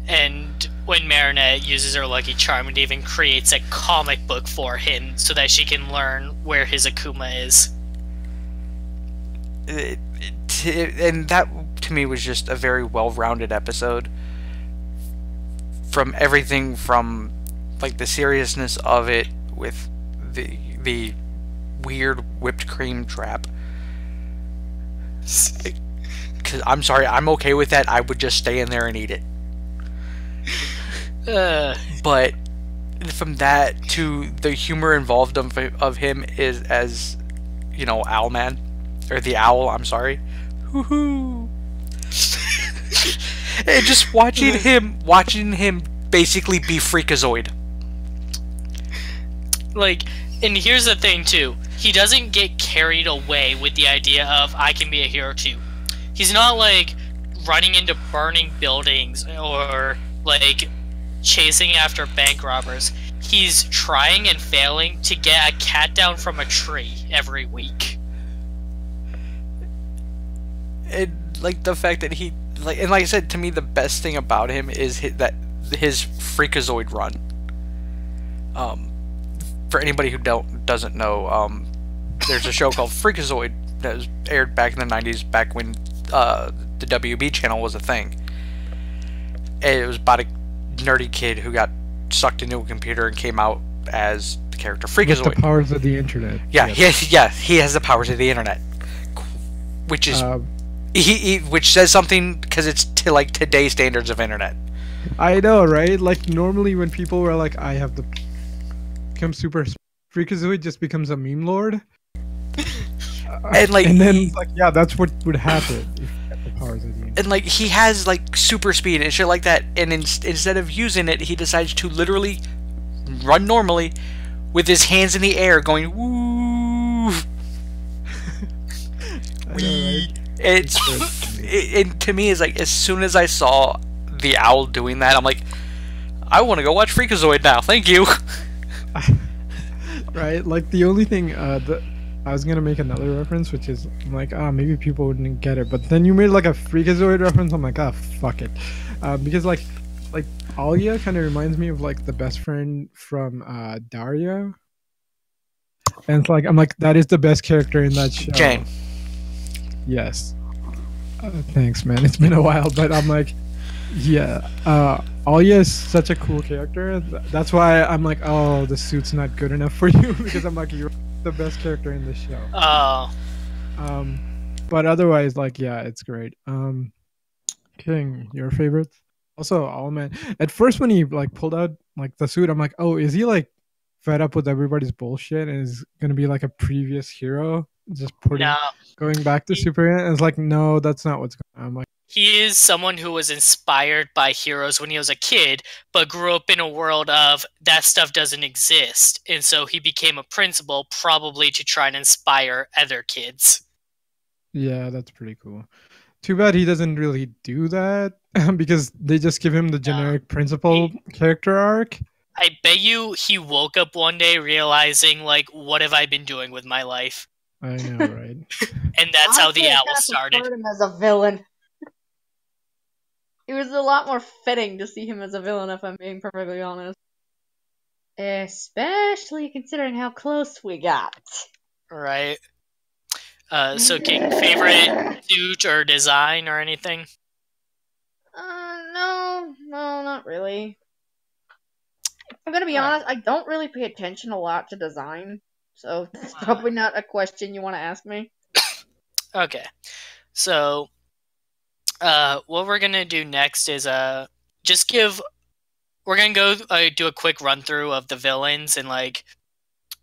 And when Marinette uses her Lucky Charm, it even creates a comic book for him so that she can learn where his Akuma is. And that, to me, was just a very well-rounded episode. From everything from like the seriousness of it with the weird whipped cream trap. Cause I'm sorry, I'm okay with that. I would just stay in there and eat it. But from that to the humor involved of him is as, you know, Owlman, or the owl. I'm sorry. Woohoo! And just watching him basically be Freakazoid. Like, and here's the thing too. He doesn't get carried away with the idea of I can be a hero too. He's not like running into burning buildings or like chasing after bank robbers. He's trying and failing to get a cat down from a tree every week. like the fact that he and like I said, to me the best thing about him is his Freakazoid run. For anybody who doesn't know, there's a show called Freakazoid that was aired back in the 90s, back when the WB channel was a thing. And it was about a nerdy kid who got sucked into a computer and came out as the character Freakazoid. With the powers of the internet. Yeah, he has the powers of the internet, which is which says something because it's to like today's standards of internet. I know, right? Like normally when people were like, "I have the become super," Freakazoid just becomes a meme lord. And like, and then like, yeah, that's what would happen if you had the powers of the internet. And like, he has like super speed and shit like that, and instead of using it, he decides to literally run normally with his hands in the air, going woo. And to me, it's like, as soon as I saw the owl doing that, I'm like, I want to go watch Freakazoid now. Thank you. Right? Like the only thing I was gonna make another reference, which is I'm like, maybe people wouldn't get it, but then you made like a Freakazoid reference. I'm like, fuck it, because like Alia kind of reminds me of like the best friend from Daria, and it's like I'm like, that is the best character in that show. Jane. Yes. Thanks, man. It's been a while, but I'm like, yeah. Alia is such a cool character. That's why I'm like, oh, the suit's not good enough for you, because I'm like, you're the best character in the show. Oh. But otherwise, like, yeah, it's great. King, your favorites? Also, oh man, at first when he like pulled out like the suit, I'm like, oh, is he like fed up with everybody's bullshit and is gonna be like a previous hero, just going back to Superman? And it's like, no, that's not what's going on. I'm like, he is someone who was inspired by heroes when he was a kid, but grew up in a world of that stuff doesn't exist. And so he became a principal, probably to try and inspire other kids. Yeah, that's pretty cool. Too bad he doesn't really do that, because they just give him the generic principal character arc. I bet you he woke up one day realizing, like, what have I been doing with my life? I know, right? And that's how the owl started. Him as a villain. It was a lot more fitting to see him as a villain, if I'm being perfectly honest. Especially considering how close we got. Right. So, King, favorite suit or design or anything? No, not really. If I'm gonna be honest, I don't really pay attention a lot to design, so that's probably not a question you want to ask me. Okay. So, what we're gonna do next is we're gonna go do a quick run through of the villains and like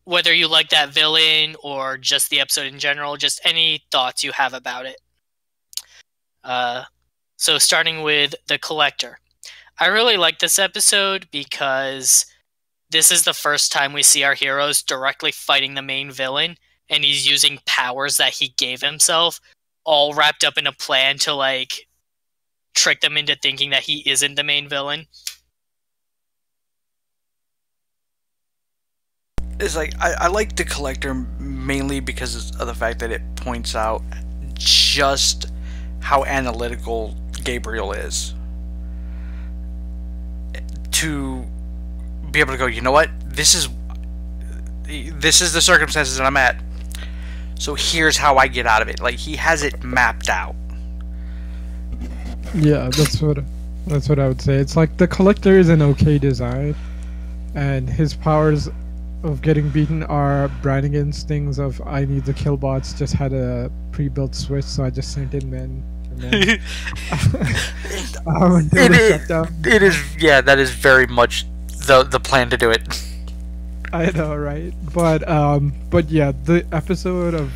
whether you like that villain or just the episode in general, just any thoughts you have about it. So starting with the Collector. I really like this episode because this is the first time we see our heroes directly fighting the main villain, and he's using powers that he gave himself, all wrapped up in a plan to like trick them into thinking that he isn't the main villain. It's like, I like the Collector mainly because of the fact that it points out just how analytical Gabriel is. To be able to go, you know what, this is the circumstances that I'm at, so here's how I get out of it. Like, he has it mapped out. Yeah, that's what I would say. It's like the Collector is an okay design, and his powers of getting beaten are Brannigan's things of, I need the kill bots, just had a pre-built switch, so I just sent in men. It is, yeah, that is very much the plan to do it. I know, right? But yeah, the episode of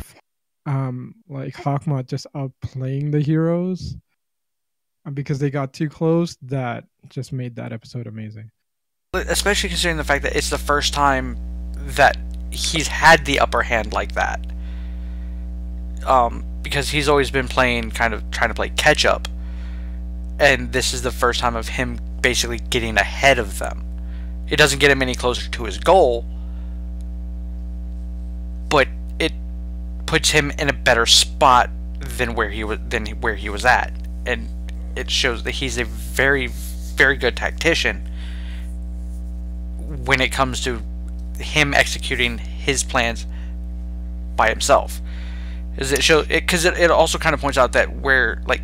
like Hawkmoth just outplaying the heroes because they got too close, that just made that episode amazing. Especially considering the fact that it's the first time that he's had the upper hand like that. Because he's always been playing, kind of trying to play catch up, and this is the first time of him basically getting ahead of them. It doesn't get him any closer to his goal, but it puts him in a better spot than where he was at, and it shows that he's a very, very good tactician when it comes to him executing his plans by himself. Because it also kind of points out that where, like,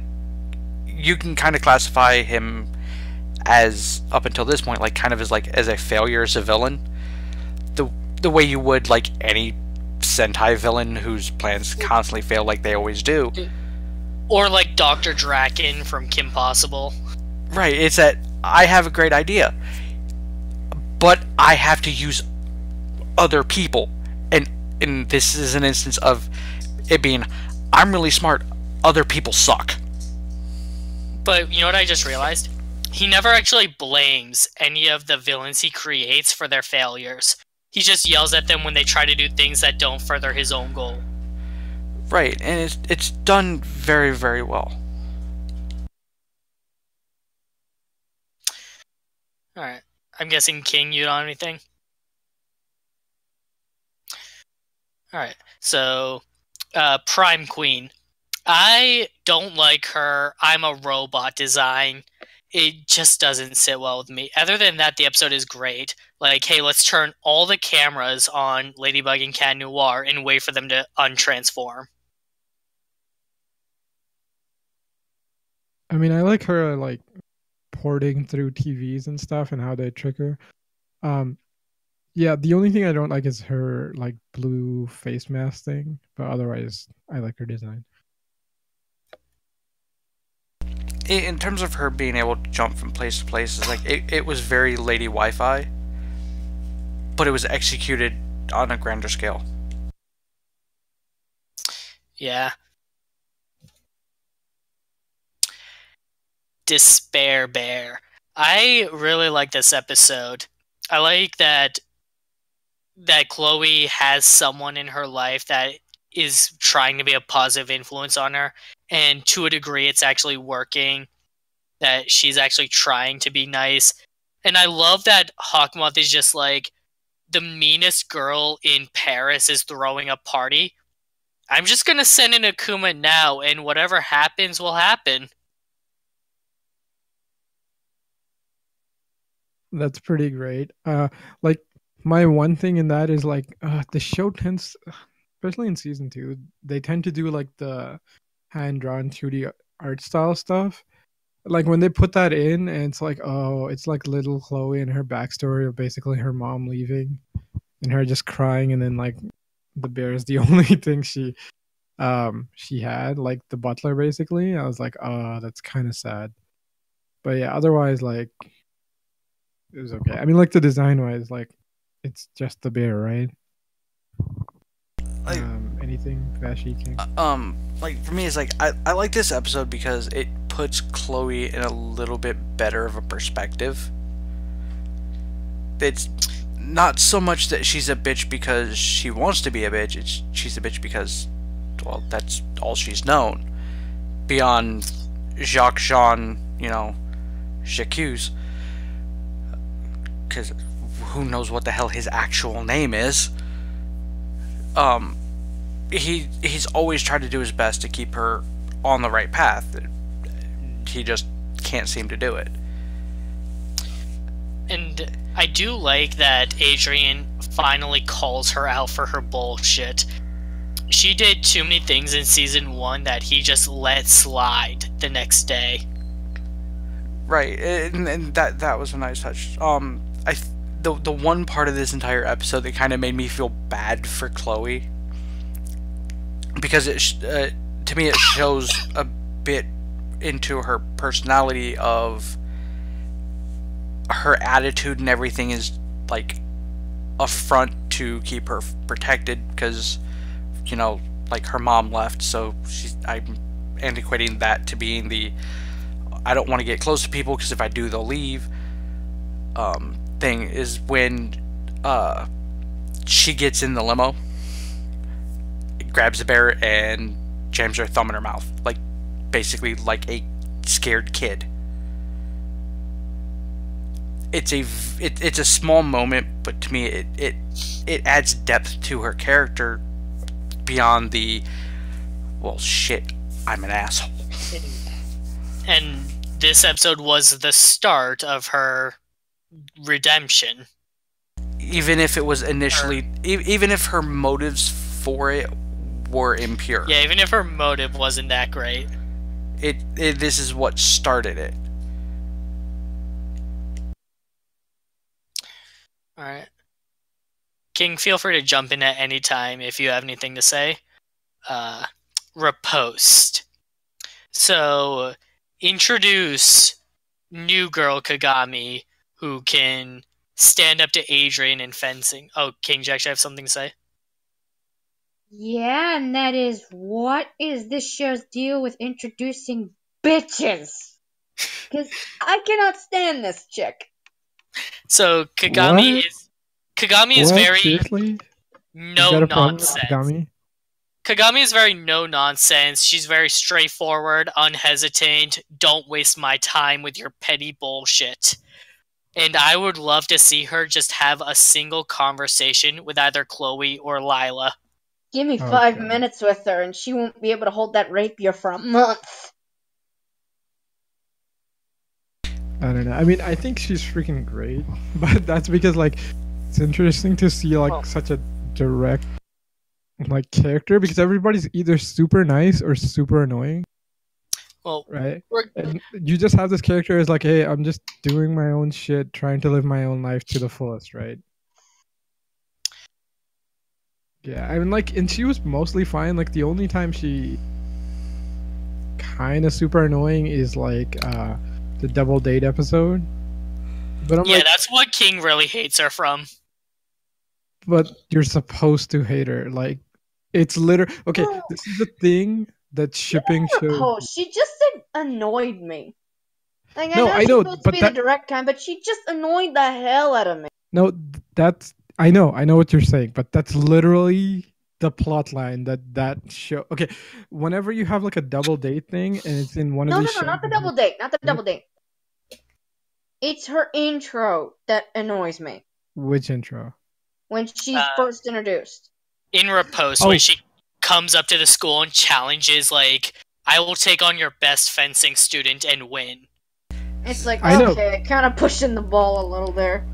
you can kind of classify him as, up until this point, like, kind of as a failure as a villain, the way you would, like, any Sentai villain whose plans constantly fail, like they always do. Or like Dr. Draken from Kim Possible. Right, it's that I have a great idea, but I have to use other people, and this is an instance of it being, I'm really smart, other people suck. But you know what I just realized? He never actually blames any of the villains he creates for their failures. He just yells at them when they try to do things that don't further his own goal. Right, and it's done very, very well. Alright. I'm guessing King, you don't have anything? Alright, so Prime Queen. I don't like her I'm a robot design. It just doesn't sit well with me. Other than that, the episode is great. Like, hey, let's turn all the cameras on Ladybug and Cat Noir and wait for them to untransform. I mean, I like her, like, porting through TVs and stuff and how they trick her. Yeah, the only thing I don't like is her, like, blue face mask thing. But otherwise, I like her design. In terms of her being able to jump from place to place, like it was very Lady Wi-Fi, but it was executed on a grander scale. Yeah. Despair Bear. I really like this episode. I like that Chloe has someone in her life that is trying to be a positive influence on her, and to a degree it's actually working, that she's actually trying to be nice. And I love that Hawkmoth is just like, the meanest girl in Paris is throwing a party. I'm just gonna send in Akuma now, and whatever happens will happen. That's pretty great. Like, my one thing in that is, like, the show tends, especially in season 2, they tend to do, like, the hand-drawn 2D art style stuff. Like, when they put that in, and it's like, oh, it's like little Chloe and her backstory of basically her mom leaving and her just crying, and then, like, the bear is the only thing she had, like the butler, basically. I was like, oh, that's kind of sad. But yeah, otherwise, like, it was okay. I mean, like, the design wise, like, it's just the bear, right? Like, anything Vashi King? Like, for me, it's like I like this episode because it puts Chloe in a little bit better of a perspective. It's not so much that she's a bitch because she wants to be a bitch. She's a bitch because, well, that's all she's known. Beyond Jacques Jean, J'accuse. Because who knows what the hell his actual name is. He's always tried to do his best to keep her on the right path. He just can't seem to do it. And I do like that Adrian finally calls her out for her bullshit. She did too many things in season 1 that he just let slide the next day. Right, and that was a nice touch. The one part of this entire episode that kind of made me feel bad for Chloe, because to me it shows a bit into her personality of her attitude, and everything is like a front to keep her protected because like her mom left, so I'm antiquating that to being the I don't want to get close to people because if I do they'll leave thing, is when she gets in the limo, grabs the bear and jams her thumb in her mouth, like basically like a scared kid. It's a small moment, but to me it adds depth to her character beyond the, well, shit, I'm an asshole. And this episode was the start of her redemption. Even if it was initially, even if her motives for it were impure. Yeah, even if her motive wasn't that great. This is what started it. Alright. King, feel free to jump in at any time if you have anything to say. Riposte. So, introduce new girl Kagami who can stand up to Adrian in fencing. Oh, King, do you actually have something to say? Yeah, and that is, what is this show's deal with introducing bitches? Because I cannot stand this chick. So Kagami is very Seriously? no You got a problem with nonsense. Kagami? Kagami is very no nonsense. She's very straightforward, unhesitant. Don't waste my time with your petty bullshit. And I would love to see her just have a single conversation with either Chloe or Lila. Give me 5 minutes with her, and she won't be able to hold that rapier for a month. I don't know. I mean, I think she's freaking great, but that's because like it's interesting to see like such a direct like character, because everybody's either super nice or super annoying. Well, right? And you just have this character as like, hey, I'm just doing my own shit, trying to live my own life to the fullest, right? Yeah, I mean, like, and she was mostly fine. Like, the only time she kind of super annoying is like the double date episode. But I'm yeah, like, that's what King really hates her from. But you're supposed to hate her. Like, it's literally okay. This is the thing that shipping should. She just annoyed me. Like, No, I know, she's supposed but to be that... the direct kind, but she just annoyed the hell out of me. No, that's I know what you're saying, but that's literally the plot line that show. Okay, whenever you have like a double date thing and it's in one of these shows. No, not the double date, not the double date. It's her intro that annoys me. Which intro? When she's first introduced. In Riposte, when she comes up to the school and challenges, like, I will take on your best fencing student and win. It's like, okay, kind of pushing the ball a little there.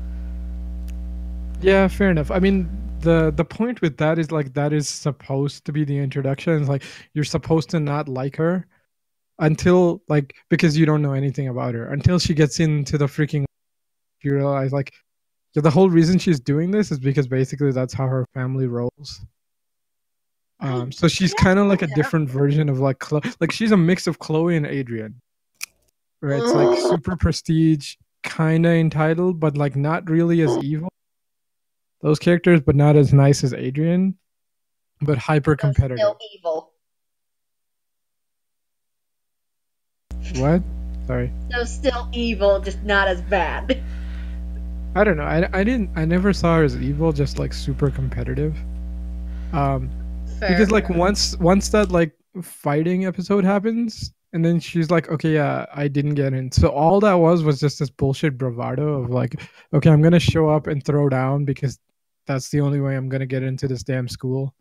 Yeah, fair enough. I mean, the point with that is like that is supposed to be the introduction. It's like you're supposed to not like her until like because you don't know anything about her until she gets into the freaking. You realize like the whole reason she's doing this is because basically that's how her family rolls. So she's kind of like a different version of like like she's a mix of Chloe and Adrian. Right, it's like super prestige, kind of entitled, but like not really as evil. Those characters, but not as nice as Adrian, but hyper competitive. Still evil. What? Sorry. So still evil, just not as bad. I don't know. I never saw her as evil, just like super competitive. Because like once that like fighting episode happens, and then she's like, okay, yeah, I didn't get in. So all that was just this bullshit bravado of like, okay, I'm gonna show up and throw down because that's the only way I'm gonna get into this damn school.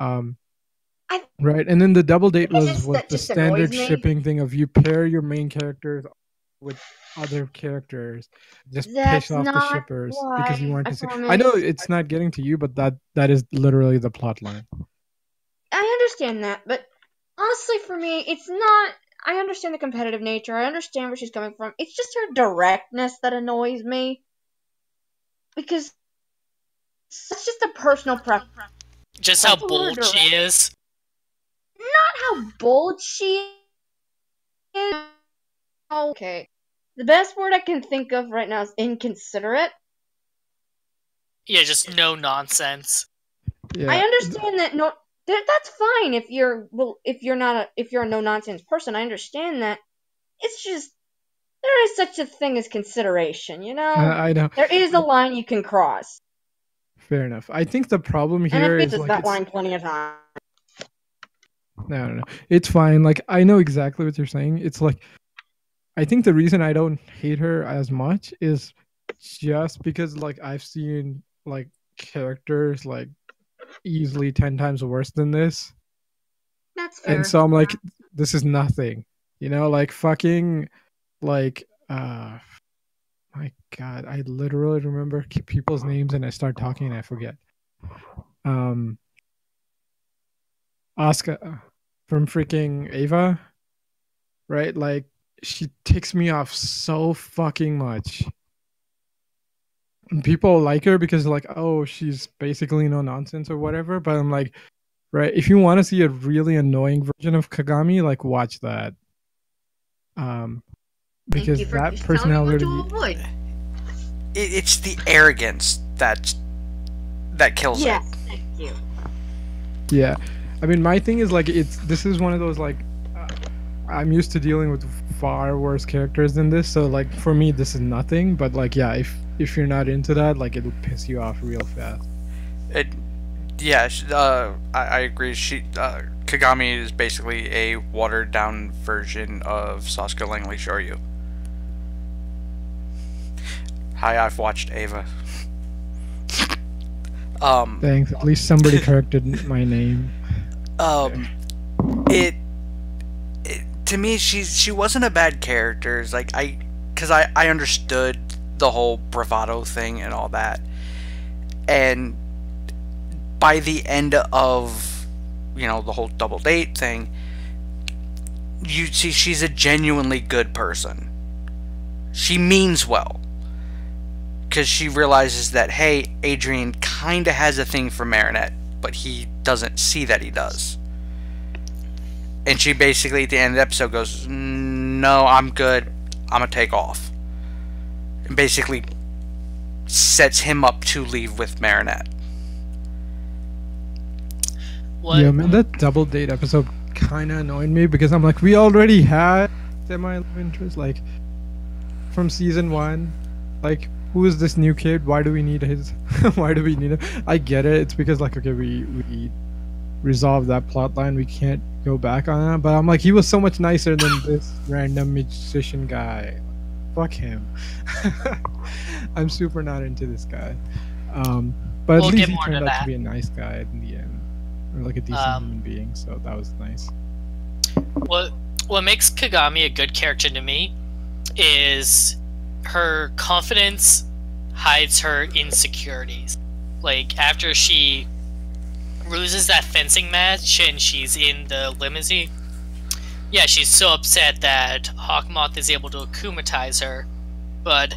Right, and then the double date was the standard shipping thing of you pair your main characters with other characters, just piss off the shippers because you want to see. I know it's not getting to you, but that is literally the plot line. I understand that, but honestly, for me, it's not. I understand the competitive nature. I understand where she's coming from. It's just her directness that annoys me. Because it's just a personal preference. Just how bold she is. Not how bold she is. Okay. The best word I can think of right now is inconsiderate. Yeah, just no nonsense. Yeah. I understand that that's fine if you're a no nonsense person. I understand that. It's just there is such a thing as consideration, you know? I know. There is a line you can cross. Fair enough. I think the problem here is like that line plenty of times. No. It's fine. Like I know exactly what you're saying. It's like I think the reason I don't hate her as much is just because like I've seen like characters like easily 10 times worse than this. That's fair. And so I'm like, this is nothing, you know, like fucking, like, my God, I literally remember people's names and I start talking and I forget. Asuka from freaking Ava, right? Like, she ticks me off so fucking much. And people like her because, like, oh, she's basically no nonsense or whatever. But I'm like, right, if you want to see a really annoying version of Kagami, like, watch that. Because that personality, it's the arrogance that kills yes, it. thank you. Yeah, I mean, my thing is like, this is one of those like, I'm used to dealing with far worse characters than this, so like for me this is nothing. But like, yeah, if you're not into that, like, it'll piss you off real fast. I agree. Kagami is basically a watered down version of Sasuke Langley Shoryu. Hi, I've watched Ava. Thanks. At least somebody corrected my name. It to me, she wasn't a bad character. It's like because I understood the whole bravado thing and all that, and by the end of, you know, the whole double date thing, you see she's a genuinely good person. She means well. Because she realizes that, hey, Adrian kind of has a thing for Marinette, but he doesn't see that he does. And she basically, at the end of the episode, goes, no, I'm good. I'm going to take off. And basically sets him up to leave with Marinette. What? Yeah, man, that double date episode kind of annoyed me because I'm like, we already had semi-love interest, like, from season 1. Like, who is this new kid? Why do we need his? Why do we need him? I get it. It's because, like, okay, we resolved that plot line. We can't go back on that. But I'm like, he was so much nicer than this random magician guy. Fuck him. I'm super not into this guy. But at least he turned out to be a nice guy in the end, or like a decent human being. So that was nice. What makes Kagami a good character to me is her confidence hides her insecurities. Like, after she loses that fencing match and she's in the limousine, yeah, she's so upset that Hawkmoth is able to akumatize her, but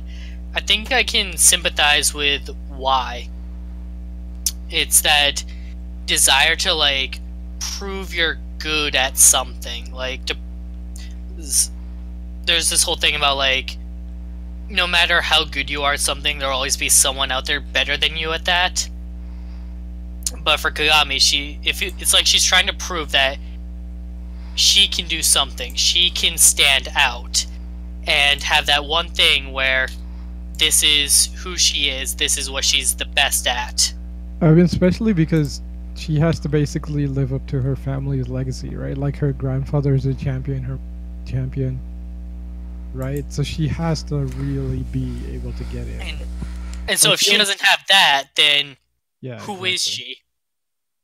I think I can sympathize with why. It's that desire to, like, prove you're good at something. Like, there's this whole thing about, like, no matter how good you are at something, there'll always be someone out there better than you at that. But for Kagami, it's like she's trying to prove that she can do something. She can stand out and have that one thing where this is who she is, this is what she's the best at. I mean, especially because she has to basically live up to her family's legacy, right? Like, her grandfather is a champion, her champion. Right, so she has to really be able to get in. And so if she doesn't have that, then yeah, who is she?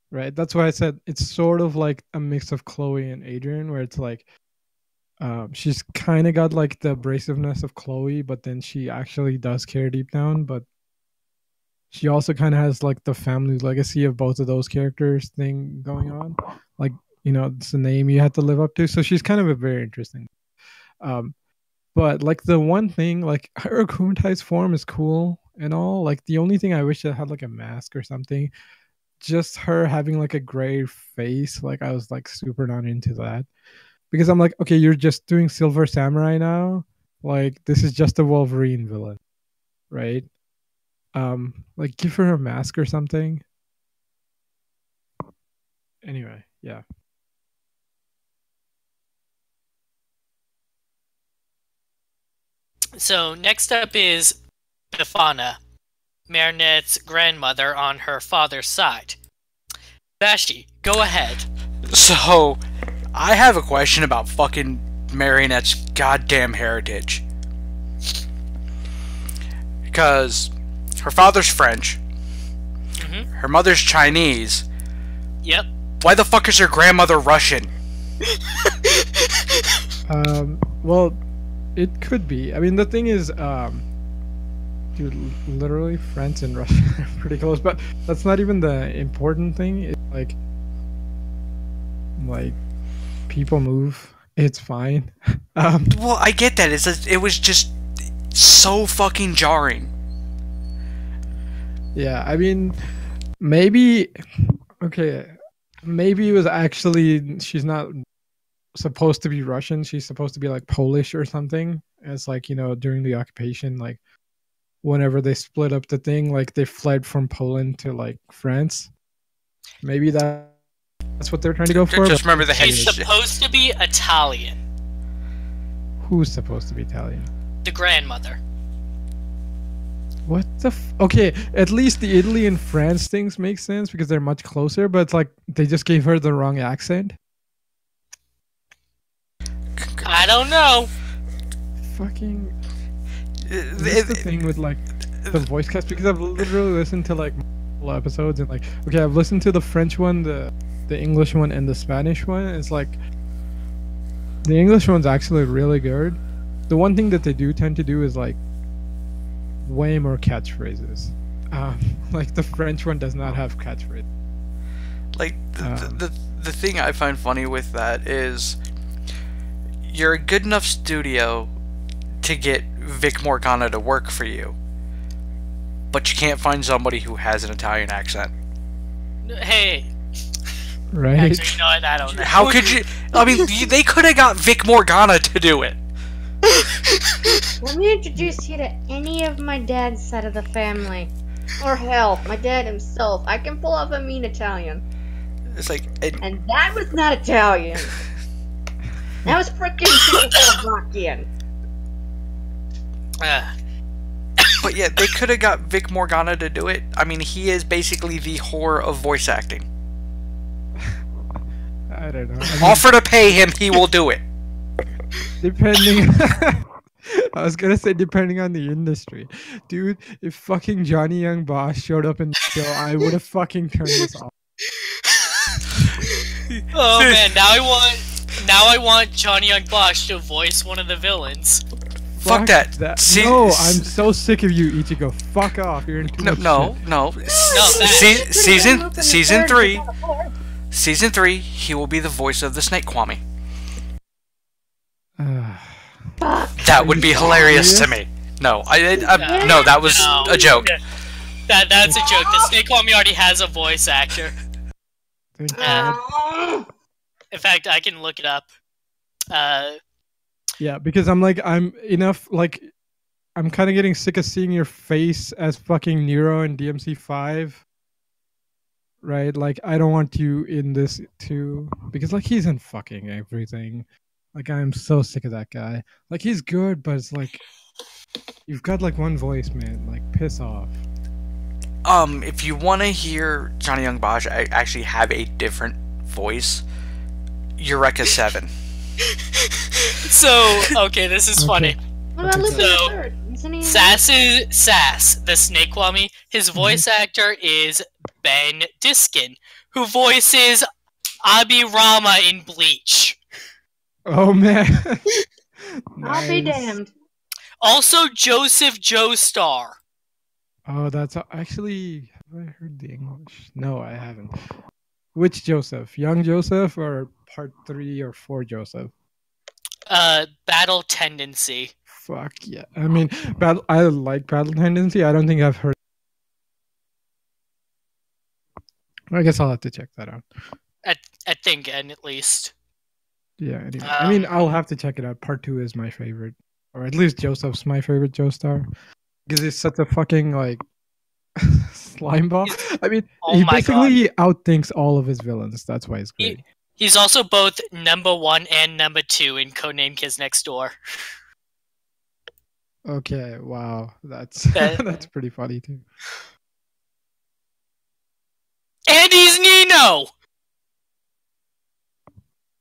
Right, that's why I said it's sort of like a mix of Chloe and Adrian, where it's like, she's kind of got like the abrasiveness of Chloe, but then she actually does care deep down. But she also kind of has like the family legacy of both of those characters thing going on. Like, you know, it's the name you have to live up to. So she's kind of a very interesting. But like, the one thing, like, her akumatized form is cool and all. Like, the only thing I wish it had like a mask or something. Just her having like a gray face, like, I was like super not into that. Because I'm like, okay, you're just doing Silver Samurai now. Like, this is just a Wolverine villain, right? Like, give her a mask or something. Anyway, yeah. So next up is Befana, Marinette's grandmother on her father's side. Vashi, go ahead. So, I have a question about fucking Marinette's goddamn heritage. Because her father's French, Mm-hmm. her mother's Chinese. Yep. Why the fuck is her grandmother Russian? Well, it could be. I mean, the thing is, dude, literally France and Russia are pretty close, but that's not even the important thing. It's like people move. It's fine. Well, I get that. It was just so fucking jarring. Yeah, I mean, maybe okay, maybe it was actually she's not supposed to be Russian. She's supposed to be like Polish or something. It's like, during the occupation, like whenever they split up the thing, like they fled from Poland to like France. Maybe that's what they're trying to go for. Just remember the She's supposed to be Italian. Who's supposed to be Italian? The grandmother. What the okay, at least the Italy and France things make sense because they're much closer, but it's like they just gave her the wrong accent. I don't know. Fucking this is the thing with like the voice cast, because I've literally listened to like multiple episodes and like, okay, I've listened to the French one, the English one, and the Spanish one. It's like the English one's actually really good. The one thing that they do tend to do is like way more catchphrases. Like the French one does not have catchphrases. Like the thing I find funny with that is you're a good enough studio to get Vic Morgana to work for you, but you can't find somebody who has an Italian accent. Hey. Right? Actually, no, I don't know. How could you? I mean, they could have got Vic Morgana to do it. Let me introduce you to any of my dad's side of the family. Or hell, my dad himself. I can pull off a mean Italian. It's like... And that was not Italian. That was freaking Czechoslovakian. But yeah, they could have got Vic Morgana to do it. I mean, he is basically the whore of voice acting. I don't know. Offer to pay him, he will do it. Depending... I was gonna say depending on the industry. Dude, if fucking Johnny Young Boss showed up in the show, I would have fucking turned this off. Oh man, now I want Johnny Young Bosch to voice one of the villains. Fuck that. No, I'm so sick of you, Ichigo. Fuck off. You're in too much shit. Season 3, he will be the voice of the Snake Kwame. That would be hilarious to me. No, no, that was a joke. That's a joke. The Snake Kwame already has a voice actor. Thank God. In fact, I can look it up. Yeah, because I'm kind of getting sick of seeing your face as fucking Nero in DMC5. Right? Like, I don't want you in this too. Because, like, he's in fucking everything. Like, I'm so sick of that guy. Like, he's good, but it's like, you've got, like, one voice, man. Like, piss off. If you want to hear Johnny Young Bosch actually have a different voice, Eureka 7. So, okay, this is funny. What about So, Sass, the Snake Kwame, his voice actor is Ben Diskin, who voices Abirama in Bleach. Oh, man. I'll be damned. Also, Joseph Joestar. Oh, that's actually... Have I heard the English? No, I haven't. Which Joseph? Young Joseph or part 3 or 4 Joseph? Battle Tendency. Fuck yeah. I mean, I like Battle Tendency. I don't think I've heard... I guess I'll have to check that out. I think, and at least. Yeah, anyway. I mean, I'll have to check it out. Part 2 is my favorite. Or at least Joseph's my favorite Joestar. Because he's such a fucking, like, slime ball. I mean, he basically outthinks all of his villains. That's why he's great. He's also both number 1 and number 2 in Codename Kids Next Door. Okay, wow. That's pretty funny, too. And he's Nino!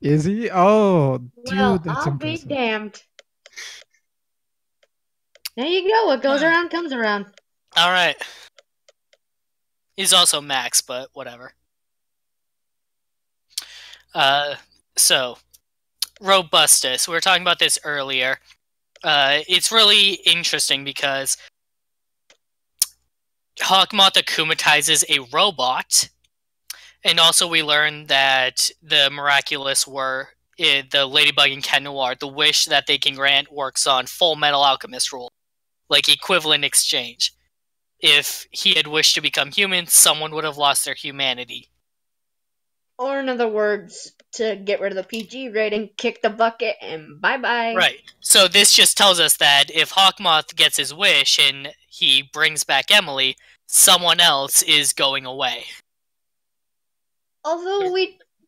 Is he? Oh, dude, Well, that's I'll impressive. be damned. There you go. What goes around comes around. Alright. He's also Max, but whatever. So, Robustus. We were talking about this earlier. It's really interesting because Hawkmoth akumatizes a robot, and also we learn that the Miraculous were the Ladybug and Cat Noir. The wish that they can grant works on Full Metal Alchemist rule, like equivalent exchange. If he had wished to become human, someone would have lost their humanity. Or in other words, to get rid of the PG rating, kick the bucket and bye-bye. Right. So this just tells us that if Hawkmoth gets his wish and he brings back Emily, someone else is going away. Although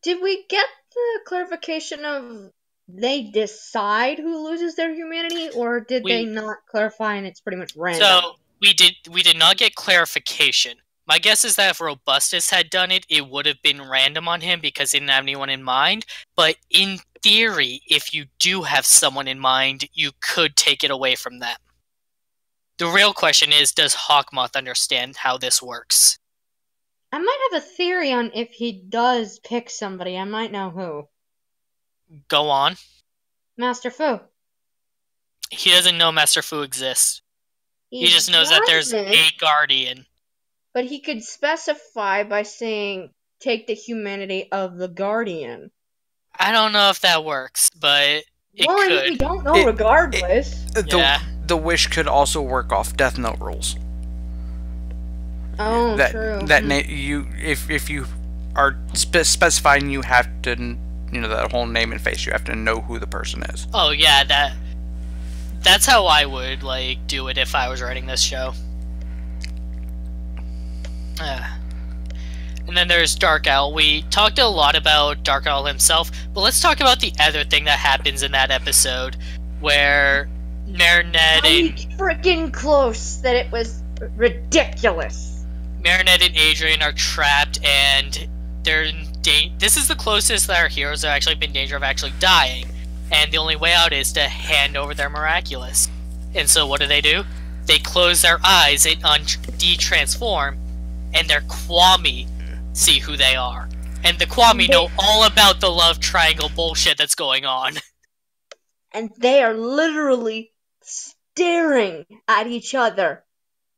did we get the clarification of they decide who loses their humanity, or did they not clarify and it's pretty much random? So we did not get clarification. My guess is that if Robustus had done it, it would have been random on him because he didn't have anyone in mind. But in theory, if you do have someone in mind, you could take it away from them. The real question is, does Hawkmoth understand how this works? I might have a theory on if he does pick somebody. I might know who. Go on. Master Fu. He doesn't know Master Fu exists. He just knows that there's a guardian. But he could specify by saying, take the humanity of the guardian. I don't know if that works, but it could. I mean, we don't know regardless. The wish could also work off Death Note rules. Oh, true. If you are specifying, you have to, that whole name and face. You have to know who the person is. Oh yeah, that's how I would do it if I was writing this show. And then there's Dark Owl. We talked a lot about Dark Owl himself, but let's talk about the other thing that happens in that episode, where Marinette and freaking close that it was ridiculous. Marinette and Adrian are trapped, and they're this is the closest that our heroes have actually been in danger of actually dying, and the only way out is to hand over their Miraculous. And so what do? They close their eyes and de-transform, and their Kwami see who they are. And the Kwami know all about the love triangle bullshit that's going on. And they are literally staring at each other,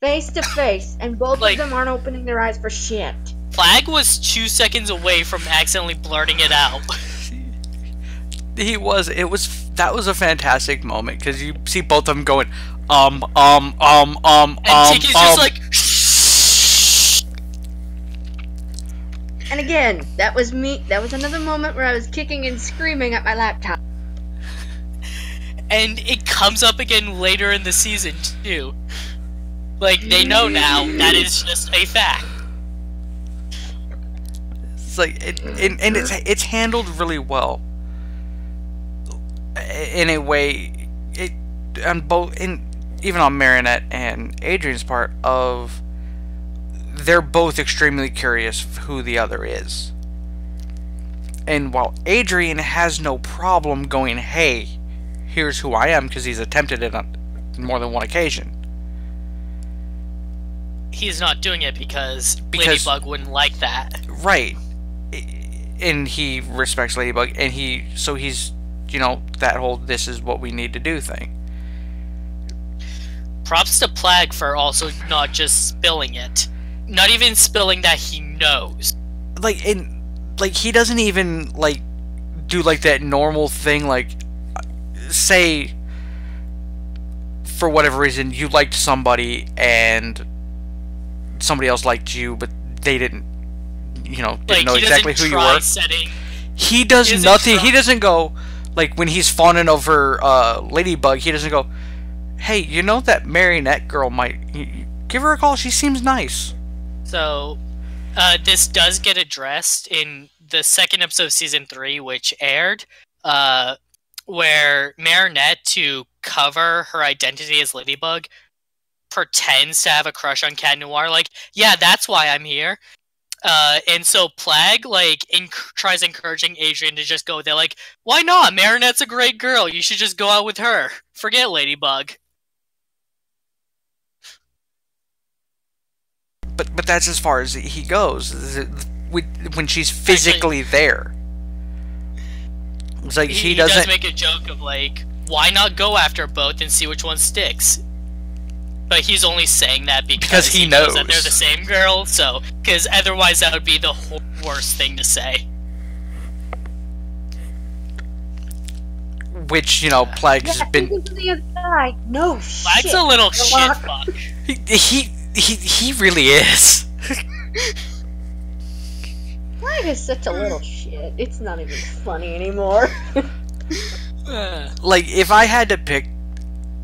face to face, and both of them aren't opening their eyes for shit. Flag was 2 seconds away from accidentally blurting it out. That was a fantastic moment, because you see both of them going, and Tiki's just like, And again, that was me. That was another moment where I was kicking and screaming at my laptop. And it comes up again later in the season, too. They know now that is just a fact. It's it's handled really well. In a way, even on Marinette and Adrian's part of, they're both extremely curious of who the other is. And while Adrian has no problem going, hey, here's who I am, because he's attempted it on more than one occasion. He's not doing it because Ladybug wouldn't like that. Right. And he respects Ladybug, and so he's, that whole this is what we need to do thing. Props to Plague for also not just spilling it. Not even spilling that he knows. He doesn't even, do, that normal thing, say, for whatever reason, you liked somebody, and somebody else liked you, but they didn't know exactly who you were. He does nothing. He doesn't go, when he's fawning over Ladybug, he doesn't go, hey, that Marinette girl might, give her a call, she seems nice. So, this does get addressed in the second episode of Season 3, which aired, where Marinette, to cover her identity as Ladybug, pretends to have a crush on Cat Noir, yeah, that's why I'm here. And so Plague, tries encouraging Adrian to just go there, why not? Marinette's a great girl, you should just go out with her. Forget Ladybug. But that's as far as he goes, when she's physically there. It's like he doesn't does make a joke of like, why not go after both and see which one sticks? But he's only saying that because he knows that they're the same girl. So, because otherwise that would be the worst thing to say. Which, you know, Plague has been. No Flag's shit. a little shit fuck. He really is. Flag is such a little shit. It's not even funny anymore. Like, if I had to pick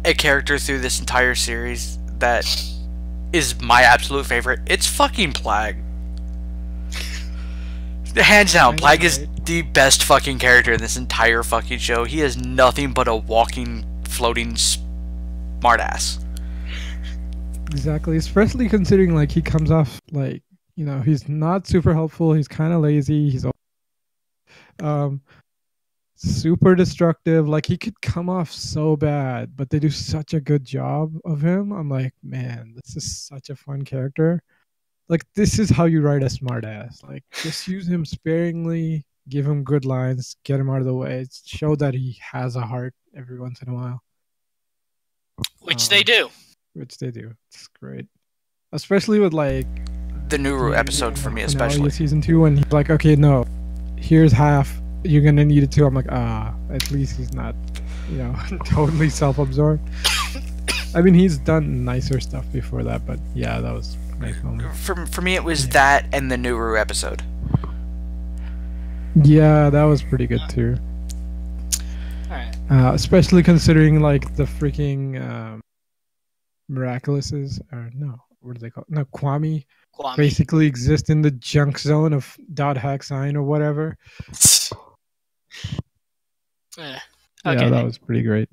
a character through this entire series that is my absolute favorite, it's fucking Plague. Hands down, Plague is the best fucking character in this entire fucking show. He is nothing but a walking, floating smartass. Exactly, especially considering like he comes off like, you know, he's not super helpful. He's kind of lazy. He's super destructive. Like he could come off so bad, but they do such a good job of him. I'm like, man, this is such a fun character. Like, this is how you write a smartass. Like, just use him sparingly, give him good lines, get him out of the way, show that he has a heart every once in a while. Which they do. Which they do. It's great, especially with like the new episode for me, especially season 2, when he's like, okay, no, here's half. You're gonna need it too. I'm like, at least he's not, you know, totally self-absorbed. I mean, he's done nicer stuff before that, but yeah, that was a nice moment. For me, it was that and the Nuru episode. Yeah, that was pretty good too. Alright. Especially considering like the freaking Miraculouses, or no, what do they call it? No, Kwame basically exist in the junk zone of dot hack sign or whatever. Okay. Yeah, that was pretty great.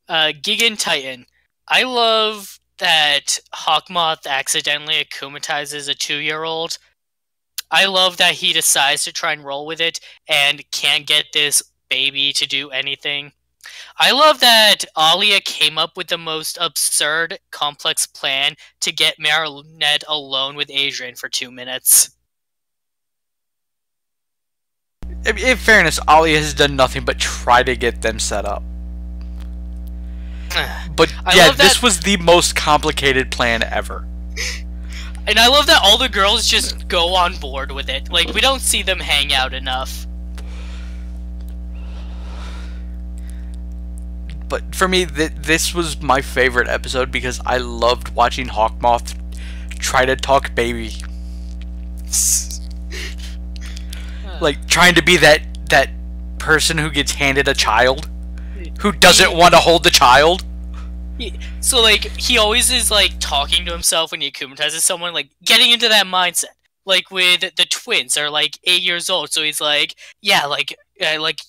Gigan Titan. I love that Hawkmoth accidentally akumatizes a 2-year-old. I love that he decides to try and roll with it and can't get this baby to do anything. I love that Alia came up with the most absurd, complex plan to get Marinette alone with Adrian for 2 minutes. In fairness, Alia has done nothing but try to get them set up. But yeah, this was the most complicated plan ever. And I love that all the girls just go on board with it. Like, we don't see them hang out enough. But for me, this was my favorite episode because I loved watching Hawkmoth try to talk baby. Like, trying to be that person who gets handed a child, who doesn't want to hold the child. So, like, he always is, like, talking to himself when he akumatizes someone, like, getting into that mindset. Like, with the twins, they're, like, 8 years old, so he's like, yeah, like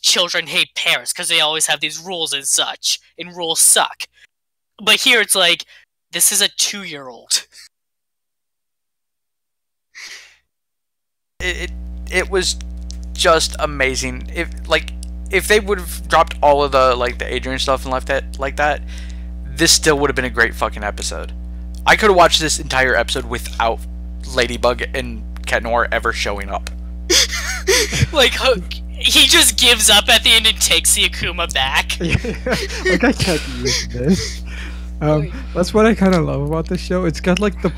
children hate parents, because they always have these rules and such, and rules suck. But here it's like, this is a 2-year-old. It was just amazing. If they would have dropped all of the Adrian stuff and left it like that, this still would have been a great fucking episode. I could have watched this entire episode without Ladybug and Cat Noir ever showing up. Like, he just gives up at the end and takes the Akuma back. Like, I can't use this. That's what I kind of love about this show. It's got like the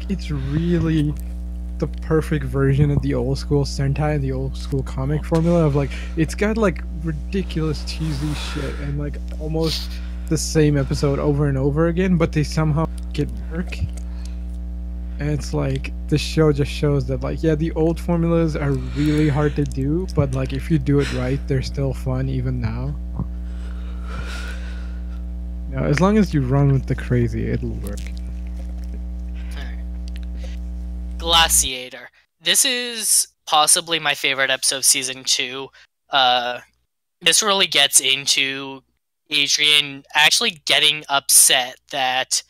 it's really the perfect version of the old school Sentai and the old school comic formula of like, it's got like ridiculous cheesy shit and like almost the same episode over and over again, but they somehow get work. And it's like, the show just shows that like, yeah, the old formulas are really hard to do, but like if you do it right, they're still fun even now. You know, as long as you run with the crazy, it'll work. Glaciator. This is possibly my favorite episode of season 2. This really gets into Adrian actually getting upset that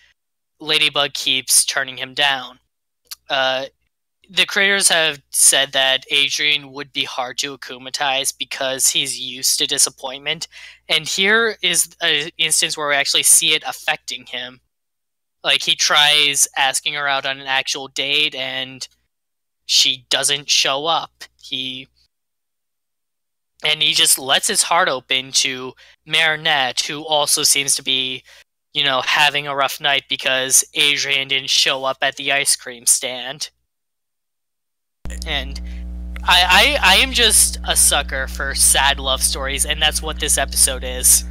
Ladybug keeps turning him down. The creators have said that Adrian would be hard to akumatize because he's used to disappointment, and here is an instance where we actually see it affecting him. Like, he tries asking her out on an actual date, and she doesn't show up. and he just lets his heart open to Marinette, who also seems to be, having a rough night because Adrian didn't show up at the ice cream stand. And I am just a sucker for sad love stories, and that's what this episode is.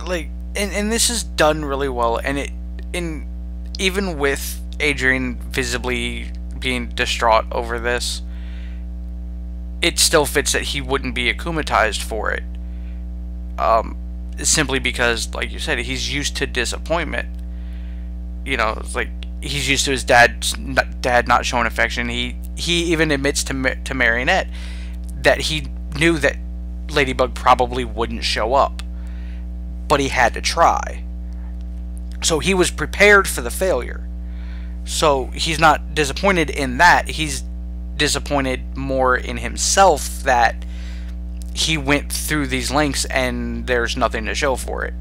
Like, and this is done really well, and even with Adrian visibly being distraught over this, it still fits that he wouldn't be akumatized for it. Simply because, like you said, he's used to disappointment. It's like he's used to his dad not showing affection. He even admits to Marinette that he knew that Ladybug probably wouldn't show up, but he had to try. So he was prepared for the failure. So he's not disappointed in that. He's disappointed more in himself that he went through these lengths and there's nothing to show for it.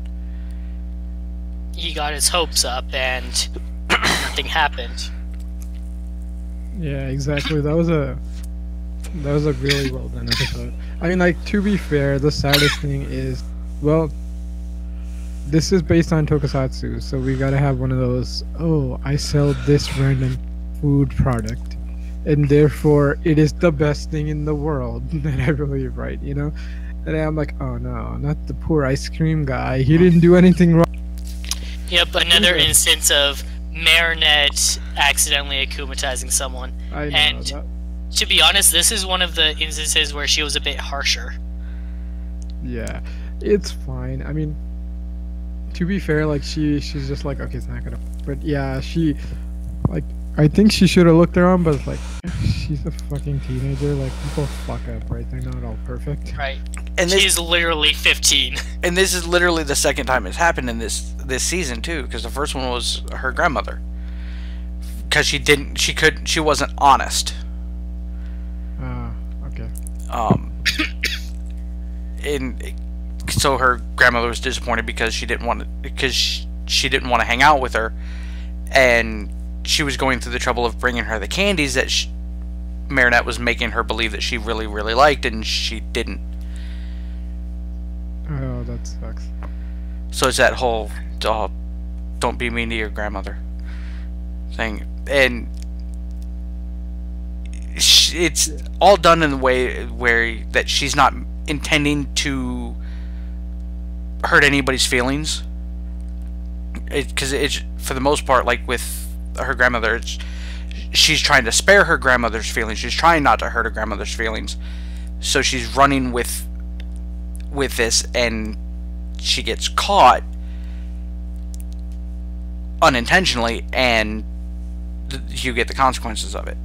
He got his hopes up and nothing happened. Yeah, exactly. That was a really well done episode. I mean, like, to be fair, the saddest thing is, well, this is based on tokusatsu, so we gotta have one of those, oh, I sell this random food product, and therefore it is the best thing in the world that I believe, right? And I'm like, oh no, not the poor ice cream guy. He didn't do anything wrong. Yep, another instance of Marinette accidentally akumatizing someone. I know, and to be honest, this is one of the instances where she was a bit harsher. Yeah, it's fine. I mean, to be fair, like, she's just like, okay, it's not gonna. But yeah, I think she should have looked around, but it's like, she's a fucking teenager. Like, people fuck up, right? They're not all perfect. Right. And she's literally 15. And this is literally the second time it's happened in this season too, because the first one was her grandmother. Because she wasn't honest. Okay. And so her grandmother was disappointed because she didn't want to hang out with her, and she was going through the trouble of bringing her the candies that Marinette was making her believe that she really, really liked, and she didn't. Oh, that sucks. So it's that whole don't be mean to your grandmother thing, and it's all done in the way where that she's not intending to hurt anybody's feelings, because it's for the most part, like with her grandmother, she's trying to spare her grandmother's feelings. She's trying not to hurt her grandmother's feelings, so she's running with this, and she gets caught unintentionally, and you get the consequences of it.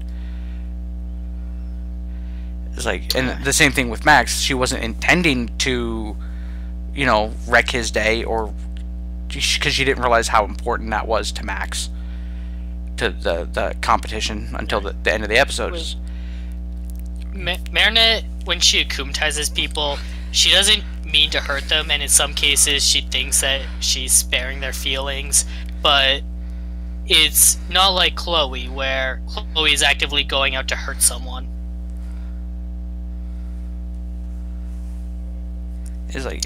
It's like, and the same thing with Max. She wasn't intending to, wreck his day, or because she didn't realize how important that was to Max, to the competition, until the end of the episode. Marinette, when she akumatizes people, she doesn't mean to hurt them, and in some cases she thinks that she's sparing their feelings, but it's not like Chloe, where Chloe is actively going out to hurt someone. It's like,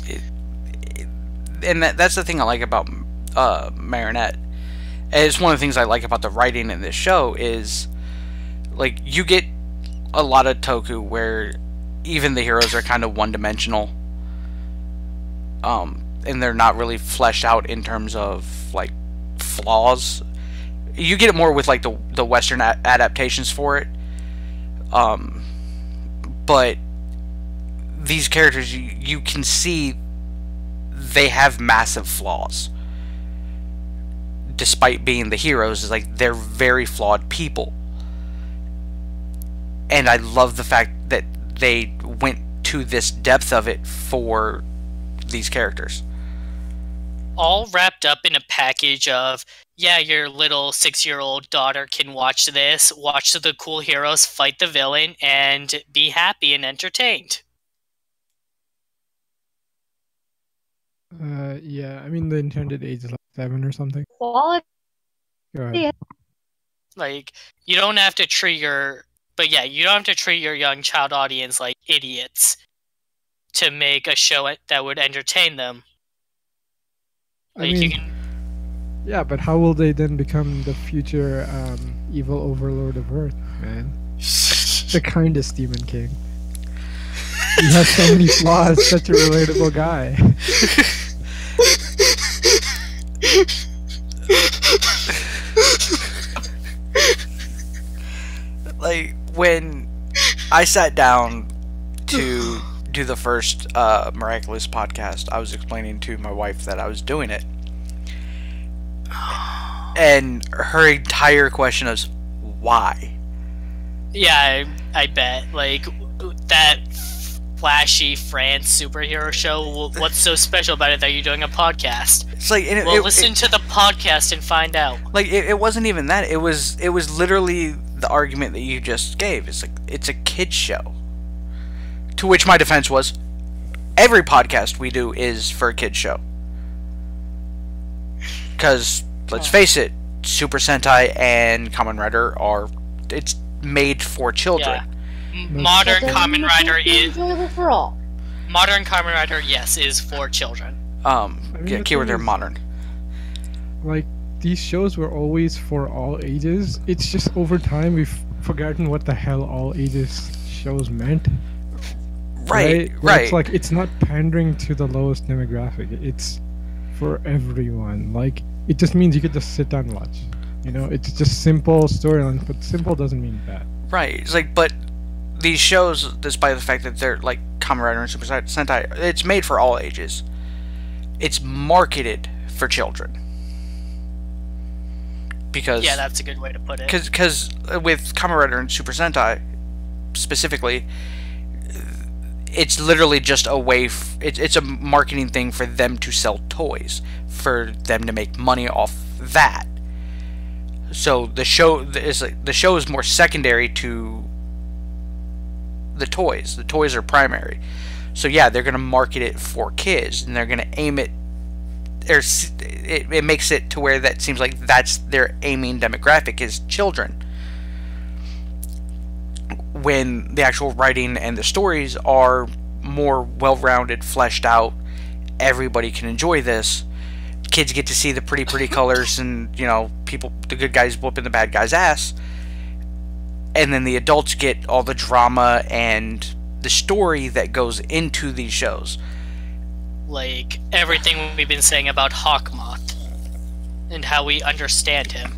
and that's the thing I like about Marinette. And it's one of the things I like about the writing in this show is, like, you get a lot of Toku where even the heroes are kind of one-dimensional, and they're not really fleshed out in terms of, like, flaws. You get it more with, like, the Western adaptations for it, but these characters, you can see they have massive flaws. Despite being the heroes, is like, they're very flawed people. And I love the fact that they went to this depth of it for these characters. All wrapped up in a package of, yeah, your little 6-year-old daughter can watch this, watch the cool heroes fight the villain, and be happy and entertained. Yeah, I mean, the intended age is like 7 or something. Quality. Go ahead. Like, you don't have to treat your young child audience like idiots. to make a show that would entertain them. I mean, yeah, but how will they then become the future evil overlord of Earth, man? The kindest Demon King. He has so many flaws, such a relatable guy. Like, when I sat down to do the first Miraculous podcast, I was explaining to my wife that I was doing it. And her entire question is, why? Yeah, I bet. Like, that flashy France superhero show, what's so special about it that you're doing a podcast? It's like, listen to the podcast and find out. Like, it wasn't even that. It was literally the argument that you just gave. It's like, it's a kid's show. To which my defense was, every podcast we do is for a kid's show. Because, let's face it, Super Sentai and Kamen Rider it's made for children. Yeah. Modern Kamen Rider is for all. Modern Kamen Rider, yes, is for children. Yeah, keyword there, modern. Like, these shows were always for all ages. It's just over time we've forgotten what the hell all ages shows meant. Right. It's like, it's not pandering to the lowest demographic. It's for everyone. Like, it just means you could just sit down and watch. You know, it's just simple storyline, but simple doesn't mean bad. Right. It's like, but these shows, despite the fact that they're like Kamen Rider and Super Sentai, it's made for all ages. It's marketed for children. Because yeah, that's a good way to put it. Because with Kamen Rider and Super Sentai, specifically, it's literally just a way. It's a marketing thing for them to sell toys, for them to make money off that. So the show is more secondary to the toys. The toys are primary. So yeah, they're gonna market it for kids, and they're gonna aim it. It makes it to where that seems like that's their aiming demographic is children. When the actual writing and the stories are more well-rounded, fleshed out, everybody can enjoy this. Kids get to see the pretty colors, and you know, the good guys whooping the bad guy's ass, and then the adults get all the drama and the story that goes into these shows. Like everything we've been saying about Hawkmoth and how we understand him.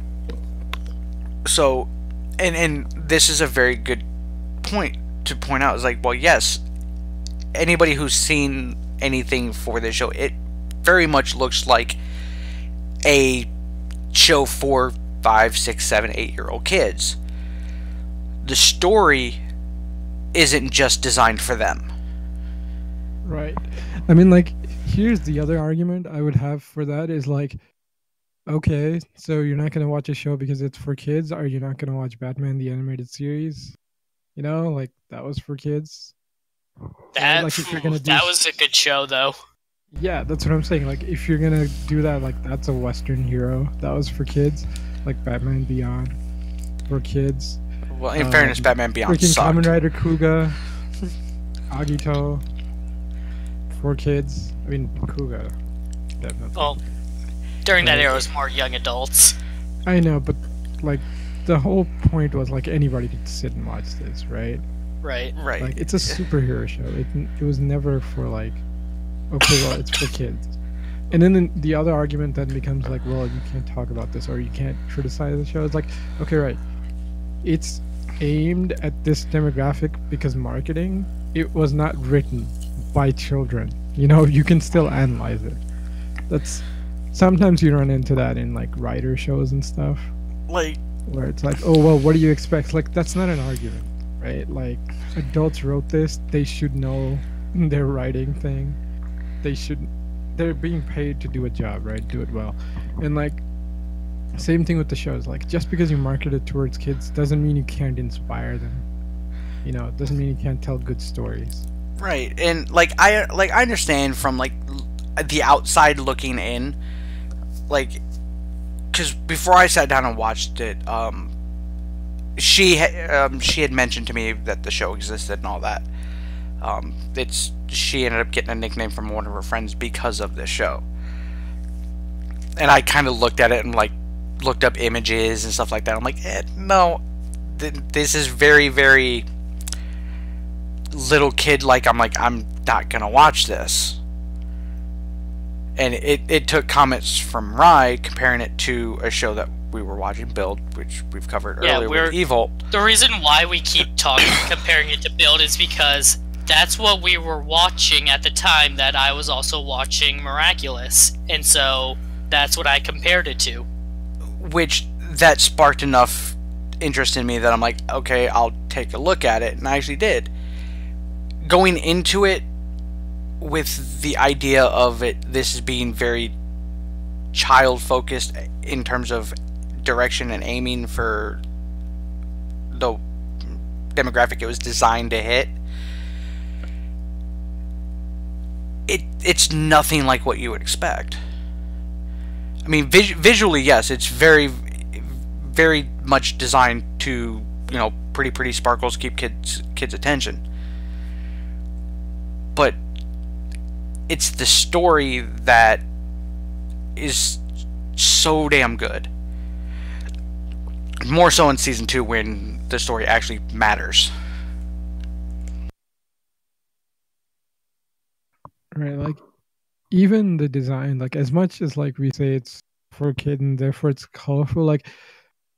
So, and this is a very good point to point out. Is like, well, yes, anybody who's seen anything for this show, it very much looks like a show for 5, 6, 7, 8-year-old kids. The story isn't just designed for them. Right. I mean, like, here's the other argument I would have for that is like, okay, so you're not going to watch a show because it's for kids? Are you not going to watch Batman the Animated Series? You know, like, that was for kids. That, like, if you're gonna that was a good show, though. Yeah, that's what I'm saying. Like, if you're going to do that, like, that's a Western hero. That was for kids. Like, Batman Beyond for kids. Well, in fairness, Batman Beyond freaking sucked. Kamen Rider Kuga, Agito, for kids. I mean, Kuga, definitely. Well, during that era, it was more young adults. I know, but like, the whole point was like anybody could sit and watch this, right? Right. Like, it's a superhero show. It was never for like, okay, well, it's for kids. And then the other argument then becomes like, well, you can't talk about this or you can't criticize the show. It's like, okay, right. It's aimed at this demographic because marketing. It was not written by children. You know, you can still analyze it. That's sometimes you run into that in like writer shows and stuff. Like, where it's like, oh well, what do you expect? Like, that's not an argument, right? Like, adults wrote this, they should know their writing thing. They're being paid to do a job, right? Do it well. And like, same thing with the shows. Like, just because you market it towards kids doesn't mean you can't inspire them. You know, it doesn't mean you can't tell good stories. Right. And like I understand from like the outside looking in, like, because before I sat down and watched it, she had mentioned to me that the show existed and all that. She ended up getting a nickname from one of her friends because of this show. And I kind of looked at it and like looked up images and stuff like that. I'm like, no, this is very, very little kid. Like, I'm not gonna watch this. And it took comments from Rai comparing it to a show that we were watching, Build, which we've covered earlier with Evil. The reason why we keep comparing it to Build is because that's what we were watching at the time that I was also watching Miraculous. And so that's what I compared it to. Which, that sparked enough interest in me that I'm like, okay, I'll take a look at it. And I actually did. Going into it with the idea of this is being very child-focused in terms of direction and aiming for the demographic it was designed to hit, it's nothing like what you would expect. I mean, visually, yes, it's very, very much designed to, pretty sparkles, keep kids' attention. But it's the story that is so damn good. More so in season 2 when the story actually matters. Right, like even the design, like as much as like we say it's for a kid and therefore it's colorful, like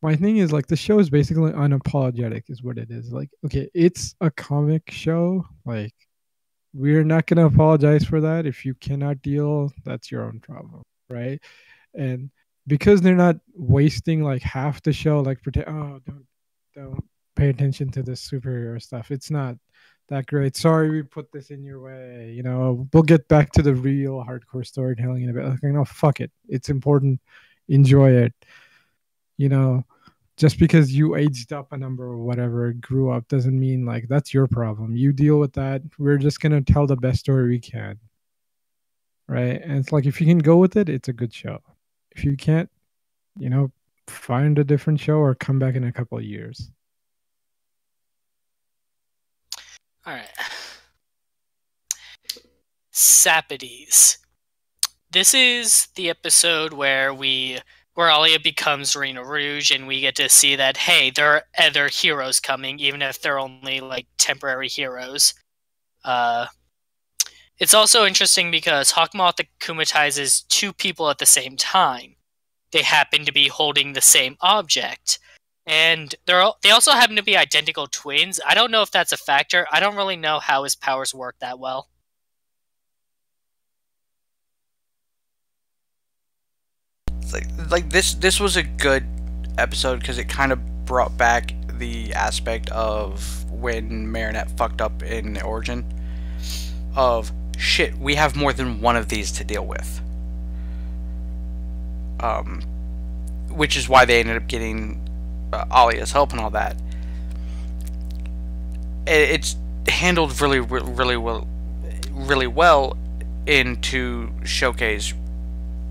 my thing is like the show is basically unapologetic is what it is. Like, okay, it's a comic show, like we're not going to apologize for that. If you cannot deal, that's your own problem, right? And because they're not wasting like half the show, like pretend, oh, don't pay attention to this superhero stuff. It's not that great. Sorry, we put this in your way. We'll get back to the real hardcore storytelling in a bit. Like, no, fuck it. It's important. Enjoy it. Just because you aged up a number or whatever, grew up, doesn't mean like that's your problem. You deal with that. We're just gonna tell the best story we can, right? And it's like if you can go with it, it's a good show. If you can't, find a different show or come back in a couple of years. All right. Sapides. This is the episode where Alia becomes Reina Rouge, and we get to see that, hey, there are other heroes coming, even if they're only, like, temporary heroes. It's also interesting because Hawkmoth akumatizes 2 people at the same time. They happen to be holding the same object. And they also happen to be identical twins. I don't know if that's a factor. I don't really know how his powers work that well. Like this was a good episode because it kind of brought back the aspect of when Marinette fucked up in Origin of shit, we have more than one of these to deal with, which is why they ended up getting Alia's help and all that. It's handled really well into showcase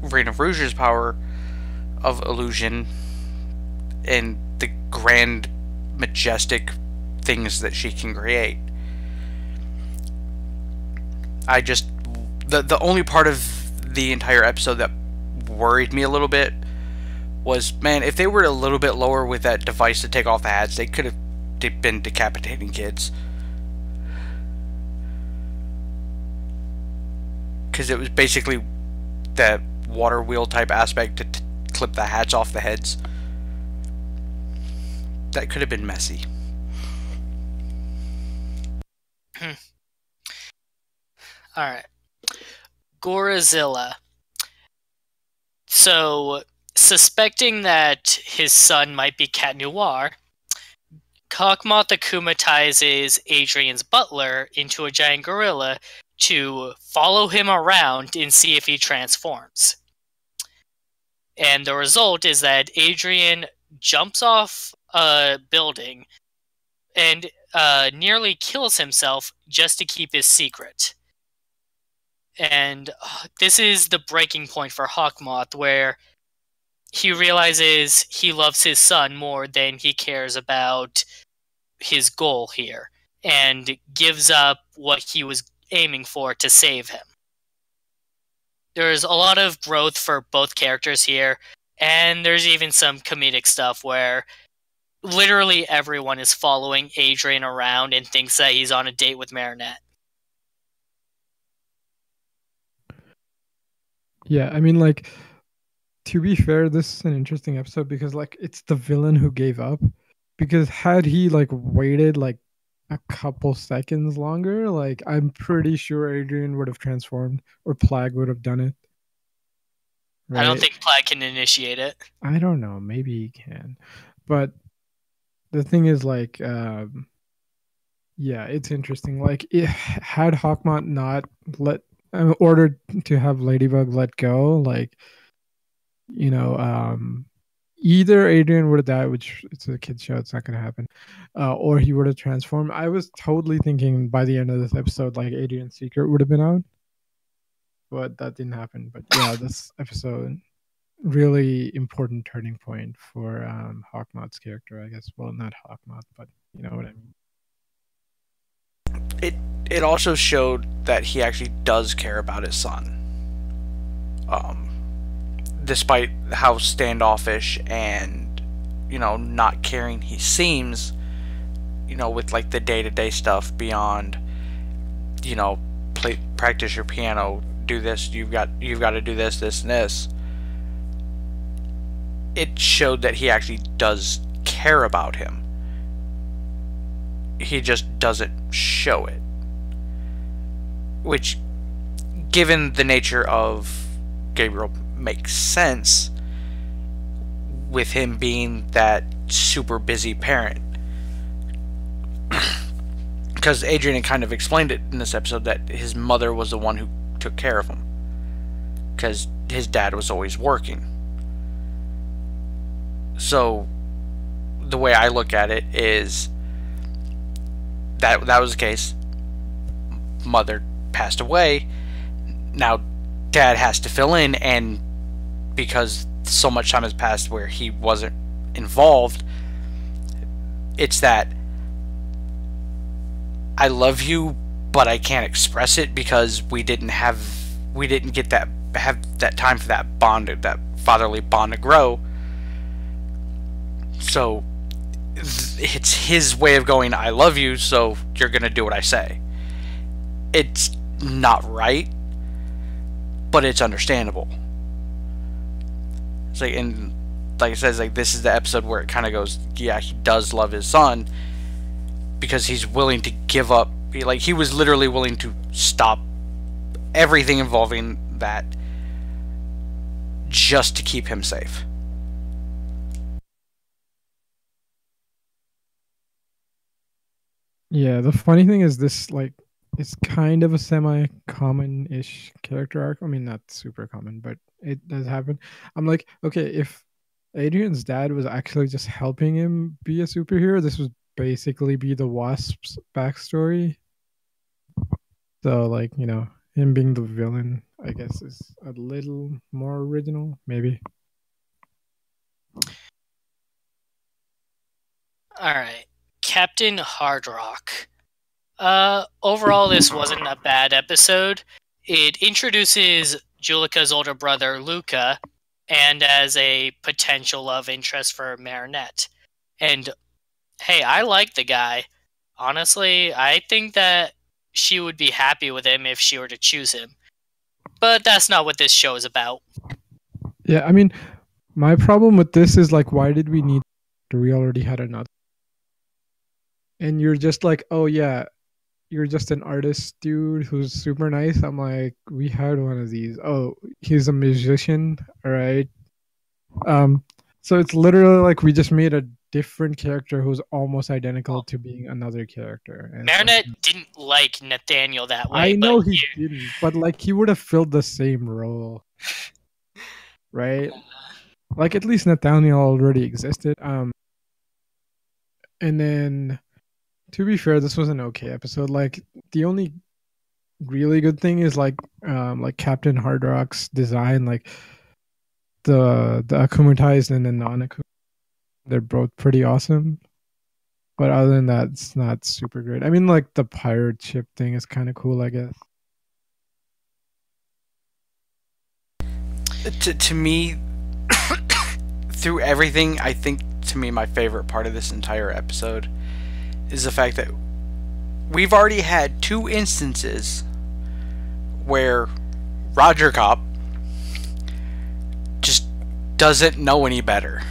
Reina Rouge's power of illusion and the grand, majestic things that she can create. The only part of the entire episode that worried me a little bit was, man, if they were a little bit lower with that device to take off the hats, they could have been decapitating kids. Because it was basically that water wheel type aspect to clip the hats off the heads. That could have been messy. Alright. Gorazilla. So, suspecting that his son might be Cat Noir, Hawkmoth akumatizes Adrian's butler into a giant gorilla to follow him around and see if he transforms. And the result is that Adrian jumps off a building and nearly kills himself just to keep his secret. And this is the breaking point for Hawkmoth, where he realizes he loves his son more than he cares about his goal here. and gives up what he was aiming for to save him. There's a lot of growth for both characters here, and there's even some comedic stuff where literally everyone is following Adrian around and thinks that he's on a date with Marinette. Yeah, I mean, like, to be fair, this is an interesting episode because, like, it's the villain who gave up. Because had he, like, waited, like, a couple seconds longer, like, I'm pretty sure Adrian would have transformed, or Plague would have done it. Right? I don't think Plague can initiate it. I don't know. Maybe he can. But the thing is, like, yeah, it's interesting. Like, had Hawkmont not ordered to have Ladybug let go, like, you know, either Adrian would have died, which it's a kid's show, it's not going to happen, or he would have transformed. I was totally thinking by the end of this episode, like, Adrian's secret would have been out, but that didn't happen. But yeah, this episode, really important turning point for Hawkmoth's character, I guess. Well, not Hawkmoth, but you know what I mean. It also showed that he actually does care about his son. Despite how standoffish and, you know, not caring he seems, you know, with like the day-to-day stuff beyond, you know, practice your piano, do this, you've got to do this, and this. It showed that he actually does care about him. He just doesn't show it. Which, given the nature of Gabriel, makes sense with him being that super busy parent. Because Adrian kind of explained it in this episode that his mother was the one who took care of him. Because his dad was always working. So, the way I look at it is that was the case. Mother passed away. Now, dad has to fill in, and because so much time has passed where he wasn't involved, it's that I love you, but I can't express it because we didn't get that time for that bond, that fatherly bond to grow. So it's his way of going, I love you, so you're gonna do what I say. It's not right, but it's understandable. It's like, and like I said, like, this is the episode where it kind of goes, yeah, he does love his son because he's willing to give up. Like, he was literally willing to stop everything involving that just to keep him safe. Yeah, the funny thing is this, like, it's kind of a semi-common-ish character arc. I mean, not super common, but it does happen. I'm like, okay, if Adrian's dad was actually just helping him be a superhero, this would basically be the Wasp's backstory. So, like, you know, him being the villain, I guess, is a little more original, maybe. Alright. Captain Hardrock. Overall, this wasn't a bad episode. It introduces Julika's older brother, Luca, and as a potential love interest for Marinette. And, hey, I like the guy. Honestly, I think that she would be happy with him if she were to choose him. But that's not what this show is about. Yeah, I mean, my problem with this is, like, why did we need... We already had another. And you're just like, oh yeah, you're just an artist dude who's super nice. I'm like, we had one of these. Oh, he's a musician, all right. So it's literally like we just made a different character who's almost identical to being another character. And Marinette didn't like Nathaniel that way. I know he didn't, but like he would have filled the same role, right? Like at least Nathaniel already existed. And then, to be fair, this was an okay episode. Like the only really good thing is like Captain Hardrock's design, like the akumatized and the non-akumatized. They're both pretty awesome. But other than that, it's not super great. I mean, like the pirate ship thing is kind of cool, I guess. To me, through everything, I think to me my favorite part of this entire episode is the fact that we've already had 2 instances where Roger Cop just doesn't know any better.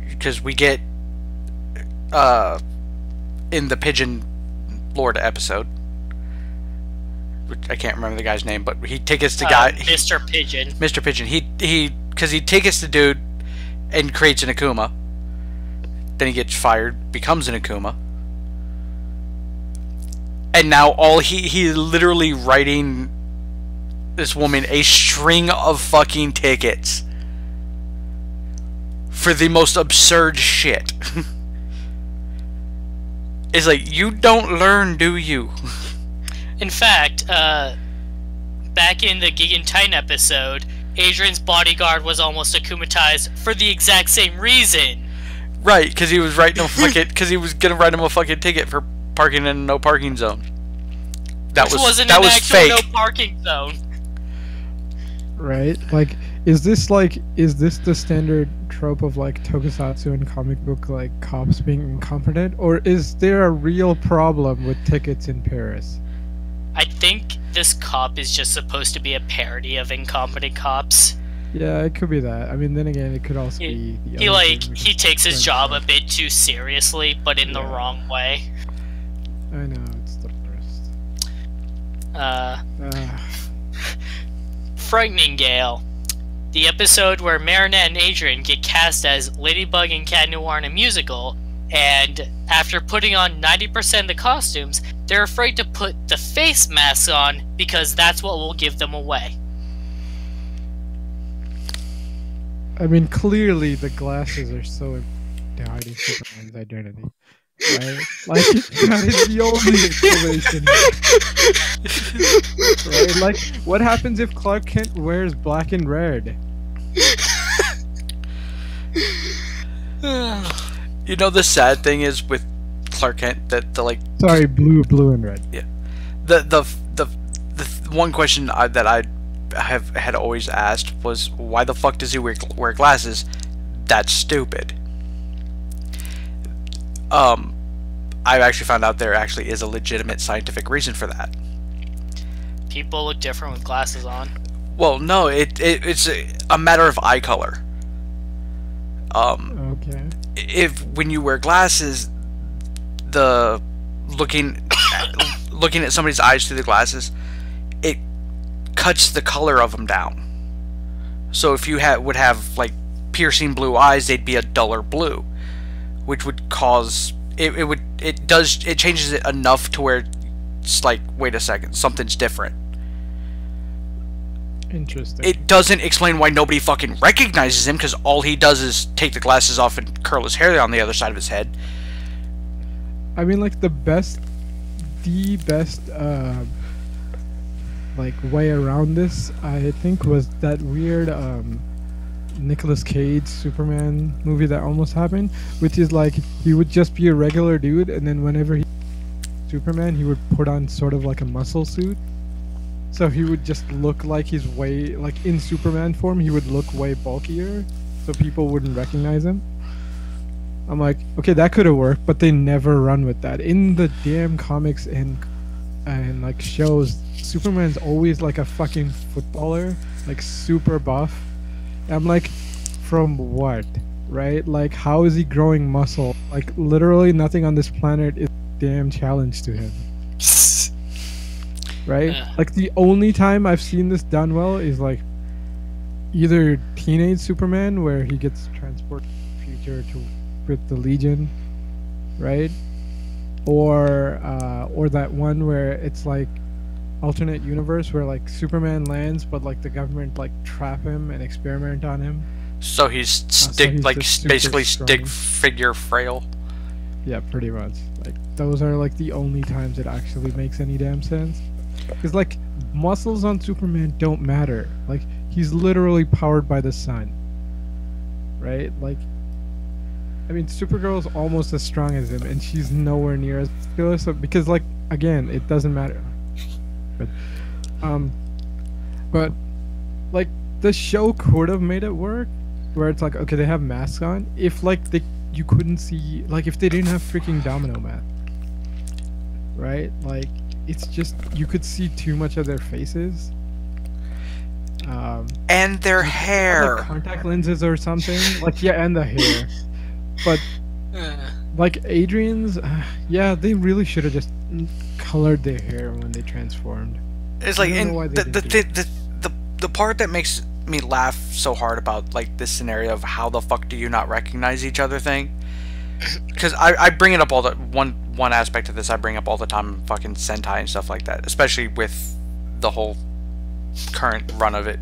Because we get in the Pigeon Lord episode, which I can't remember the guy's name, but he tickets the guy, Mr. Pigeon. Mr. Pigeon. Because he tickets the dude and creates an Akuma. Then he gets fired, becomes an Akuma, and now he's literally writing this woman a string of fucking tickets for the most absurd shit. It's like, you don't learn, do you? In fact, back in the Gigan Titan episode, Adrian's bodyguard was almost akumatized for the exact same reason. Right, because he was writing because he was gonna write him a fucking ticket for parking in a no parking zone. That was fake. No parking zone. Right? Like, is this the standard trope of like tokusatsu and comic book like cops being incompetent, or is there a real problem with tickets in Paris? I think this cop is just supposed to be a parody of incompetent cops. Yeah, it could be that. I mean, then again, it could also be he takes his job a bit too seriously, but in the wrong way. I know, it's the worst. Frightening Gale. The episode where Marinette and Adrian get cast as Ladybug and Cat Noir in a musical, and after putting on 90% of the costumes, they're afraid to put the face masks on because that's what will give them away. I mean, clearly the glasses are so important to hiding Superman's identity, right? Like, that is the only explanation. Right? Like, what happens if Clark Kent wears black and red? You know, the sad thing is with Clark Kent that Sorry, blue and red. Yeah. The one question that I had always asked was, why the fuck does he wear glasses? That's stupid. I actually found out there actually is a legitimate scientific reason for that. People look different with glasses on. Well, no, it's a matter of eye color. Okay. When you wear glasses, looking at somebody's eyes through the glasses, it cuts the color of them down. So if you would have like piercing blue eyes, they'd be a duller blue, which would cause it changes it enough to where it's like, wait a second, something's different. Interesting. It doesn't explain why nobody fucking recognizes him, because all he does is take the glasses off and curl his hair on the other side of his head. I mean, like, the best like way around this, I think, was that weird Nicolas Cage Superman movie that almost happened, which is like he would just be a regular dude, and then whenever he Superman, he would put on sort of like a muscle suit. So he would just look like he's way, like in Superman form, he would look way bulkier, so people wouldn't recognize him. I'm like, okay, that could have worked, but they never run with that. In the damn comics and like shows, Superman's always like a fucking footballer, like super buff. I'm like, from what, right? Like, how is he growing muscle? Like, literally nothing on this planet is a damn challenge to him. Right? Like, the only time I've seen this done well is like either Teenage Superman, where he gets transported to the future with the Legion, right? Or that one where it's like alternate universe where like Superman lands, but like the government like trap him and experiment on him. So he's basically stick figure frail. Yeah, pretty much. Like, those are like the only times it actually makes any damn sense. Because like muscles on Superman don't matter. Like, he's literally powered by the sun, right? Like, I mean, Supergirl's almost as strong as him, and she's nowhere near as muscular. So because, like, again, it doesn't matter. But, but like the show could have made it work, where it's like, okay, they have masks on. If like you couldn't see, like, if they didn't have freaking Domino mask, right? Like, it's just you could see too much of their faces. And their hair. Like contact lenses or something. Like, yeah, and the hair. But like Adrian's, yeah, they really should have just colored their hair when they transformed. It's like, and the part that makes me laugh so hard about like this scenario of how the fuck do you not recognize each other thing, because I bring it up all the one aspect of this I bring up all the time in fucking Sentai and stuff like that, especially with the whole current run of it.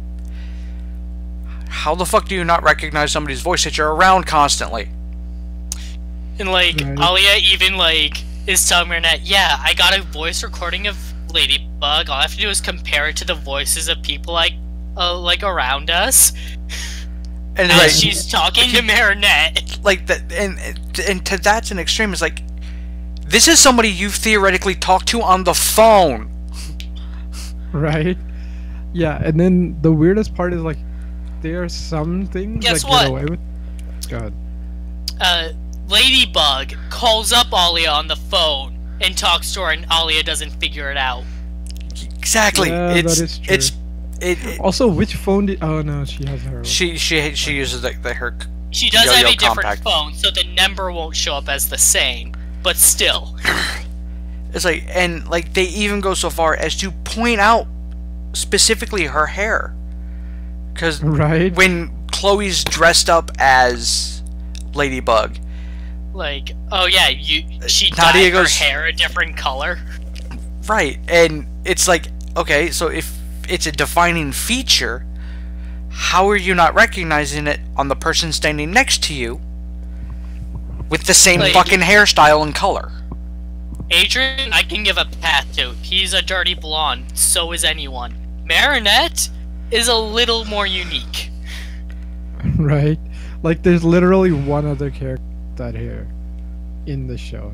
How the fuck do you not recognize somebody's voice that you're around constantly? And like Alia even like is telling Marinette, yeah, I got a voice recording of Ladybug. All I have to do is compare it to the voices of people like around us. And as she's talking to Marinette, like that, and to that's an extreme. It's like, this is somebody you've theoretically talked to on the phone, right? Yeah, and then the weirdest part is like, there are some things that get away with. God. Ladybug calls up Alia on the phone and talks to her, and Alia doesn't figure it out. Exactly. Yeah, that is true. It also, which phone did? Oh no, she has her. She uses her. She does have a different phone, so the number won't show up as the same. But still, it's like, and like they even go so far as to point out specifically her hair, because when Chloe's dressed up as Ladybug, like, oh yeah, she dyed her hair a different color, right? And it's like, okay, so if it's a defining feature, how are you not recognizing it on the person standing next to you with the same fucking hairstyle and color? Adrian, I can give a pass to. He's a dirty blonde, so is anyone. Marinette is a little more unique. Right? Like, there's literally one other character with that hair in the show.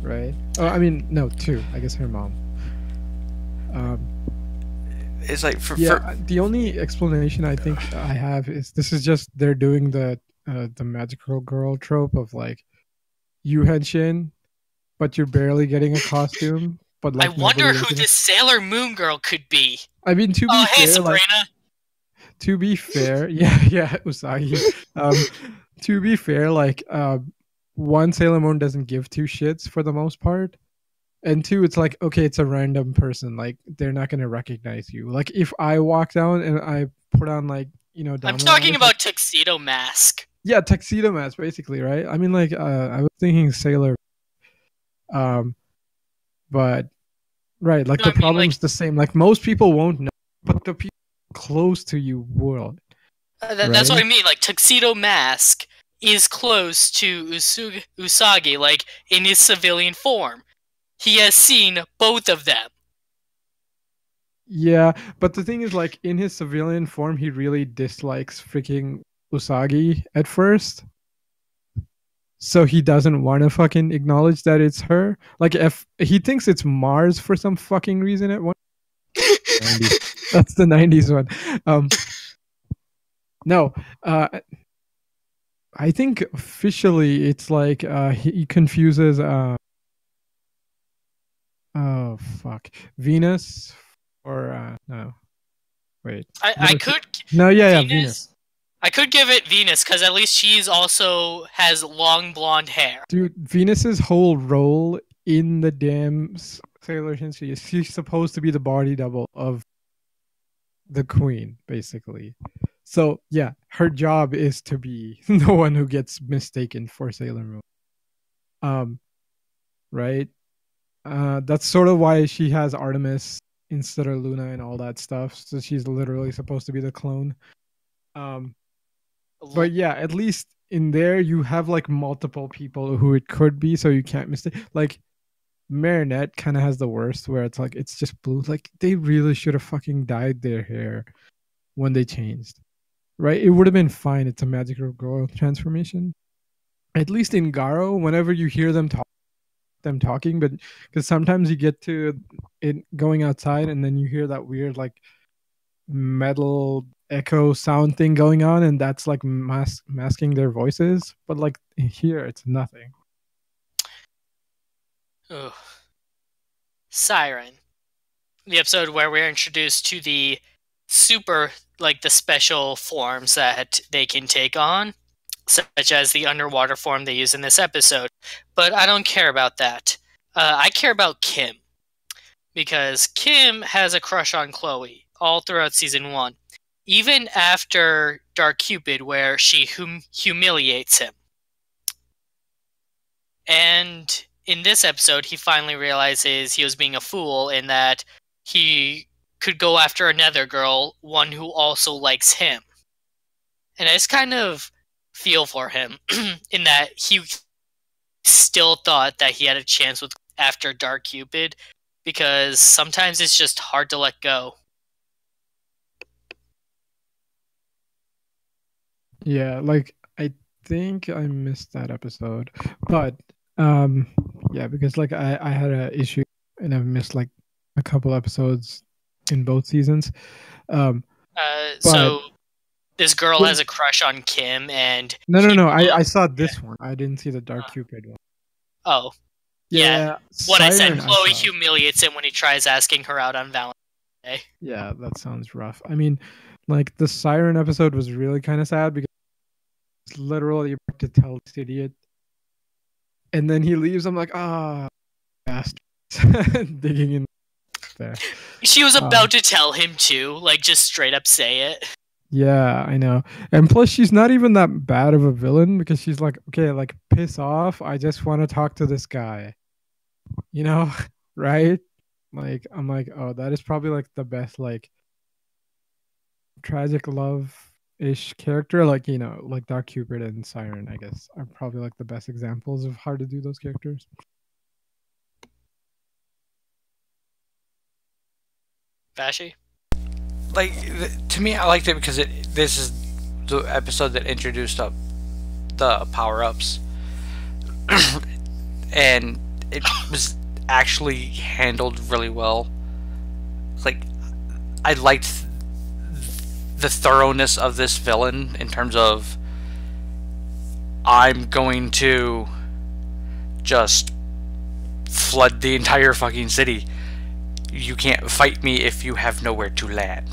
Right? Oh, I mean, no, two. I guess her mom. It's like the only explanation I think I have is this is just they're doing the magical girl trope of like, you henshin, but you're barely getting a costume. But like, I wonder who this Sailor Moon girl could be. I mean, to be fair, hey Sabrina. To be fair, yeah, Usagi. To be fair, like, one, Sailor Moon doesn't give two shits for the most part. And two, it's like, okay, it's a random person. Like, they're not going to recognize you. Like, if I walk down and I put on, like, you know... I'm talking about Tuxedo Mask. Yeah, Tuxedo Mask, basically, right? I mean, like, I was thinking Sailor... But, right, like, the problem's the same. Like, most people won't know, but the people close to you will. That's what I mean. Like, Tuxedo Mask is close to Usagi, like, in his civilian form. He has seen both of them. Yeah, but the thing is, like, in his civilian form, he really dislikes freaking Usagi at first. So he doesn't want to fucking acknowledge that it's her. Like, if he thinks it's Mars for some fucking reason at one. That's the 90s one. No, I think officially it's like he confuses. Oh fuck, Venus or no, wait. I could. No, yeah, Venus. I could give it Venus because at least she's also has long blonde hair. Dude, Venus's whole role in the damn Sailor Senshi is she's supposed to be the body double of the queen, basically. So yeah, her job is to be the one who gets mistaken for Sailor Moon. Right? That's sort of why she has Artemis instead of Luna and all that stuff. So she's literally supposed to be the clone. But yeah, at least in there you have like multiple people who it could be, so you can't mistake. Like Marinette kind of has the worst, where it's like it's just blue. Like they really should have fucking dyed their hair when they changed. right? It would have been fine. It's a magical girl transformation. At least in Garo, whenever you hear them talking, but because sometimes you get to it going outside and then you hear that weird like metal echo sound thing going on, and that's like masking their voices. But like here, it's nothing. Ugh. Siren. The episode where we're introduced to the the special forms that they can take on, such as the underwater form they use in this episode. But I don't care about that. I care about Kim. Because Kim has a crush on Chloe all throughout season 1. Even after Dark Cupid, where she humiliates him. And in this episode, he finally realizes he was being a fool and that he could go after another girl, one who also likes him. And I just kind of feel for him in that he still thought that he had a chance with after Dark Cupid, because sometimes it's just hard to let go. Yeah, like I think I missed that episode, but yeah, because like I had an issue and I've missed like a couple episodes in both seasons. So this girl has a crush on Kim, and no. I saw this one. I didn't see the Dark Cupid one. Oh, yeah. What Siren, I said, Chloe humiliates him when he tries asking her out on Valentine's Day. Yeah, that sounds rough. I mean, like the Siren episode was really kind of sad because it's literally about to tell this idiot, and then he leaves. I'm like, bastard, digging in there. She was about to tell him too, like just straight up say it. Yeah, I know. And plus, she's not even that bad of a villain because she's like, okay, like piss off. I just want to talk to this guy. You know, right? Like, I'm like, oh, that is probably like the best, like, tragic love-ish character. Like, you know, like Dark Cupid and Siren, I guess, are probably like the best examples of how to do those characters. Bashi? Like, to me, I liked it because this is the episode that introduced up the power-ups. And it was actually handled really well. Like, I liked the thoroughness of this villain in terms of I'm going to just flood the entire fucking city. You can't fight me if you have nowhere to land.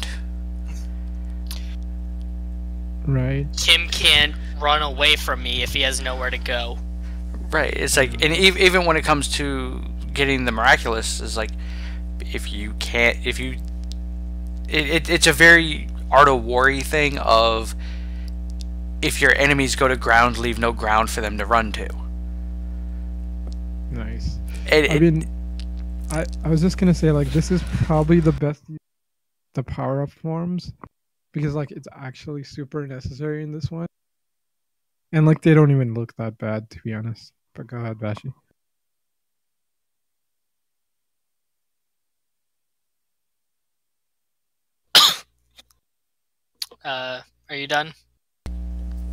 Right. Kim can't run away from me if he has nowhere to go. Right. It's like, and even when it comes to getting the Miraculous, is like, if you can't, it's a very Art of War-y thing of, if your enemies go to ground, leave no ground for them to run to. Nice. I was just gonna say, like, this is probably the best the power-up forms, because like it's actually super necessary in this one, and like they don't even look that bad, to be honest. But go ahead, Bashi. Are you done?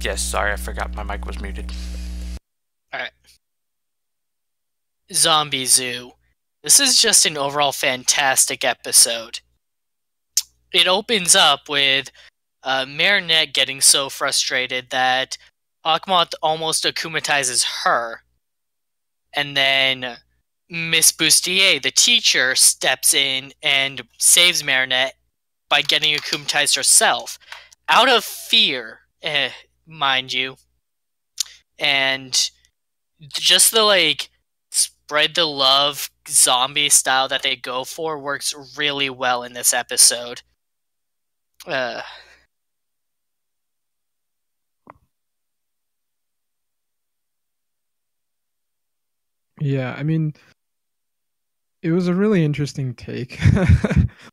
Yes, sorry, I forgot my mic was muted. Alright. Zombie Zoo. This is just an overall fantastic episode. It opens up with Marinette getting so frustrated that Akmoth almost akumatizes her. And then Miss Bustier, the teacher, steps in and saves Marinette by getting akumatized herself. Out of fear, mind you. And just the, like, spread the love zombie style that they go for works really well in this episode. Yeah, I mean, it was a really interesting take.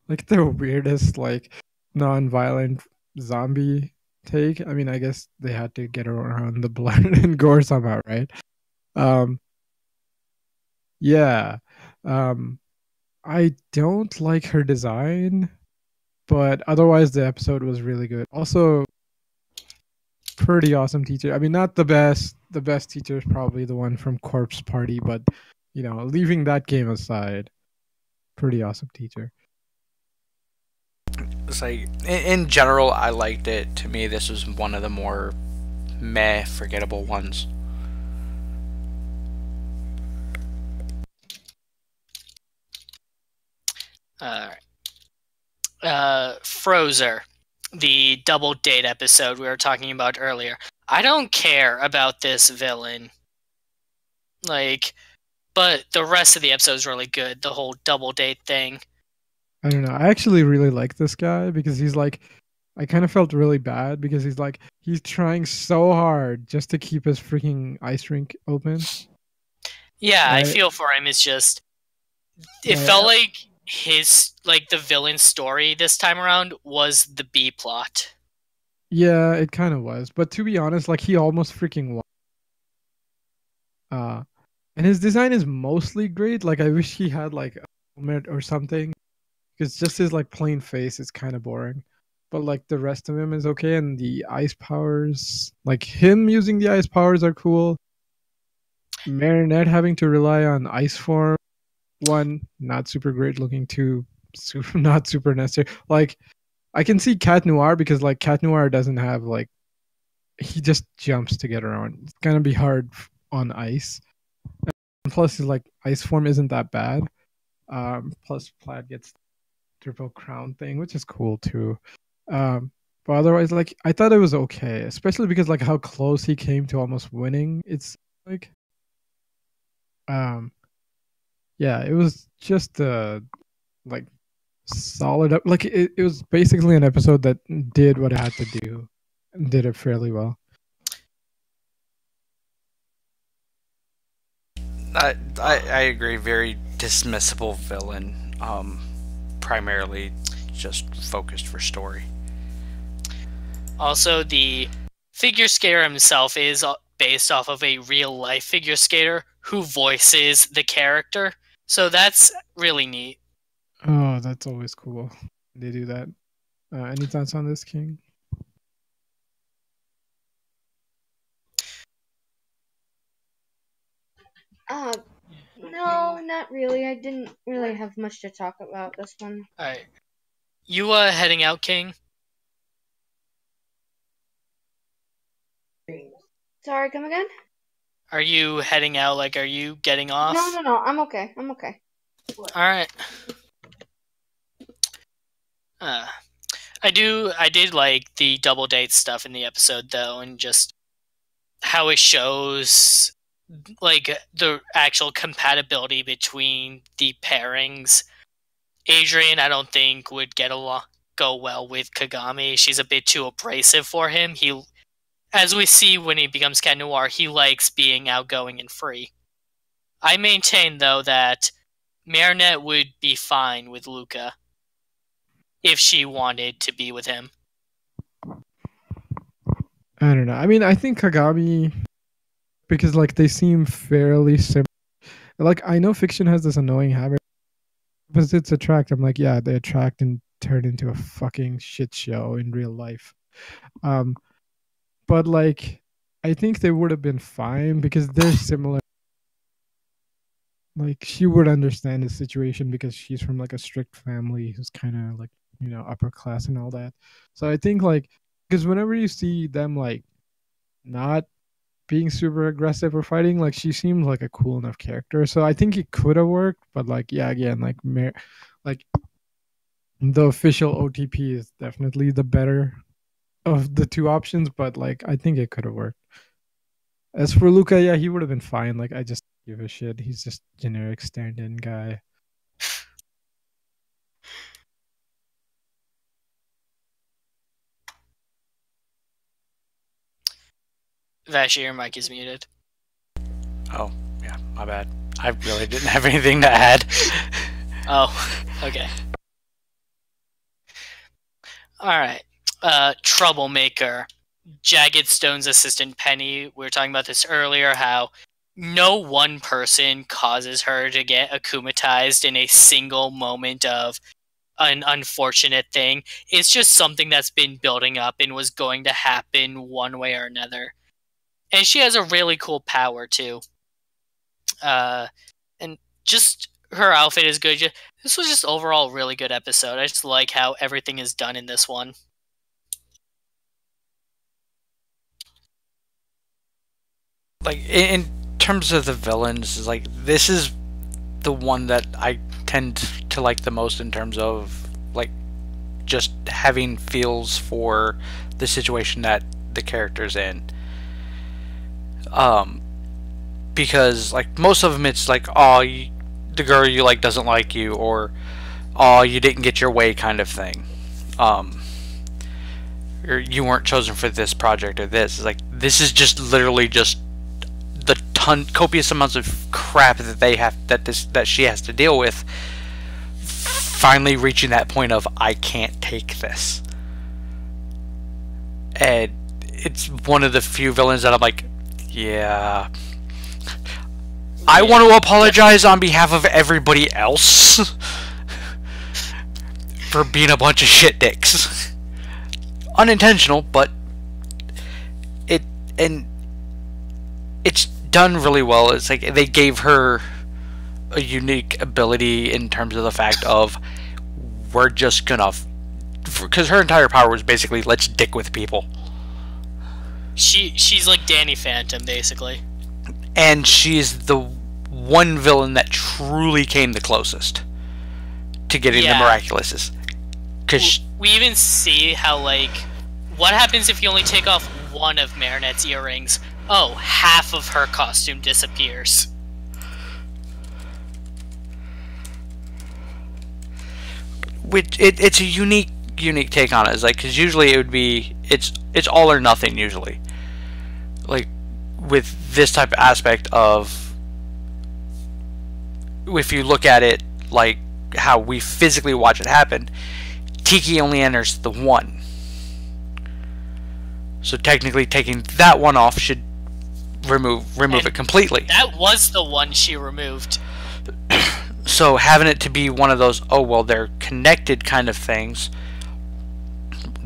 Like the weirdest, like, non-violent zombie take. I mean, I guess they had to get around the blood and gore somehow, right? Yeah. I don't like her design, but otherwise the episode was really good. Also, pretty awesome teacher. I mean, not the best. The best teacher is probably the one from Corpse Party, but leaving that game aside, pretty awesome teacher. It's like in general, I liked it. To me, this was one of the more forgettable ones. Alright. Frozer, the double date episode we were talking about earlier. I don't care about this villain. But the rest of the episode is really good. The whole double date thing. I don't know. I actually really like this guy because he's like, I kind of felt really bad because he's trying so hard just to keep his freaking ice rink open. Yeah, Right? I feel for him. It's just, it felt like the villain story this time around was the B plot. Yeah, it kind of was. But to be honest, like he almost freaking won. And his design is mostly great. Like I wish he had like a helmet or something. Because just his like plain face is kind of boring. But like the rest of him is okay, and the ice powers, like him using the ice powers are cool. Marinette having to rely on ice form, one, not super great looking, two, not super necessary. Like I can see Cat Noir because like Cat Noir doesn't have like, he just jumps to get around. It's gonna be hard on ice. And plus his like ice form isn't that bad. Plus Plaid gets triple crown thing, which is cool too. But otherwise, like I thought it was okay, especially because like how close he came to almost winning. It's like, yeah, it was just like solid. Like it was basically an episode that did what it had to do, and did it fairly well. I agree. Very dismissible villain. Primarily just focused for story. Also, the figure skater himself is based off of a real life figure skater who voices the character. So that's really neat. Oh, that's always cool. They do that. Any thoughts on this, King? No, not really. I didn't really have much to talk about this one. Alright. You heading out, King? Sorry, come again? Are you heading out? Like, are you getting off? No. I'm okay. Alright. I did like the double date stuff in the episode, though, and just how it shows like the actual compatibility between the pairings. Adrian, I don't think would go well with Kagami. She's a bit too abrasive for him. As we see when he becomes Cat Noir, he likes being outgoing and free. I maintain, though, that Marinette would be fine with Luca if she wanted to be with him. I don't know. I mean, I think Kagami, because like they seem fairly similar. Like I know fiction has this annoying habit, opposites attract. I'm like, yeah, they attract and turn into a fucking shit show in real life. But like, I think they would have been fine because they're similar. Like she would understand the situation because she's from like a strict family who's kind of like, upper class and all that. So I think like, because whenever you see them like not being super aggressive or fighting, like she seemed like a cool enough character. So I think it could have worked. But like, yeah, again, like the official OTP is definitely the better of the two options. But like, I think it could have worked. As for Luca, yeah, he would have been fine. Like, I just give a shit. He's just generic stand-in guy. Vashi, your mic is muted. Oh, yeah, my bad. I really didn't have anything to add. Oh, okay. Alright. Troublemaker. Jagged Stone's assistant Penny. We were talking about this earlier, how no one person causes her to get akumatized in a single moment of an unfortunate thing. It's just something that's been building up and was going to happen one way or another. And she has a really cool power too. And just her outfit is good. This was just overall a really good episode. I just like how everything is done in this one. Like, in terms of the villains, like, this is the one that I tend to like the most in terms of, like, just having feels for the situation that the character's in. Because, like, most of them it's like, oh, the girl you like doesn't like you, or, oh, you didn't get your way kind of thing. Or you weren't chosen for this project or this. It's like, this is just literally just the copious amounts of crap that she has to deal with, finally reaching that point of, I can't take this. And it's one of the few villains that I'm like, yeah, I want to apologize on behalf of everybody else for being a bunch of shit dicks. Unintentional, but it's done really well. It's like they gave her a unique ability in terms of the fact of, we're just gonna, because her entire power was basically, let's dick with people. She's like Danny Phantom, basically. And she's the one villain that truly came the closest to getting the Miraculouses. Because we even see how, like, what happens if you only take off one of Marinette's earrings? Oh, half of her costume disappears. Which it's a unique take on it. It's like, because usually it would be it's all or nothing usually. Like, with this type of aspect of, if you look at it like how we physically watch it happen, Tiki only enters the one. So technically taking that one off should remove it completely. That was the one she removed. So having it to be one of those, oh well, they're connected kind of things,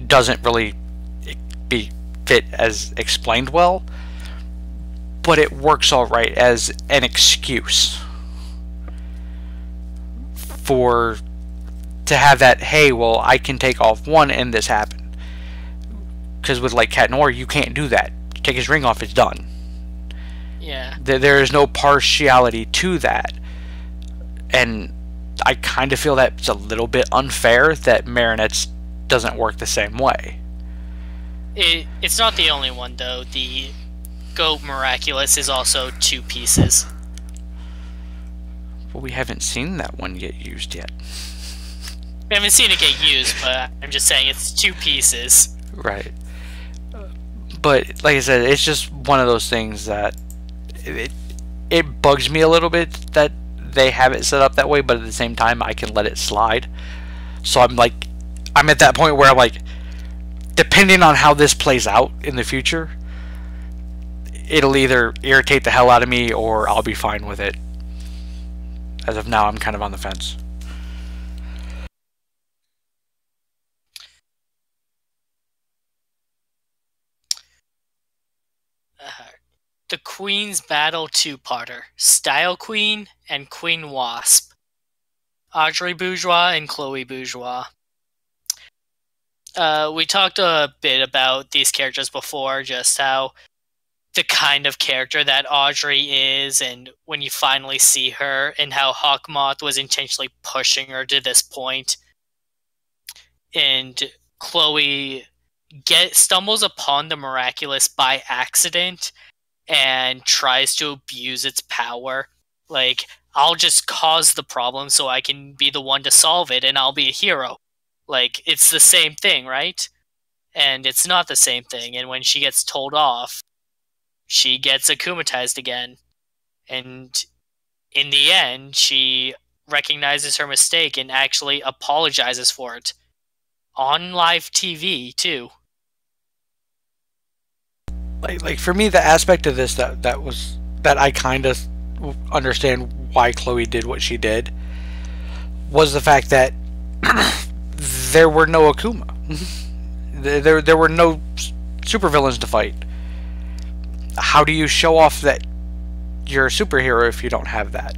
doesn't really fit as explained well, but it works all right as an excuse to have that, hey, well, I can take off one and this happened. Because with, like, Cat Noir, you can't do that. You take his ring off, it's done. Yeah. There is no partiality to that. And I kind of feel that it's a little bit unfair that Marinette's doesn't work the same way. It's not the only one, though. The Goat Miraculous is also 2 pieces. Well, we haven't seen that one get used yet. We haven't seen it get used, but I'm just saying it's 2 pieces. Right. But, like I said, it's just one of those things that it bugs me a little bit that they have it set up that way, but at the same time, I can let it slide. So I'm at that point where I'm like, depending on how this plays out in the future, it'll either irritate the hell out of me or I'll be fine with it. As of now, I'm kind of on the fence. The Queen's Battle 2-parter. Style Queen and Queen Wasp. Audrey Bourgeois and Chloe Bourgeois. We talked a bit about these characters before, just how the kind of character that Audrey is, and when you finally see her, and how Hawkmoth was intentionally pushing her to this point. And Chloe stumbles upon the Miraculous by accident and tries to abuse its power. Like, I'll just cause the problem so I can be the one to solve it and I'll be a hero. Like, it's the same thing, right? And it's not the same thing. And when she gets told off, she gets akumatized again. And in the end, she recognizes her mistake and actually apologizes for it. On live TV, too. Like for me, the aspect of this that I kind of understand why Chloe did what she did was the fact that there were no Akuma. There were no supervillains to fight. How do you show off that you're a superhero if you don't have that?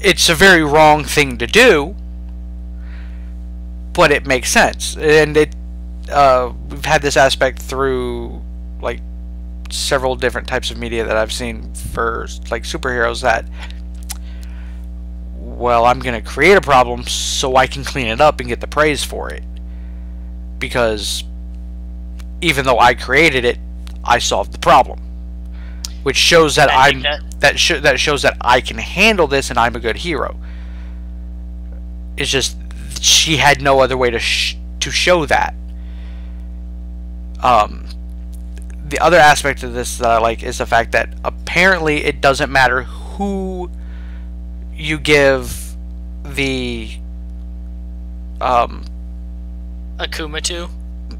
It's a very wrong thing to do, but it makes sense. And we've had this aspect through like several different types of media that I've seen for like superheroes that, well, I'm gonna create a problem so I can clean it up and get the praise for it, because even though I created it, I solved the problem, which shows that that shows that I can handle this and I'm a good hero. It's just she had no other way to show that. The other aspect of this that I like is the fact that apparently it doesn't matter who you give the Akuma to?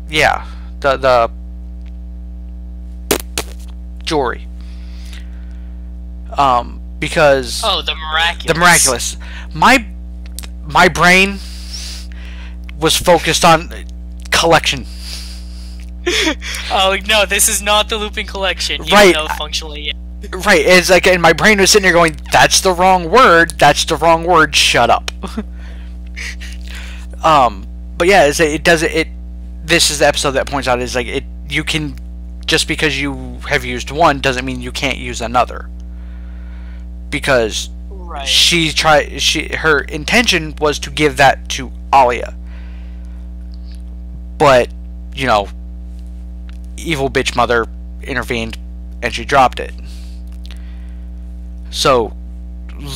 Yeah, the jewelry. Because the Miraculous. The Miraculous. My brain was focused on collection. Oh no, this is not the looping collection. Right. Functionally, yeah. Right, it's like, and my brain was sitting there going, "That's the wrong word. That's the wrong word. Shut up." But yeah, this is the episode that points out is like you can, just because you have used one doesn't mean you can't use another. Because right. her intention was to give that to Alia. But, evil bitch mother intervened and she dropped it. So,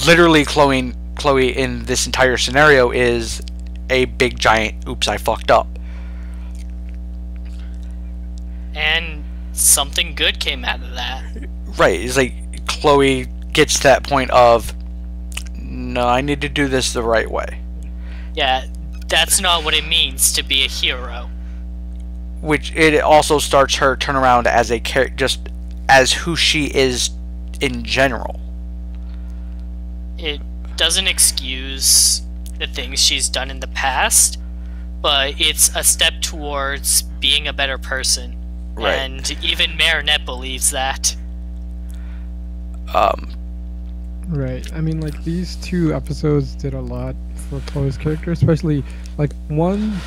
literally Chloe in this entire scenario is a big giant oops, I fucked up. And something good came out of that. Right, it's like Chloe gets to that point of, no, I need to do this the right way. Yeah, that's not what it means to be a hero. Which it also starts her turnaround as a character, just as who she is in general. It doesn't excuse the things she's done in the past, but it's a step towards being a better person. Right. And even Marinette believes that. Right. I mean, like, these two episodes did a lot for Chloe's character, especially, like, one,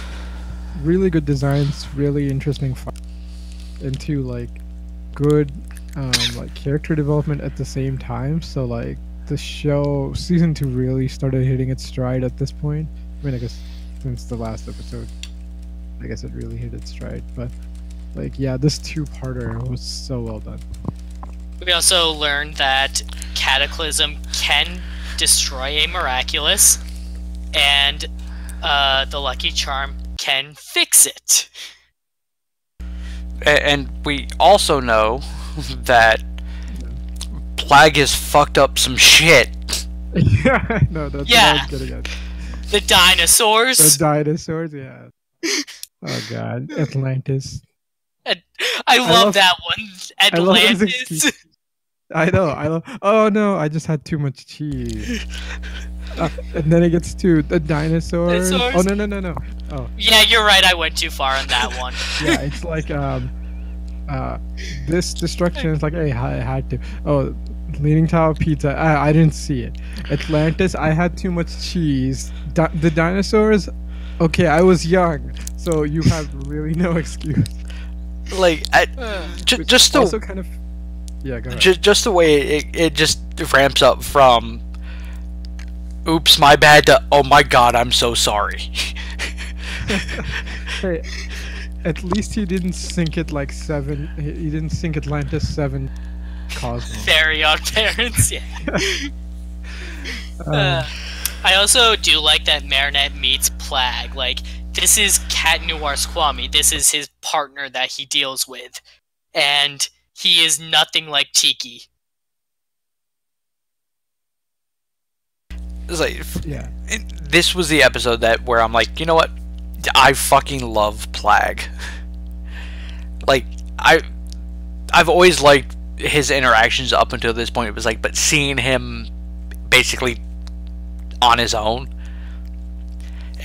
really good designs, really interesting fight, and two, like, good, like, character development at the same time. So, like, the show, season 2 really started hitting its stride at this point. I mean, I guess since the last episode, I guess it really hit its stride. But, like, yeah, this two-parter was so well done. We also learned that Cataclysm can destroy a Miraculous, and the Lucky Charm can fix it. And we also know that Plague has fucked up some shit. Yeah, no, that's what I was getting at. The dinosaurs. The dinosaurs, yeah. Oh god, Atlantis. I love that one. Atlantis. I know. Oh no, I just had too much cheese. And then it gets to the dinosaurs. Oh no. Oh. Yeah, you're right. I went too far on that one. Yeah, it's like this destruction is like, hey, I had to. Oh, Leaning Tower Pizza. I didn't see it. Atlantis. I had too much cheese. The dinosaurs. Okay, I was young, so you have really no excuse. Like, just the also kind of. Yeah, go ahead. Just the way it just ramps up from oops, my bad to oh my god, I'm so sorry. Hey, at least he didn't sink it like 7. He didn't sink Atlantis 7 Cosmos. Very Odd Parents, yeah. I also do like that Marinette meets Plague. Like, this is Cat Noir's Kwame. This is his partner that he deals with. And he is nothing like Tiki. It's like, yeah. This was the episode where I'm like, you know what? I fucking love Plague. Like, I've always liked his interactions up until this point. It was like, but seeing him basically on his own,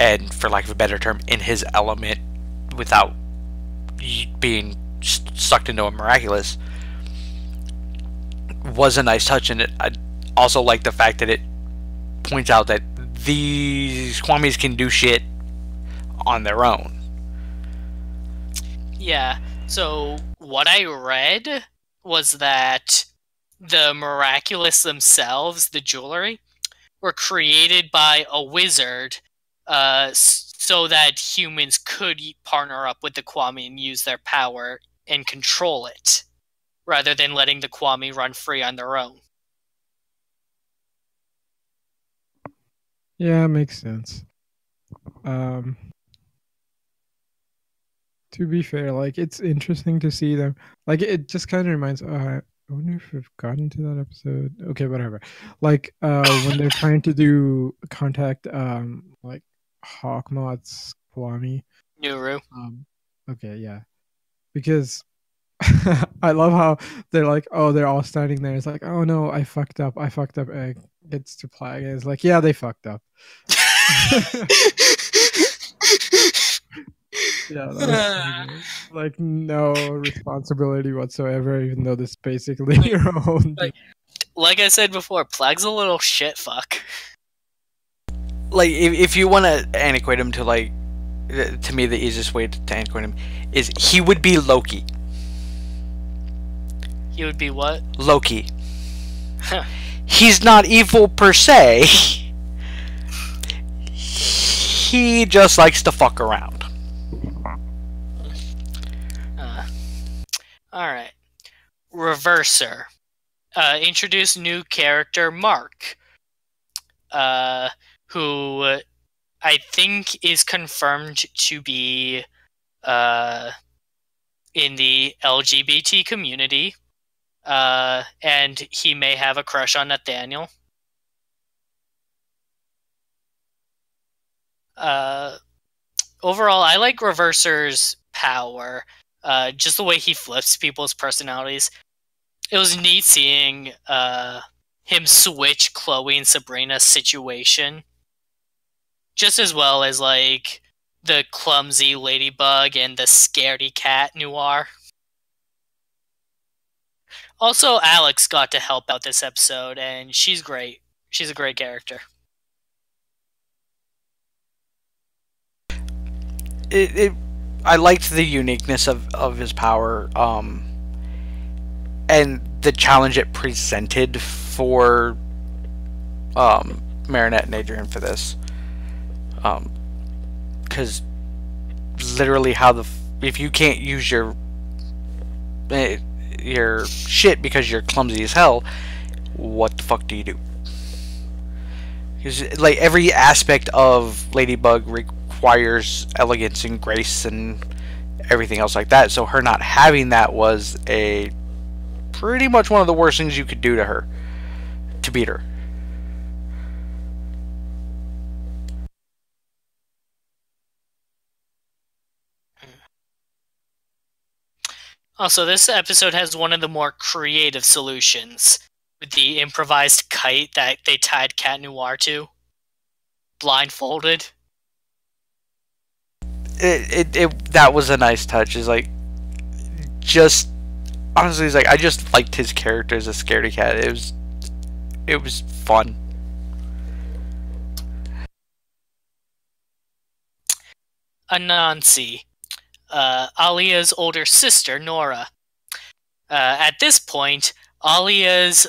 and, for lack of a better term, in his element without being sucked into a Miraculous was a nice touch. And I also like the fact that it points out that these Kwamis can do shit on their own. Yeah, so what I read was that the Miraculous themselves, the jewelry, were created by a wizard so that humans could partner up with the Kwami and use their power and control it, rather than letting the Kwami run free on their own. Yeah, makes sense. To be fair, like, it's interesting to see them. Like, it just kind of reminds. I wonder if we've gotten to that episode. Okay, whatever. Like, when they're trying to do contact, like Hawkmoth's Kwami. Nuru. Okay, yeah, because I love how they're like, oh, they're all standing there. It's like, oh no, I fucked up. Egg gets to Plague. It's like, yeah, they fucked up. Yeah, that was like no responsibility whatsoever, even though this is basically your own. Like I said before, Plague's a little shit fuck. Like, if you want to antiquate him to, like, to me, the easiest way to antiquate him is he would be Loki. He would be what? Loki. He's not evil per se. He just likes to fuck around. Alright. Reverser. Introduce new character Mark. Who I think is confirmed to be in the LGBT community. And he may have a crush on Nathaniel. Overall, I like Reverser's power. Just the way he flips people's personalities. It was neat seeing him switch Chloe and Sabrina's situation. Just as well as, like, the clumsy Ladybug and the scaredy cat Noir. Also, Alex got to help out this episode, and she's great. She's a great character. I liked the uniqueness of his power, and the challenge it presented for Marinette and Adrian for this. Because literally, if you can't use your shit because you're clumsy as hell, what the fuck do you do? Because, like, every aspect of Ladybug requires elegance and grace and everything else like that, so her not having that was pretty much one of the worst things you could do to her to beat her. Also, this episode has one of the more creative solutions with the improvised kite that they tied Cat Noir to, blindfolded. That was a nice touch. Is like, just honestly, it's like, I just liked his character as a scaredy cat. It was fun. Anansi, Alia's older sister, Nora. At this point, Alia's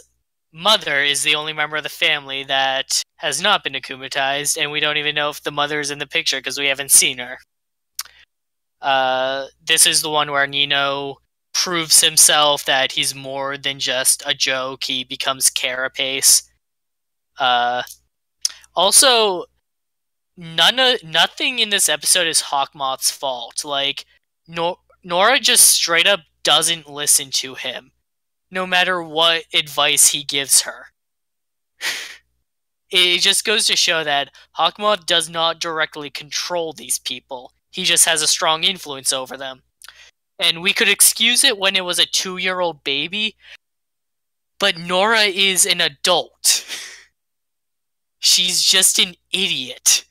mother is the only member of the family that has not been akumatized, and we don't even know if the mother is in the picture because we haven't seen her. This is the one where Nino proves himself that he's more than just a joke. He becomes carapace. Also, nothing in this episode is Hawkmoth's fault. Like, Nora just straight up doesn't listen to him, no matter what advice he gives her. It just goes to show that Hawkmoth does not directly control these people. He just has a strong influence over them. And we could excuse it when it was a 2-year-old baby, but Nora is an adult. She's just an idiot.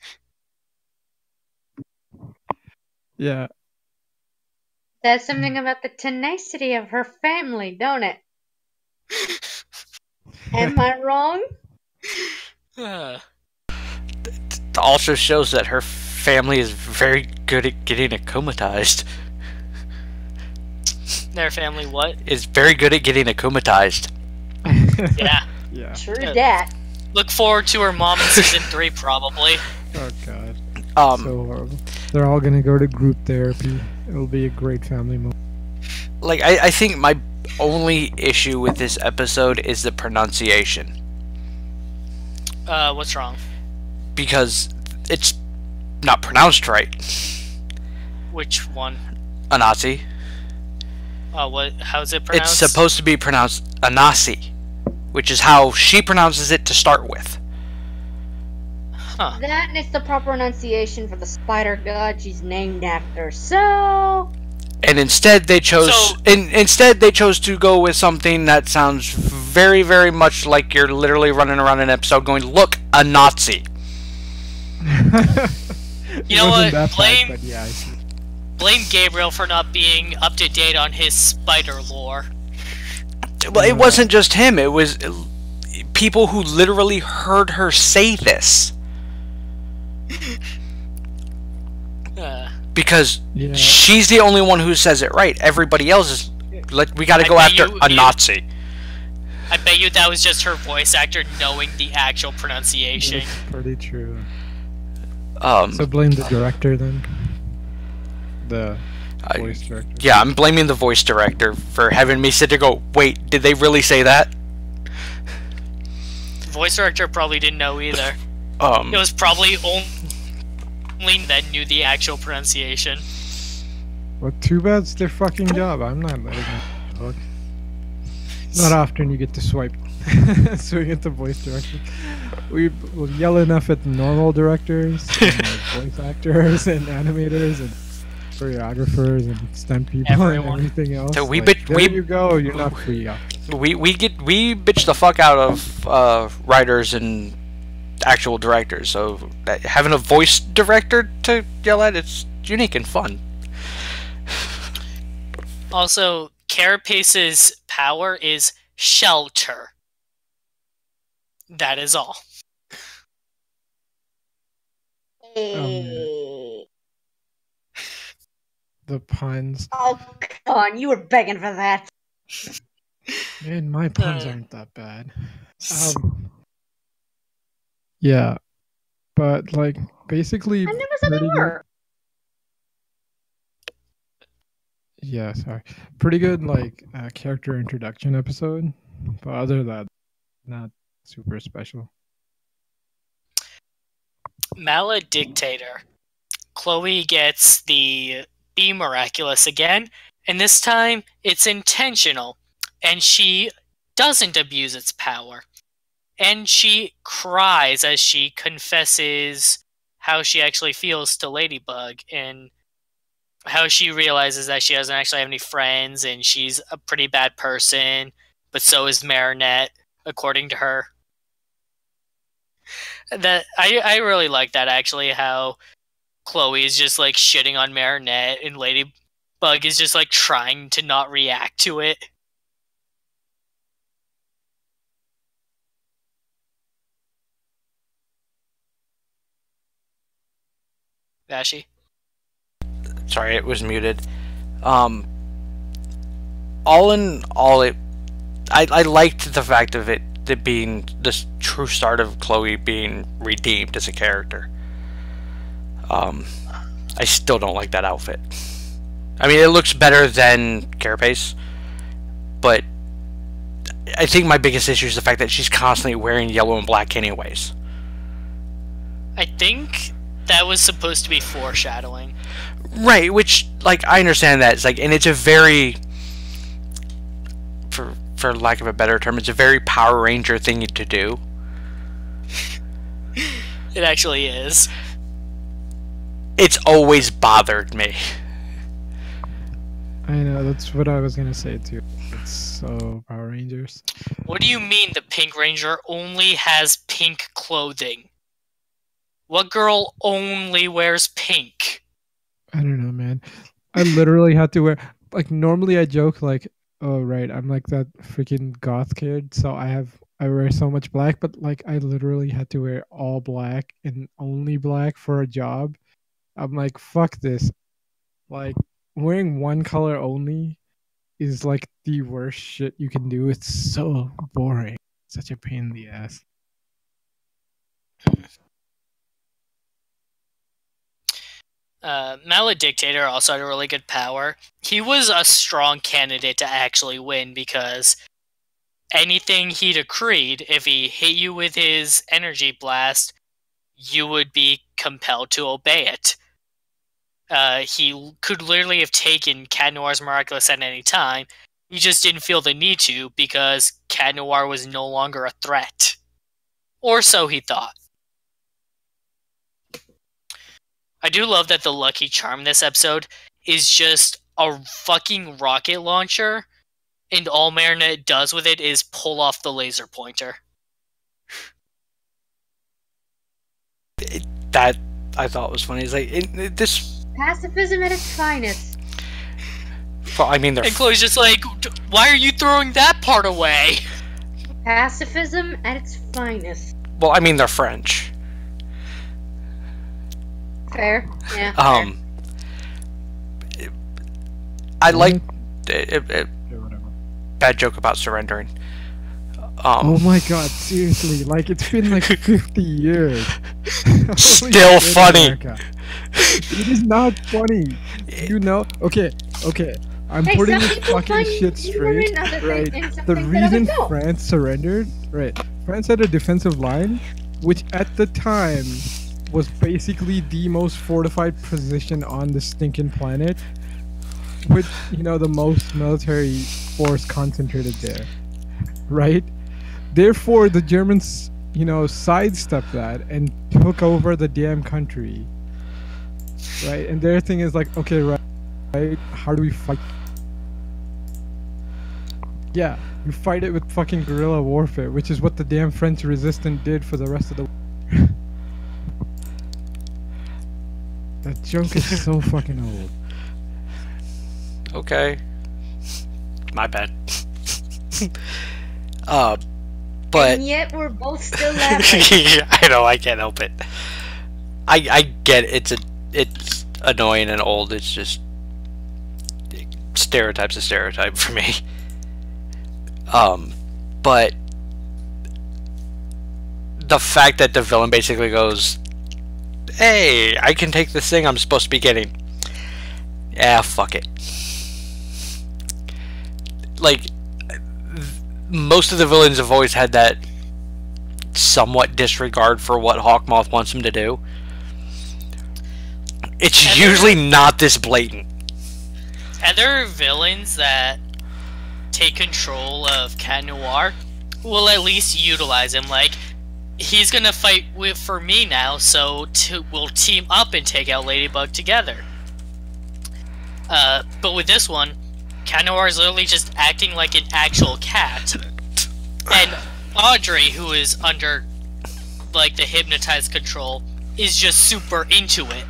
Yeah. Says something about the tenacity of her family, don't it? Am I wrong? It also shows that her family is very good at getting akumatized. Their family what? Is very good at getting akumatized. Yeah. Yeah. True Yeah. that. Look forward to her mom in season 3, probably. Oh god. Um, So horrible. They're all gonna go to group therapy. It'll be a great family moment. like I think my only issue with this episode is the pronunciation, What's wrong? because it's not pronounced right. Which one? Anasi. What? How's it It's pronounced? supposed to be pronounced Anasi, which is how she pronounces it to start with. Huh. That is the proper pronunciation for the spider god she's named after. So, And instead they chose to go with something that sounds very, very much like you're literally running around an episode going, "Look, a Nazi." You know what? Wasn't that bad, Blame- but yeah, I see. Blame Gabriel for not being up to date on his spider lore. Well, it wasn't just him. It was people who literally heard her say this. Because Yeah. she's the only one who says it right. Everybody else is like, we gotta I go bet after a Nazi. I bet you that was just her voice actor knowing the actual pronunciation. That's pretty true. Um, So blame the director then. The I- voice director. yeah, I'm blaming the voice director for having me sit there and go, wait, did they really say that? The voice director probably didn't know either. Um, It was probably only that knew the actual pronunciation. Well, too bad it's their fucking job. I'm not letting them talk. Not often you get to swipe. Swing at the voice director. We'll yell enough at the normal directors, and voice actors, and animators, and choreographers, and stunt people, Everyone. and everything else. So we Like, bit- there we- you go. You're not free. we bitch the fuck out of writers and actual directors. So having a voice director to yell at, it's unique and fun. Also, Carapace's power is shelter. That is all. hey. The puns. Oh, come on, you were begging for that. Man, my puns aren't that bad. Yeah, but like basically. I never said they pretty good- were. Yeah, sorry. Pretty good, like, character introduction episode. But other than that, not super special. Maledictator. Chloe gets the Be Miraculous again, and this time it's intentional, and she doesn't abuse its power. And she cries as she confesses how she actually feels to Ladybug, and how she realizes that she doesn't actually have any friends, and she's a pretty bad person, but so is Marinette, according to her. That I really like that, actually, how Chloe is just like shitting on Marinette and Ladybug is just like trying to not react to it. Vashi? Sorry, it was muted. All in all, I liked the fact of it being this true start of Chloe being redeemed as a character. I still don't like that outfit. I mean, it looks better than Carapace, but I think my biggest issue is the fact that she's constantly wearing yellow and black anyways. I think that was supposed to be foreshadowing. Right, which, like, I understand that. It's like, and it's a very, for lack of a better term, it's a very Power Ranger thing to do. It actually is. It's always bothered me. I know, that's what I was gonna say too. It's so Power Rangers. What do you mean the Pink Ranger only has pink clothing? What girl only wears pink? I don't know, man. I literally had to wear, like, normally I joke like, oh right, I'm like that freaking goth kid, so I wear so much black, but like I literally had to wear all black and only black for a job. I'm like, fuck this. Like, wearing one color only is like the worst shit you can do. It's so boring. Such a pain in the ass. Maledictator also had a really good power. He was a strong candidate to actually win because anything he decreed, if he hit you with his energy blast, you would be compelled to obey it. He could literally have taken Cat Noir's Miraculous at any time. He just didn't feel the need to because Cat Noir was no longer a threat. Or so he thought. I do love that the lucky charm in this episode is just a fucking rocket launcher, and all Marinette does with it is pull off the laser pointer. That I thought was funny. It's like this. Pacifism at its finest. Well, I mean, they're. And Chloe's just like, why are you throwing that part away? Pacifism at its finest. Well, I mean, they're French. Fair. Yeah. I like Yeah, whatever. bad joke about surrendering. Oh my god, seriously, like it's been like 50 years. Holy Still shit, funny. America. It is not funny. You know? Okay. I'm Hey, putting some this people fucking find shit humor straight. in other things, Right. and some The things that others reason don't. France surrendered, right? France had a defensive line, which at the time was basically the most fortified position on the stinking planet, with, you know, the most military force concentrated there, right? Therefore, the Germans, you know, sidestepped that and took over the damn country, right? And their thing is like, okay, right, how do we fight? Yeah, you fight it with fucking guerrilla warfare, which is what the damn French resistance did for the rest of the. That joke is so fucking old. Okay. My bad. But And yet we're both still laughing. I know, I can't help it. I get it. It's annoying and old. It's just stereotype's a stereotype for me. But the fact that the villain basically goes, "Hey, I can take this thing I'm supposed to be getting." Yeah, fuck it. Like, most of the villains have always had that somewhat disregard for what Hawkmoth wants them to do. It's usually not this blatant. And there are villains that take control of Cat Noir will at least utilize him. Like, he's gonna fight for me now, so we'll team up and take out Ladybug together. But with this one, Cat Noir is literally just acting like an actual cat. And Audrey, who is under, like, the hypnotized control, is just super into it.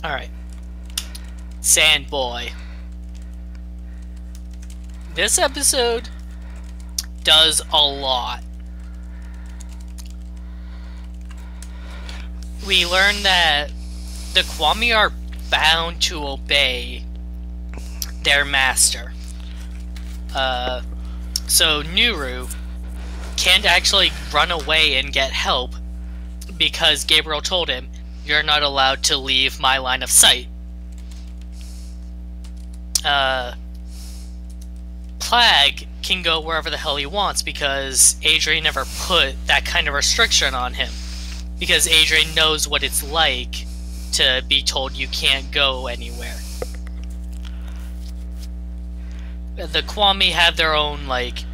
Alright. Sand Boy. This episode does a lot. We learn that the Kwami are bound to obey their master. So Nuru can't actually run away and get help because Gabriel told him, "You're not allowed to leave my line of sight." Plague can go wherever the hell he wants because Adrian never put that kind of restriction on him. Because Adrian knows what it's like to be told you can't go anywhere. The Kwami have their own, like...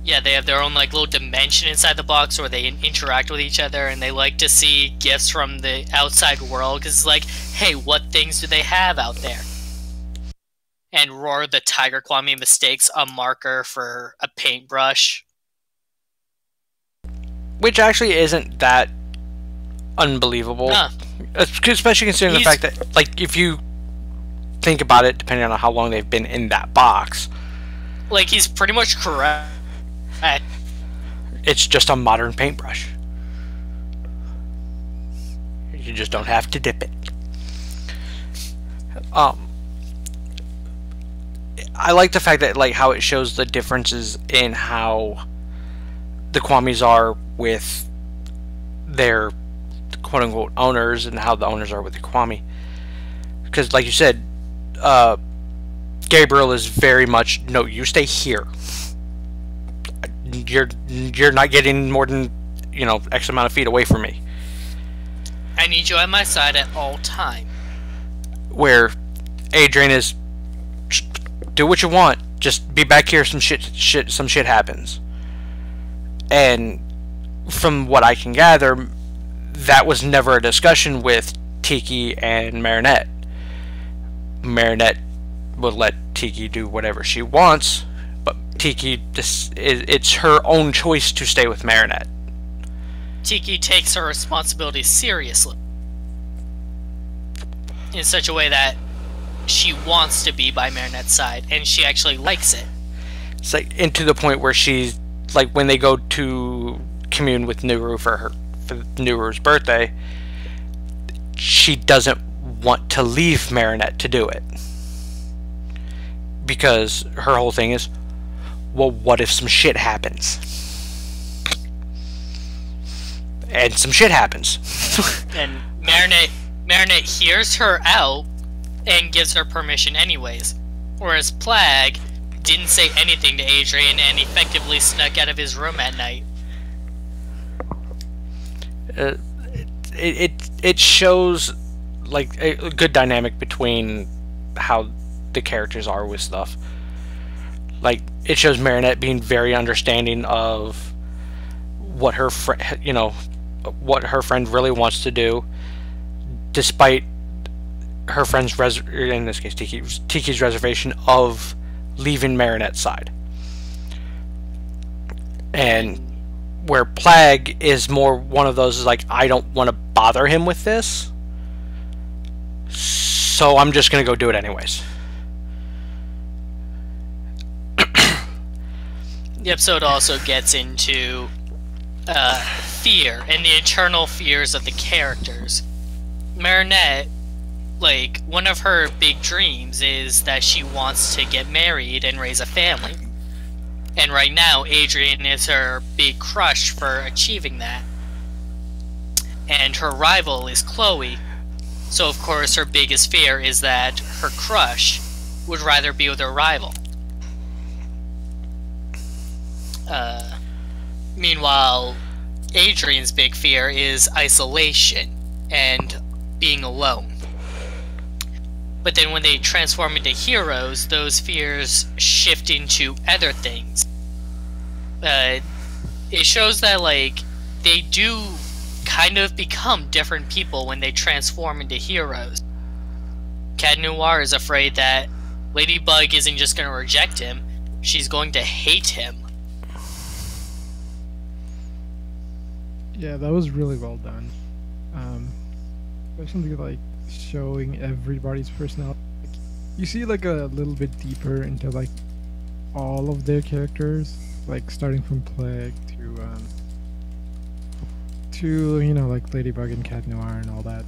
Yeah, they have their own, like, little dimension inside the box where they interact with each other, and they like to see gifts from the outside world, because it's like, hey, what things do they have out there? and Roar the Tiger Kwame mistakes a marker for a paintbrush. Which actually isn't that unbelievable. Especially considering the fact that, like, if you think about it, depending on how long they've been in that box. Like, he's pretty much correct. It's just a modern paintbrush. You just don't have to dip it. I like the fact that, like, how it shows the differences in how the Kwamis are with their quote-unquote owners and how the owners are with the Kwami. Because, like you said, Gabriel is very much, no, you stay here. You're not getting more than, you know, X amount of feet away from me. I need you at my side at all time. Where Adrian is, do what you want, just be back here. Some shit happens. And from what I can gather, that was never a discussion with Tiki and Marinette. Marinette would let Tiki do whatever she wants, but Tiki, it's her own choice to stay with Marinette. Tiki takes her responsibility seriously in such a way that she wants to be by Marinette's side, and she actually likes it. It's like, and to the point where she's like, when they go to commune with Nuru for Nuru's birthday, she doesn't want to leave Marinette to do it, because her whole thing is, well, what if some shit happens? And some shit happens. And Marinette hears her out and gives her permission anyways. Whereas Plague didn't say anything to Adrian and effectively snuck out of his room at night. It shows, like, a good dynamic between how the characters are with stuff. Like, it shows Marinette being very understanding of what her what her friend really wants to do, despite her friend's in this case Tiki's reservation of leaving Marinette's side. And where Plague is more one of those, is like, I don't want to bother him with this, so I'm just gonna go do it anyways. The episode also gets into fear and the internal fears of the characters. Marinette, like, one of her big dreams is that she wants to get married and raise a family. And right now, Adrian is her big crush for achieving that. And her rival is Chloe. So, of course, her biggest fear is that her crush would rather be with her rival. Meanwhile, Adrian's big fear is isolation and being alone. But then when they transform into heroes, those fears shift into other things. It shows that, like, they do kind of become different people when they transform into heroes. Cat Noir is afraid that Ladybug isn't just going to reject him, she's going to hate him. Yeah, that was really well done. Especially, like, showing everybody's personality. You see, like, a little bit deeper into, like, all of their characters, like, starting from Plague to you know, like, Ladybug and Cat Noir and all that.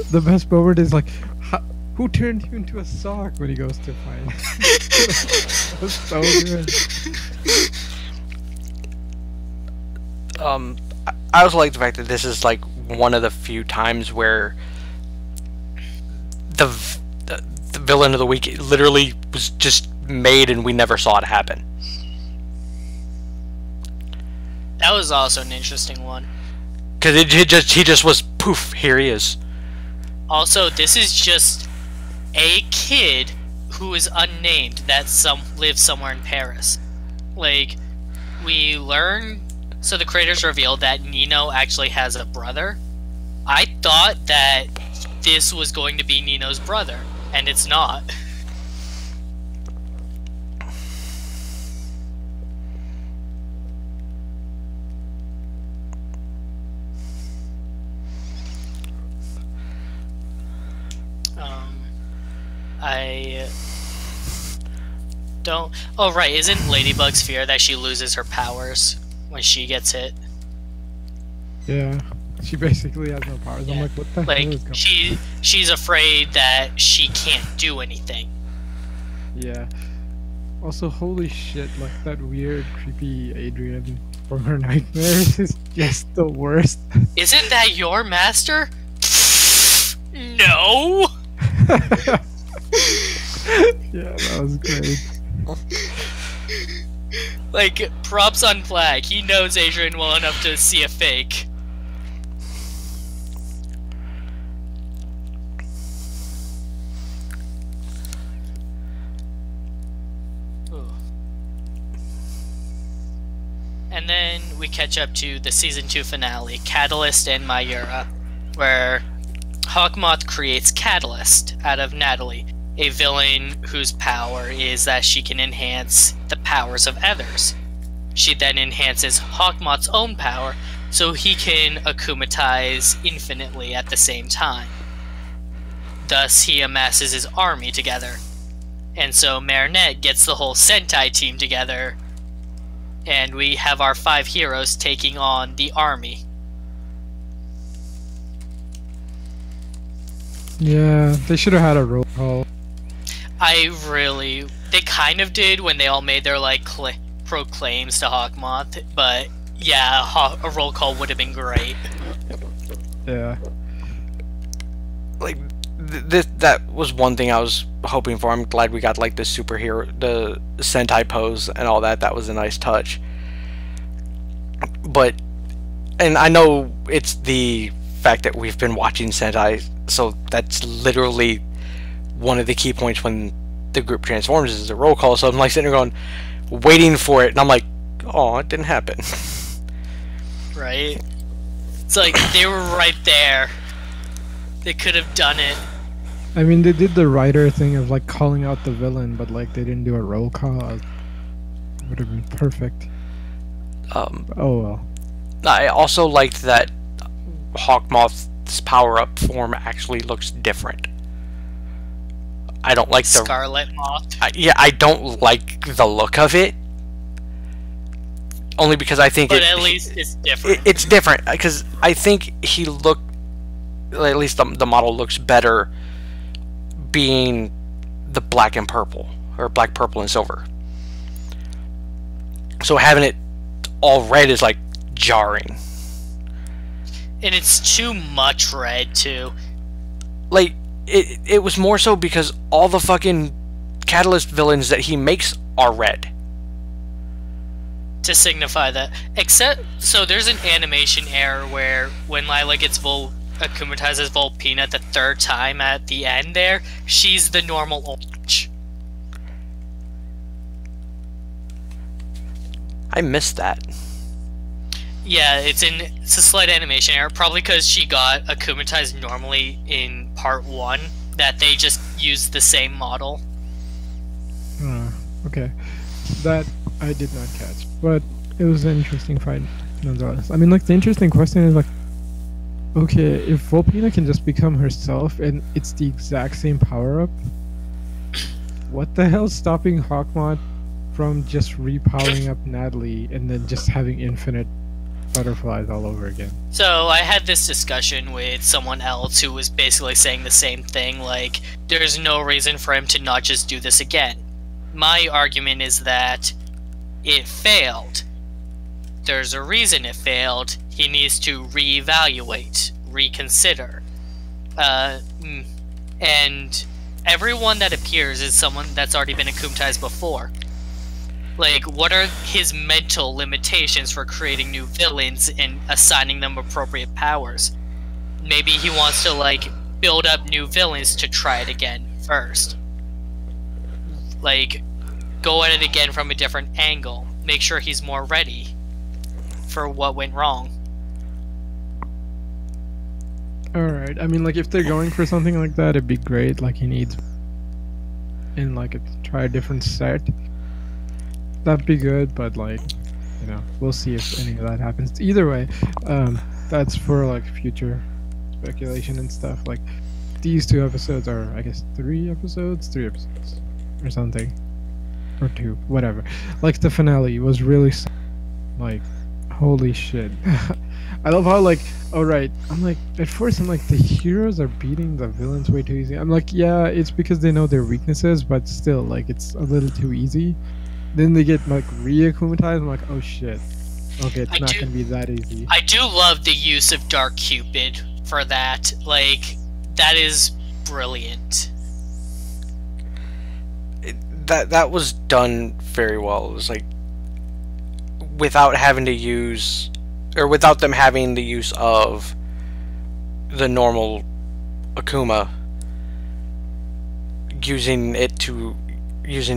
The best moment is, like, who turned you into a sock when he goes to fight? That's so good. I also like the fact that this is, like, one of the few times where the villain of the week literally was just made and we never saw it happen. That was also an interesting one. Because he just was, poof, here he is. Also, this is just a kid who is unnamed that lives somewhere in Paris. Like, we learn... So the creators revealed that Nino actually has a brother. I thought that this was going to be Nino's brother, and it's not. I don't. Oh right, isn't Ladybug's fear that she loses her powers when she gets hit? Yeah, she basically has no powers. Yeah. I'm like, what the hell Like is going? she's afraid that she can't do anything. Yeah. Also, holy shit! Like that weird, creepy Adrian from her nightmares is just the worst. Isn't that your master? No. Yeah, that was great. Like, props on Flag. He knows Adrian well enough to see a fake. Ooh. And then we catch up to the Season 2 finale, Catalyst and Mayura, where Hawkmoth creates Catalyst out of Natalie, a villain whose power is that she can enhance the powers of others. She then enhances Hawkmoth's own power so he can akumatize infinitely at the same time. Thus, he amasses his army together. And so Marinette gets the whole Sentai team together, and we have our 5 heroes taking on the army. Yeah, they should have had a roll call. They kind of did when they all made their like proclaims to Hawkmoth, but yeah, a roll call would have been great. Yeah. Like that was one thing I was hoping for. I'm glad we got like the Sentai pose and all that. That was a nice touch. But, and I know it's the fact that we've been watching Sentai, so that's literally one of the key points when the group transforms is the roll call. So I'm like sitting there going, waiting for it, and I'm like, oh, it didn't happen. Right? It's like they were right there. They could have done it. I mean, they did the writer thing of like calling out the villain, but like they didn't do a roll call. It would have been perfect. Oh well. I also liked that Hawkmoth's power-up form actually looks different. I don't like the Scarlet Moth. I don't like the look of it. Only because I think but at least it's different. It's different because I think he looked, at least the model looks better being the black and purple, or black, purple, and silver. So having it all red is like jarring. And it's too much red too. Like it was more so because all the fucking Catalyst villains that he makes are red. To signify that. Except, so there's an animation error where when Lila gets akumatized as Volpina the 3rd time at the end there, she's the normal orange. I missed that. Yeah, it's a slight animation error, probably because she got akumatized normally in part 1, that they just used the same model. Okay. That I did not catch, but it was an interesting fight nonetheless. I mean, like, the interesting question is, like, okay, if Volpina can just become herself and it's the exact same power-up, what the hell's stopping Hawkmoth from just repowering up Natalie and then just having infinite butterflies all over again? So I had this discussion with someone else who was basically saying the same thing, like, there's no reason for him to not just do this again. My argument is that it failed. There's a reason it failed. He needs to reevaluate, reconsider. And everyone that appears is someone that's already been akumatized before. Like, what are his mental limitations for creating new villains and assigning them appropriate powers? Maybe he wants to, like, build up new villains to try it again first. Like, go at it again from a different angle. Make sure he's more ready for what went wrong. Alright, I mean, like, if they're going for something like that, it'd be great. Like, he needs, and like, try a different set. That'd be good, but like, you know, we'll see if any of that happens. Either way, that's for like future speculation and stuff. Like, these 2 episodes are, I guess, 3 episodes, or something, or 2, whatever. Like the finale was really like, holy shit. I love how like, all right, I'm like, at first I'm like, the heroes are beating the villains way too easy. I'm like, yeah, it's because they know their weaknesses, but still, like, it's a little too easy. Then they get like re-akumatized. I'm like, oh shit, okay, it's not gonna be that easy. I do love the use of Dark Cupid for that. Like, that is brilliant. That was done very well. It was like, without having to use, or without them having the use of the normal Akuma, using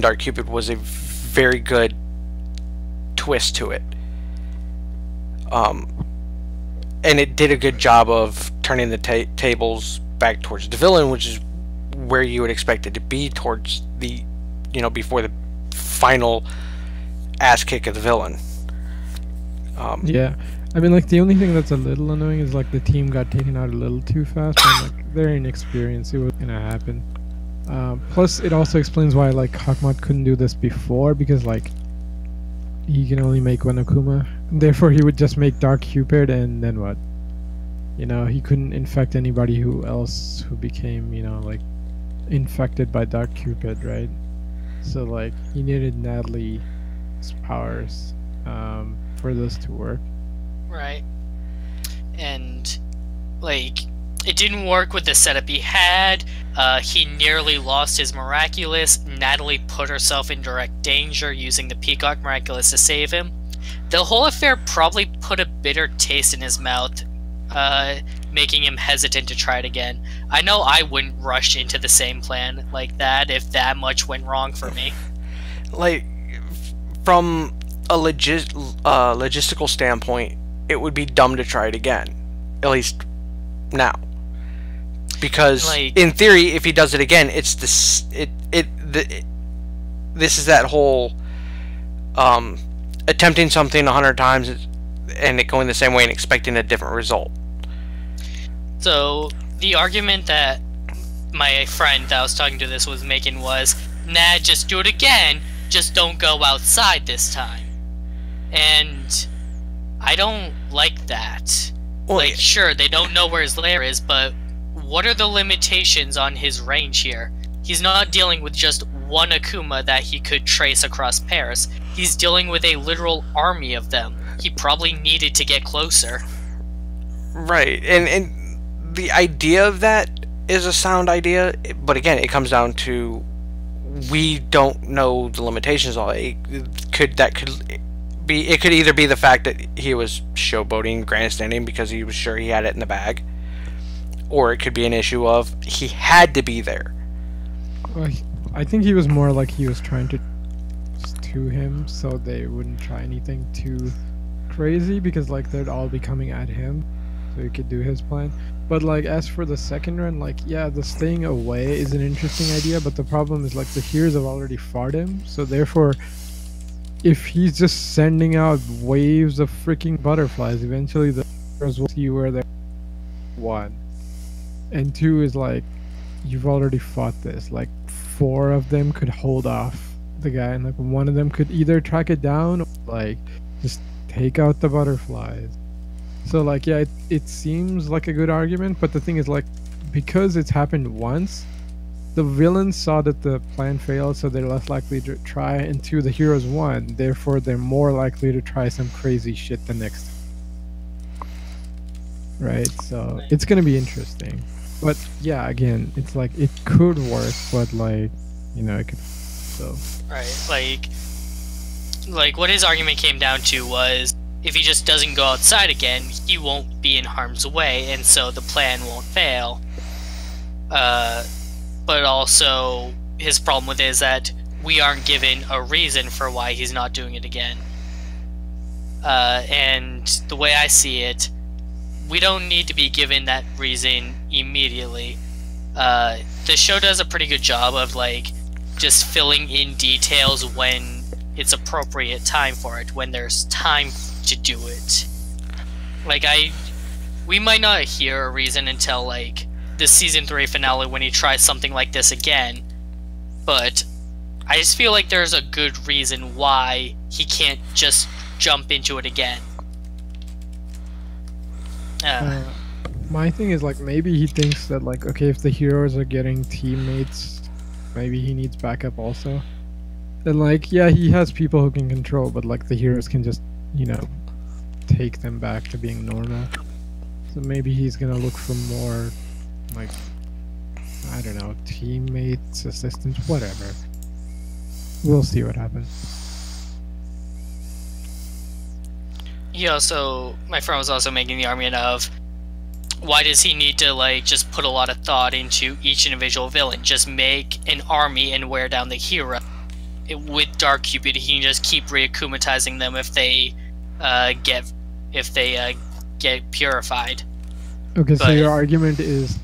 Dark Cupid was a very good twist to it. And it did a good job of turning the tables back towards the villain, which is where you would expect it to be towards the, before the final ass kick of the villain. Yeah, I mean, like, the only thing that's a little annoying is like the team got taken out a little too fast, and like they're inexperienced. It was gonna happen. Plus, it also explains why like Hakmat couldn't do this before, because like he can only make one Akuma. Therefore, he would just make Dark Cupid, and then what? He couldn't infect anybody who became, like, infected by Dark Cupid, right? So like he needed Natalie's powers for this to work. Right. And like, it didn't work with the setup he had. He nearly lost his Miraculous. Natalie put herself in direct danger using the Peacock Miraculous to save him. The whole affair probably put a bitter taste in his mouth, making him hesitant to try it again. I know I wouldn't rush into the same plan like that if that much went wrong for me. Like, from a logistical standpoint, it would be dumb to try it again, at least now. Because like, in theory, if he does it again, it's this. This is that whole attempting something 100 times and it going the same way and expecting a different result. So the argument that my friend that I was talking to this was making was, nah, just do it again. Just don't go outside this time. And I don't like that. Well, like, sure, they don't know where his lair is, but what are the limitations on his range here? He's not dealing with just one Akuma that he could trace across Paris. He's dealing with a literal army of them. He probably needed to get closer. Right, and the idea of that is a sound idea, but again, it comes down to, we don't know the limitations of it. It could either be the fact that he was showboating, grandstanding because he was sure he had it in the bag, or it could be an issue of he had to be there. Well, I think he was more like he was trying to him so they wouldn't try anything too crazy, because like they'd all be coming at him so he could do his plan. But like, as for the second run, like, yeah, the staying away is an interesting idea, but the problem is like the heroes have already fought him, so therefore if he's just sending out waves of freaking butterflies, eventually the heroes will see where they're. 1 and 2 is like, you've already fought this. Like, 4 of them could hold off the guy, and like 1 of them could either track it down or like just take out the butterflies. So like, yeah, it seems like a good argument, but the thing is like, because it's happened once, the villains saw that the plan failed, so they're less likely to try, and 2, the heroes won, therefore they're more likely to try some crazy shit the next time. Right? So it's gonna be interesting. But yeah, again, it's like, it could work, but like, it could. So right, like what his argument came down to was, if he just doesn't go outside again, he won't be in harm's way, and so the plan won't fail. But also, his problem with it is that we aren't given a reason for why he's not doing it again. And the way I see it, we don't need to be given that reason immediately. The show does a pretty good job of like just filling in details when it's appropriate time for it, when there's time to do it. Like, we might not hear a reason until like the season 3 finale when he tries something like this again. But I just feel like there's a good reason why he can't just jump into it again. My thing is, like, maybe he thinks that, like, okay, if the heroes are getting teammates, maybe he needs backup also. And, like, yeah, he has people who can control, but, like, the heroes can just, you know, take them back to being normal. So maybe he's gonna look for more, like, I don't know, teammates, assistants, whatever. We'll see what happens. My friend was also making the argument of, why does he need to, like, just put a lot of thought into each individual villain? Just make an army and wear down the hero. With Dark Cupid, he can just keep re-akumatizing them if they get purified. Okay, so your argument is,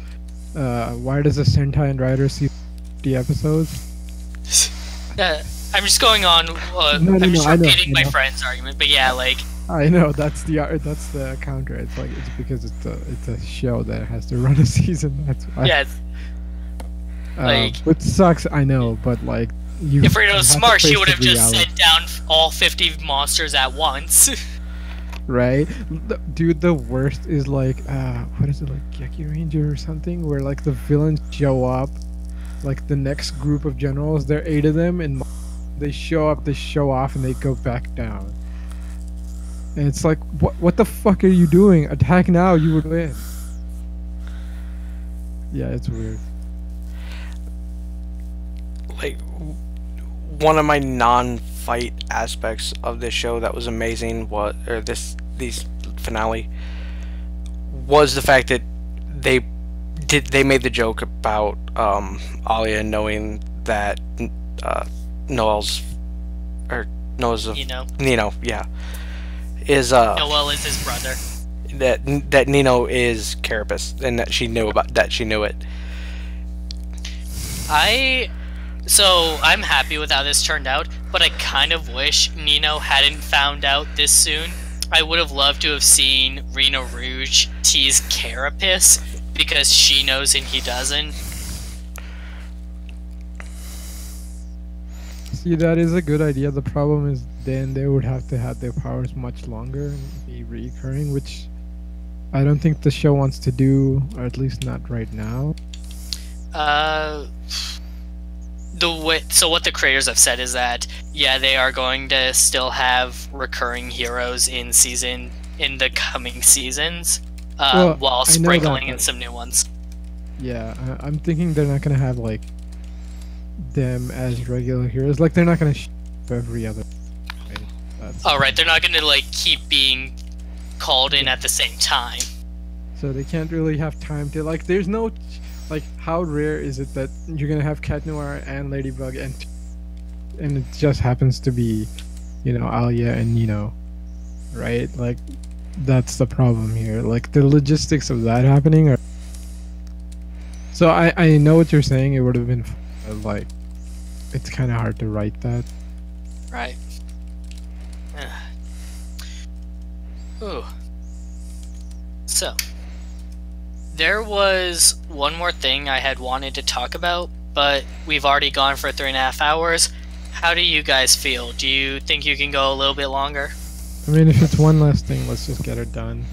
why does a Sentai and Rider see 50 episodes? I'm just going on. I'm just repeating my friend's argument, but yeah, like. I know that's the counter. It's like it's because it's a show that has to run a season. That's why. Yeah. Like, which sucks. I know, but like, if Rita was smart, she would have just sent down all 50 monsters at once. Right, dude. The worst is like, what is it, like Geki Ranger or something, where like the villains show up, like the next group of generals. There are 8 of them, and they show up, they show off, and they go back down. And it's like, what the fuck are you doing? Attack now, you would win. Yeah, it's weird. Like, one of my non-fight aspects of this show that was amazing these finale was the fact that they made the joke about Alia knowing that Noel's Nino, yeah. Noel is his brother. That Nino is Carapace, and that she knew it. I'm happy with how this turned out, but I kind of wish Nino hadn't found out this soon. I would have loved to have seen Rena Rouge tease Carapace because she knows and he doesn't. See, that is a good idea. The problem is then they would have to have their powers much longer and be recurring, which I don't think the show wants to do, or at least not right now. So what the creators have said is that, yeah, they are going to still have recurring heroes in the coming seasons, while sprinkling in some new ones. Yeah, I'm thinking they're not gonna have like them as regular heroes. Like, they're not gonna every other. Right, they're not gonna like keep being called in at the same time. So they can't really have time to, like, there's no, like, how rare is it that you're gonna have Cat Noir and Ladybug and it just happens to be, you know, Alia and Nino, right? Like, that's the problem here. Like, the logistics of that happening are. So I know what you're saying. It would have been like, it's kind of hard to write that. Right. Ooh. So, there was one more thing I had wanted to talk about, but we've already gone for 3.5 hours. How do you guys feel? Do you think you can go a little bit longer? I mean, if it's one last thing, let's just get it done.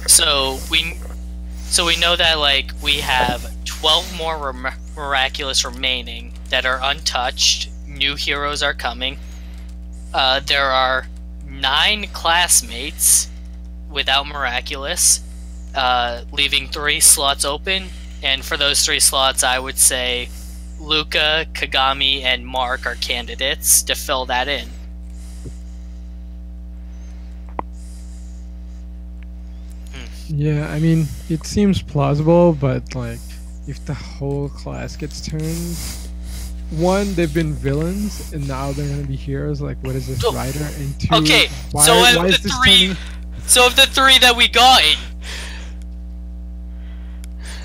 So we know that, like, we have 12 more Miraculous remaining that are untouched. New heroes are coming. There are 9 classmates without Miraculous, leaving 3 slots open. And for those 3 slots, I would say Luca, Kagami, and Mark are candidates to fill that in. Yeah, I mean, it seems plausible, but like, if the whole class gets turned, one, they've been villains, and now they're gonna be heroes. Like, what is this, Rider? And 2, okay, why of is the this 3, turning... so of the 3 that we got in,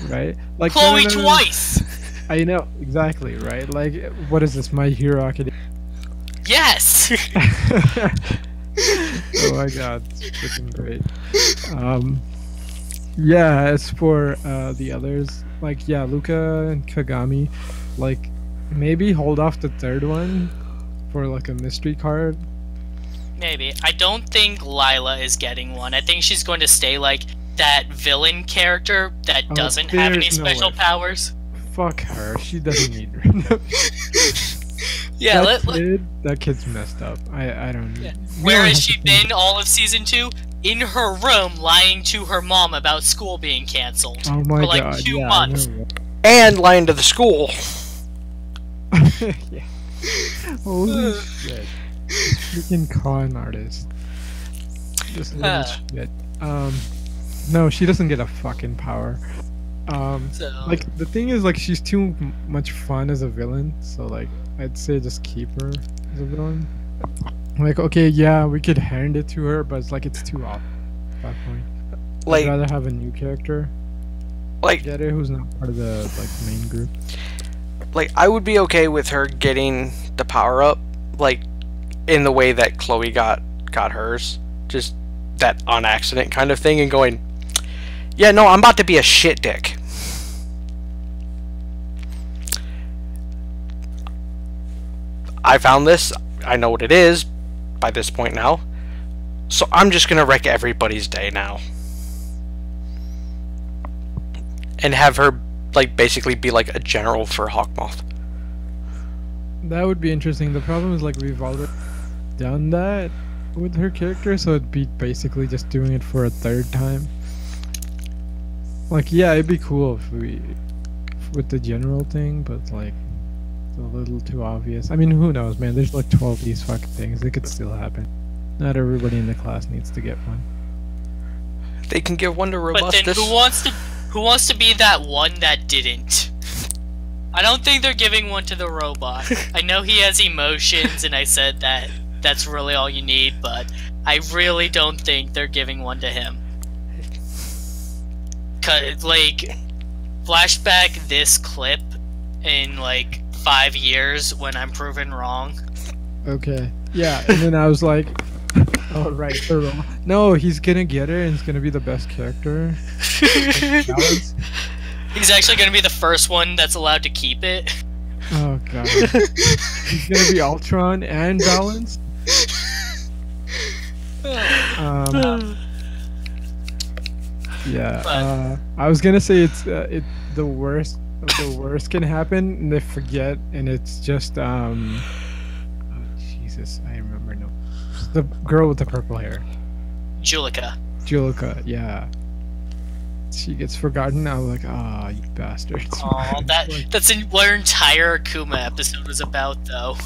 right? Like, Chloe twice. I know, exactly, right? Like, what is this, My Hero Academia? Yes. Oh my god, it's freaking great. Yeah, as for the others, like yeah, Luca and Kagami, like maybe hold off the third one for like a mystery card. Maybe. I don't think Lila is getting one. I think she's going to stay like that villain character that doesn't have any there's no special way. powers. Fuck her. She doesn't need her. Yeah, that kid's messed up. I don't. Yeah. we Where don't has have she to think- been all of season 2? In her room, lying to her mom about school being canceled Oh my for like god! 2 Yeah, months. I know. And lying to the school. Yeah. Holy shit! This freaking con artist. This little shit. No, she doesn't get a fucking power. So, Like the thing is, like she's too much fun as a villain. So like, I'd say just keep her as a villain. Like, okay, yeah, we could hand it to her, but it's like it's too off at that point. Like, I'd rather have a new character. like, Get it? Who's not part of the like main group? like, I would be okay with her getting the power up, like, in the way that Chloe got hers, just that on accident kind of thing, and going, yeah, no, I'm about to be a shit dick. I found this. I know what it is by this point now. So I'm just gonna wreck everybody's day now. And have her, like, basically be like a general for Hawkmoth. That would be interesting. The problem is like we've already done that with her character, so it'd be basically just doing it for a third time. Like, yeah, it'd be cool if we with the general thing, but like it's a little too obvious. I mean, who knows, man? There's like 12 of these fucking things. It could still happen. Not everybody in the class needs to get one. They can give one to but Robustus. then who wants to be that one that didn't? I don't think they're giving one to the robot. I know he has emotions, and I said that that's really all you need, but I really don't think they're giving one to him. 'Cause, like, flashback this clip in like 5 years when I'm proven wrong. Okay. Yeah, and then I was like, oh right, no, he's gonna get it, and he's gonna be the best character. Balance. He's actually going to be the first one that's allowed to keep it. Oh god. He's gonna be Ultron and Balance. Yeah. But- I was gonna say it's the worst of the worst can happen, and they forget, and it's just oh Jesus, I remember no, the girl with the purple hair, Julika. Julika. Yeah. She gets forgotten. I'm like, ah, you bastards. Oh, that's what our entire Akuma episode was about, though.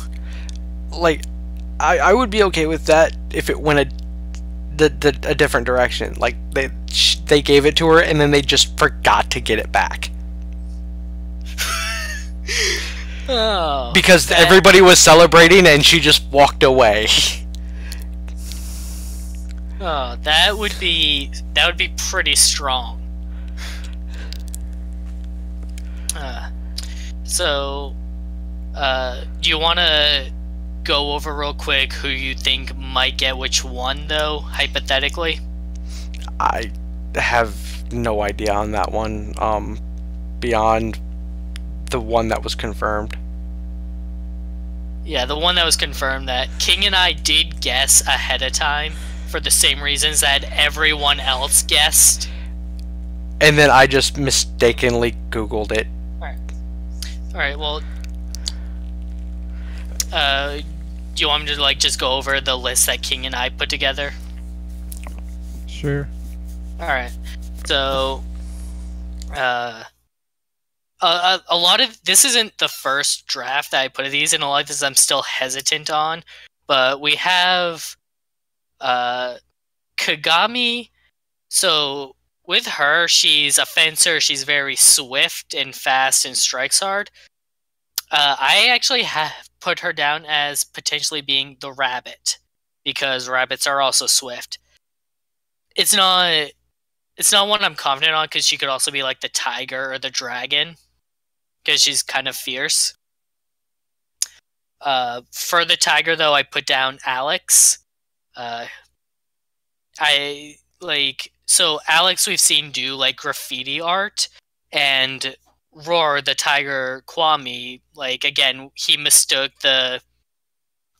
Like, I would be okay with that if it went a different direction. Like, they gave it to her and then they just forgot to get it back. Oh, Because everybody was celebrating and she just walked away. Oh, that would be pretty strong. Do you want to go over real quick who you think might get which one, though, hypothetically? I have no idea on that one, beyond the one that was confirmed. Yeah, the one that was confirmed that King and I did guess ahead of time for the same reasons that everyone else guessed. And then I just mistakenly Googled it. Alright, well, do you want me to, like, just go over the list that King and I put together? Sure. Alright, so, a lot of, this isn't the first draft that I put of these, and a lot of this I'm still hesitant on, but we have, Kagami. So, with her, she's a fencer, she's very swift and fast and strikes hard. I actually have put her down as potentially being the rabbit, because rabbits are also swift. It's not one I'm confident on, because she could also be like the tiger or the dragon, because she's kind of fierce. For the tiger, though, I put down Alex. like, so Alex we've seen do like graffiti art, and Roar the tiger Kwame, like, again, he mistook the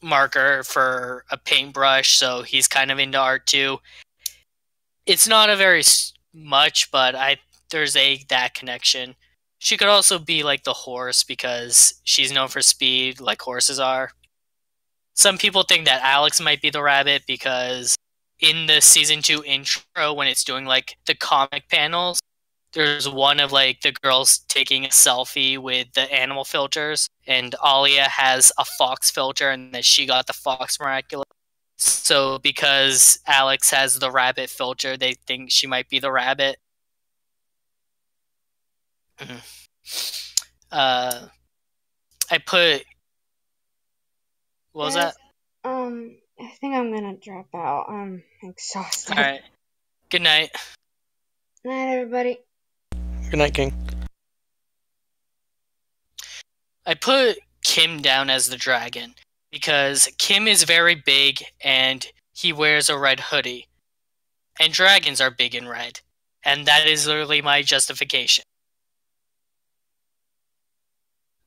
marker for a paintbrush, so he's kind of into art too. It's not a very much, but there's that connection. She could also be like the horse because she's known for speed, like horses are. Some people think that Alex might be the rabbit because in the season 2 intro, when it's doing like the comic panels, there's one of like the girls taking a selfie with the animal filters, and Alia has a fox filter, and then she got the fox Miraculous. So because Alex has the rabbit filter, they think she might be the rabbit. I put... What was that? I think I'm gonna drop out. I'm exhausted. Alright. Good night. Good night, everybody. Good night, King. I put Kim down as the dragon because Kim is very big and he wears a red hoodie. And dragons are big and red. And that is literally my justification.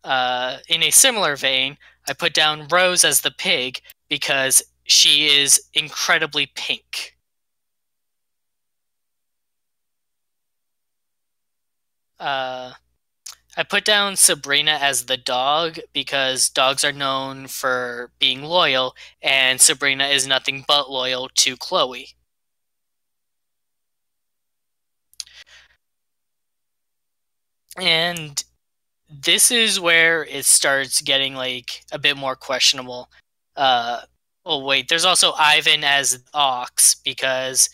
In a similar vein, I put down Rose as the pig because she is incredibly pink. I put down Sabrina as the dog because dogs are known for being loyal, and Sabrina is nothing but loyal to Chloe. And this is where it starts getting like a bit more questionable. Oh wait, there's also Ivan as Ox because,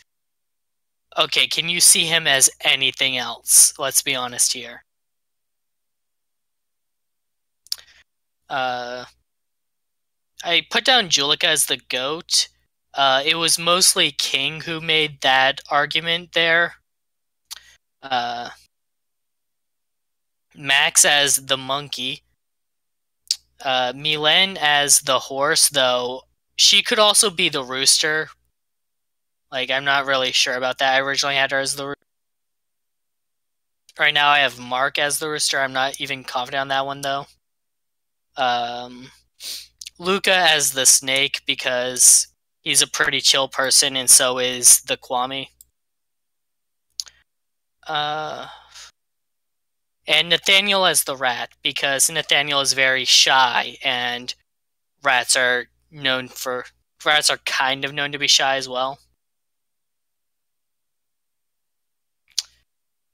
okay, can you see him as anything else? Let's be honest here. I put down Julika as the goat. It was mostly King who made that argument there. Max as the monkey. Milen as the horse, though she could also be the rooster. Like, I'm not really sure about that. I originally had her as the rooster. Right now I have Mark as the rooster. I'm not even confident on that one, though. Luca as the snake because he's a pretty chill person, and so is the Kwame. And Nathaniel as the rat because Nathaniel is very shy, and rats are kind of known to be shy as well.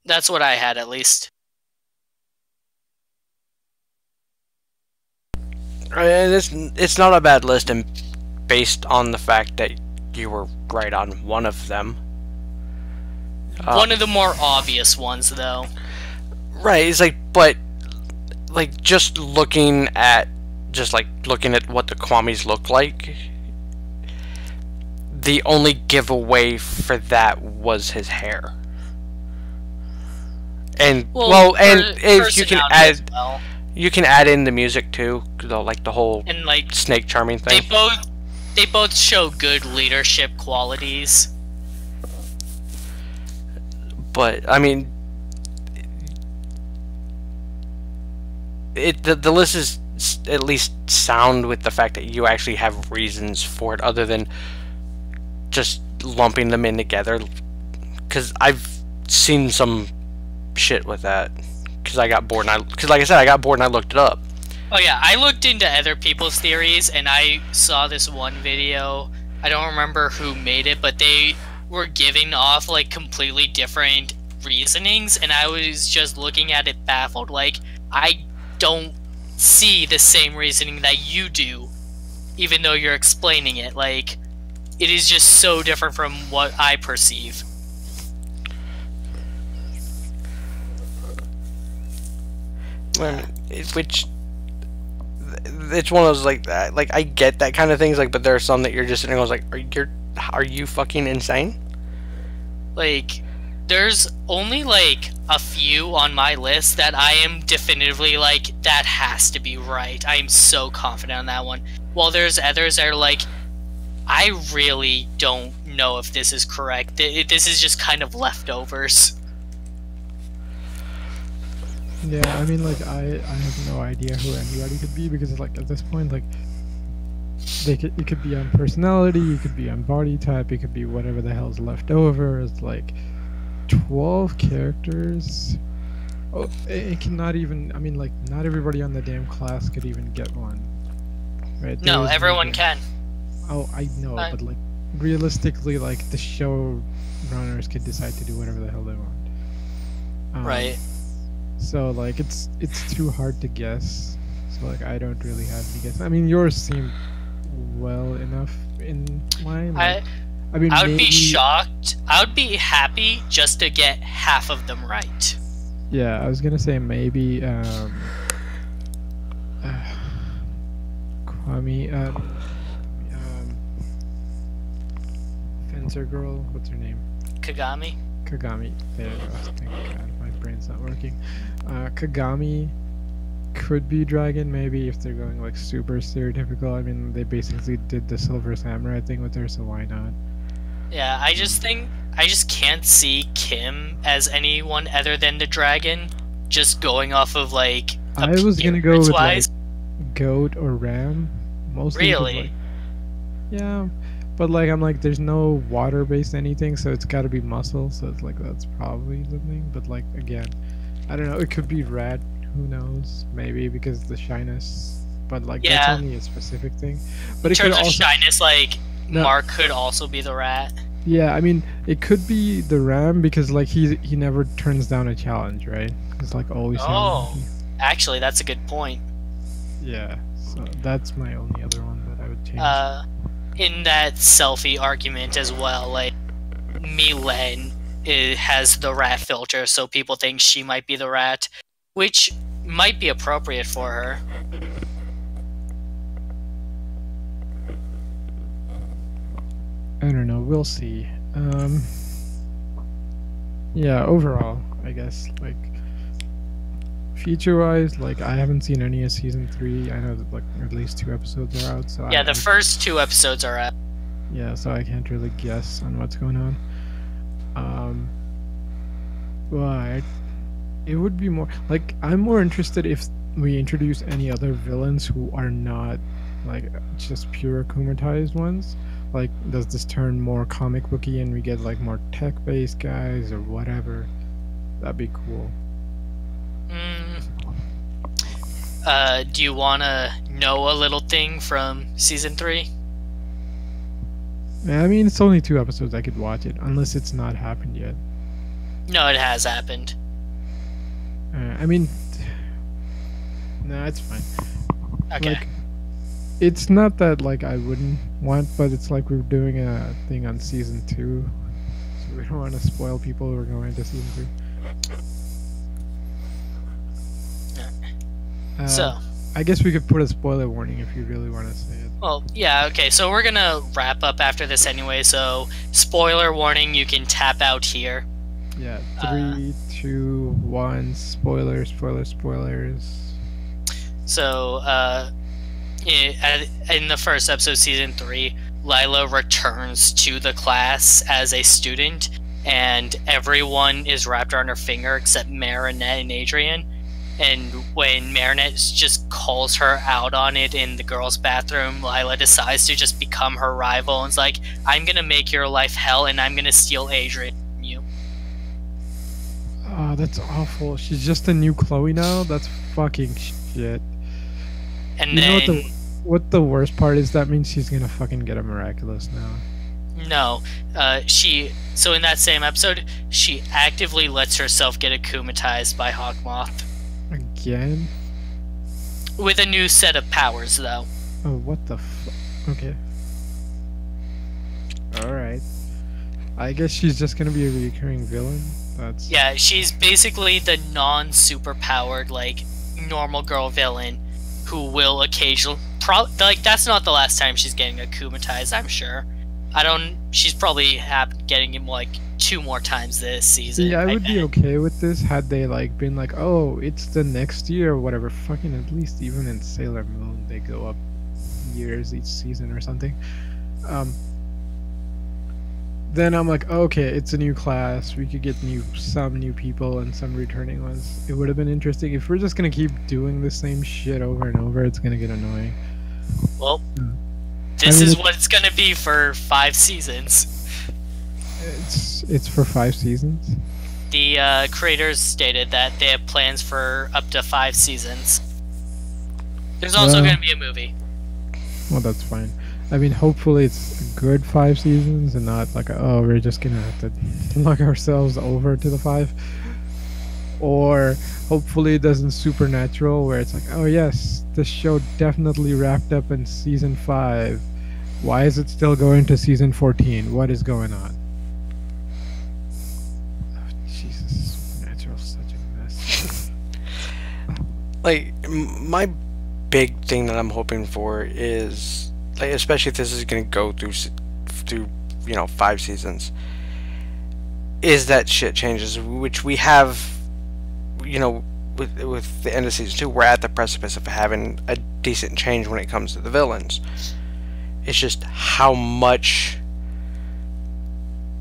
That's what I had, at least. It's not a bad list, and based on the fact that you were right on one of them. One of the more obvious ones, though. Right, it's like, but like just looking at what the Kwames look like, the only giveaway for that was his hair. And if you can add, you can add in the music too, like the whole and like snake charming thing. They both show good leadership qualities. But I mean, the list is at least sound with the fact that you actually have reasons for it, other than just lumping them in together. Because I've seen some shit with that. Because I got bored, because like I said, I got bored and I looked it up. Oh yeah, I looked into other people's theories, and I saw this one video. I don't remember who made it, but they were giving off like completely different reasonings, and I was just looking at it baffled. Like, I don't see the same reasoning that you do, even though you're explaining it. Like, it is just so different from what I perceive. Which it's one of those like I get that kind of things, like, but there are some that you're just sitting there like, are you fucking insane? Like, there's only like a few on my list that I am definitively like, that has to be right. I am so confident on that one. While there's others that are like, I really don't know if this is correct. This is just kind of leftovers. Yeah, I mean, like, I have no idea who anybody could be, because, like, at this point, like, it could be on personality, it could be on body type, it could be whatever the hell's left over. It's like 12 characters. Oh, it cannot even. I mean, like, not everybody on the damn class could even get one. Right? No, everyone can. Oh, I know, but like, realistically, like, the show runners could decide to do whatever the hell they want. Right. So, like, it's too hard to guess. So, like, I don't really have any guess. I mean, yours seem well enough in line. Like, I mean, I would be shocked. I would be happy just to get half of them right. Yeah, I was gonna say maybe Kwame, Fencer girl, what's her name? Kagami. There you go. Thank God, my brain's not working. Kagami could be dragon, maybe, if they're going like super stereotypical. I mean, they basically did the Silver Samurai thing with her, so why not? Yeah, I just can't see Kim as anyone other than the dragon. Just going off of like. I was gonna go with like goat or ram, mostly. Really? Like, yeah, but like I'm like, there's no water-based anything, so it's got to be muscle. So it's like that's probably the thing. But like again, I don't know. It could be rat. Who knows? Maybe because the shyness. But like that's only a specific thing. But in it could terms of also, shyness, like Mark could also be the rat. Yeah, I mean, it could be the ram because like he never turns down a challenge, right? It's like always. Oh, actually, that's a good point. Yeah, so that's my only other one that I would change. In that selfie argument as well, like Milen has the rat filter, so people think she might be the rat, which might be appropriate for her. I don't know. We'll see. Yeah. Overall, I guess like feature-wise, like I haven't seen any of season 3. I know that like at least 2 episodes are out. So yeah, the first 2 episodes are out. Yeah, so I can't really guess on what's going on. But it would be more like I'm more interested if we introduce any other villains who are not like just pure akumatized ones. Like, does this turn more comic booky and we get like more tech-based guys or whatever? That'd be cool. Do you want to know a little thing from season 3? I mean, it's only 2 episodes. I could watch it unless it's not happened yet. No, it has happened. I mean, no, it's fine. Okay. Like, it's not that like I wouldn't want, but it's like we're doing a thing on season 2, so we don't want to spoil people who are going into season 3. So I guess we could put a spoiler warning if you really want to say it. Well, yeah, okay, so we're gonna wrap up after this anyway, so spoiler warning, you can tap out here. Yeah, 3, 2, 1, spoilers. So, in the first episode, season 3, Lila returns to the class as a student, and everyone is wrapped around her finger except Marinette and Adrian. And when Marinette just calls her out on it in the girls' bathroom, Lila decides to just become her rival and is like, I'm gonna make your life hell and I'm gonna steal Adrian from you. Oh, that's awful. She's just a new Chloe now? That's fucking shit. And you then... know what the worst part is? That means she's gonna fucking get a Miraculous now. No. So in that same episode, she actively lets herself get akumatized by Hawkmoth. Again? With a new set of powers, though. Oh, what the okay. Alright. I guess she's just gonna be a recurring villain? That's... Yeah, she's basically the non-superpowered, like, normal girl villain who will occasionally... like, that's not the last time she's getting akumatized, I'm sure. She's probably getting him, like, 2 more times this season. Yeah, I would be okay with this had they, like, been like, oh, it's the next year or whatever. Fucking at least even in Sailor Moon, they go up years each season or something. then I'm like, okay, it's a new class. We could get some new people and some returning ones. It would have been interesting. If we're just gonna keep doing the same shit over and over, it's gonna get annoying. Well, Hmm. this I mean, is what it's gonna be for 5 seasons. It's for 5 seasons. The creators stated that they have plans for up to 5 seasons. There's also Well- going to be a movie. Well, that's fine. I mean, hopefully it's a good 5 seasons and not like, oh, we're just gonna have to look ourselves over to the 5. Or hopefully it doesn't supernatural where it's like, oh yes, this show definitely wrapped up in season 5. Why is it still going to season 14? What is going on? Oh, Jesus, Supernatural's such a mess. Like, my big thing that I'm hoping for is, like, especially if this is going to go through 5 seasons, is that shit changes, which we have, with the end of season 2, we're at the precipice of having a decent change when it comes to the villains. It's just how much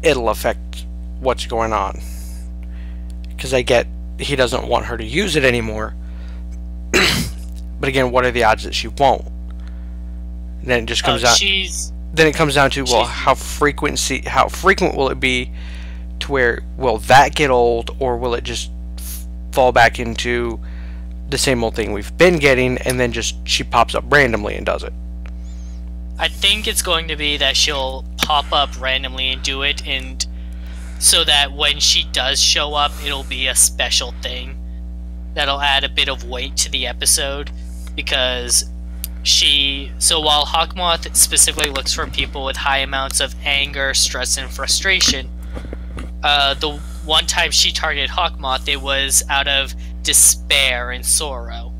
it'll affect what's going on. Because I get he doesn't want her to use it anymore. But again, what are the odds that she won't? And then it just comes out. Then it comes down to, well, how frequent will it be, to where will that get old, or will it just fall back into the same old thing we've been getting, and then just she pops up randomly and does it? I think it's going to be that she'll pop up randomly and do it, and so that when she does show up, it'll be a special thing that'll add a bit of weight to the episode. Because while Hawkmoth specifically looks for people with high amounts of anger, stress, and frustration, the one time she targeted Hawkmoth, it was out of despair and sorrow.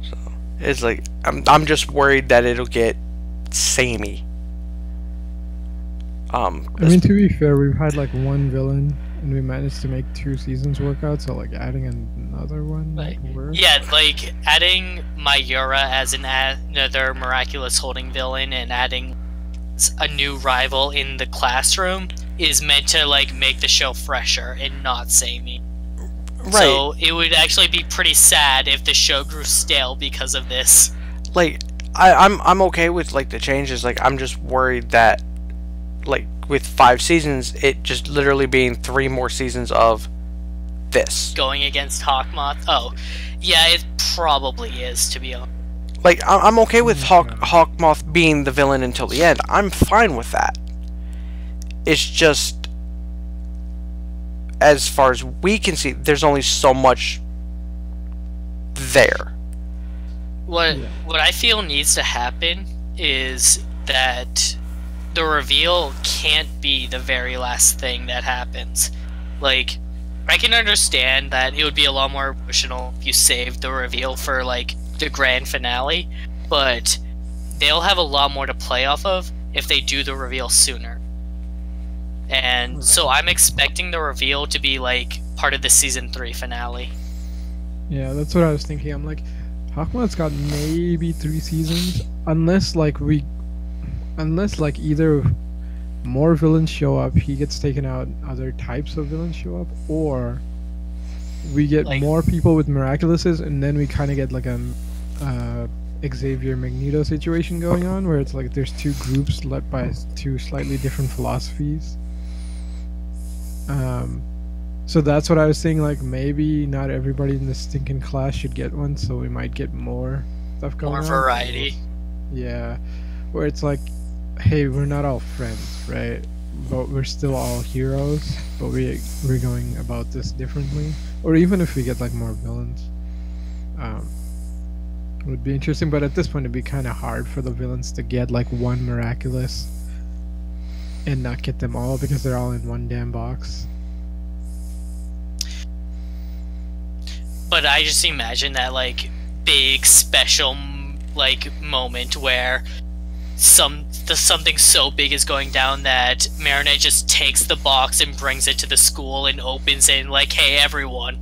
So it's like I'm just worried that it'll get samey. I mean, to be fair, we've had like one villain, and we managed to make 2 seasons work out. So like adding another one, yeah, like adding Mayura as another Miraculous holding villain and adding a new rival in the classroom is meant to like make the show fresher and not samey. Right. So it would actually be pretty sad if the show grew stale because of this. Like I'm okay with like the changes. Like I'm just worried that, like, with 5 seasons, it just literally being 3 more seasons of this. Going against Hawkmoth? Oh, yeah, it probably is, to be honest. Like, I'm okay with Hawkmoth being the villain until the end. I'm fine with that. It's just, as far as we can see, there's only so much there. What I feel needs to happen is that the reveal can't be the very last thing that happens. Like, I can understand that it would be a lot more emotional if you saved the reveal for, like, the grand finale, but they'll have a lot more to play off of if they do the reveal sooner. And so I'm expecting the reveal to be, like, part of the season 3 finale. Yeah, that's what I was thinking. I'm like, Hawkmoth's got maybe 3 seasons, unless either more villains show up, he gets taken out, other types of villains show up, or we get more people with Miraculouses, and then we kind of get like a Xavier Magneto situation going on, where it's like there's 2 groups led by 2 slightly different philosophies. So that's what I was saying, like maybe not everybody in the stinking class should get one, so we might get more stuff going on. More variety. Yeah, where it's like, hey, we're not all friends, right? But we're still all heroes, but we're going about this differently. Or even if we get like more villains, it would be interesting. But at this point, it'd be kind of hard for the villains to get like one Miraculous and not get them all because they're all in one damn box. But I just imagine that like big special like moment where something so big is going down that Marinette just takes the box and brings it to the school and opens it and like, hey everyone.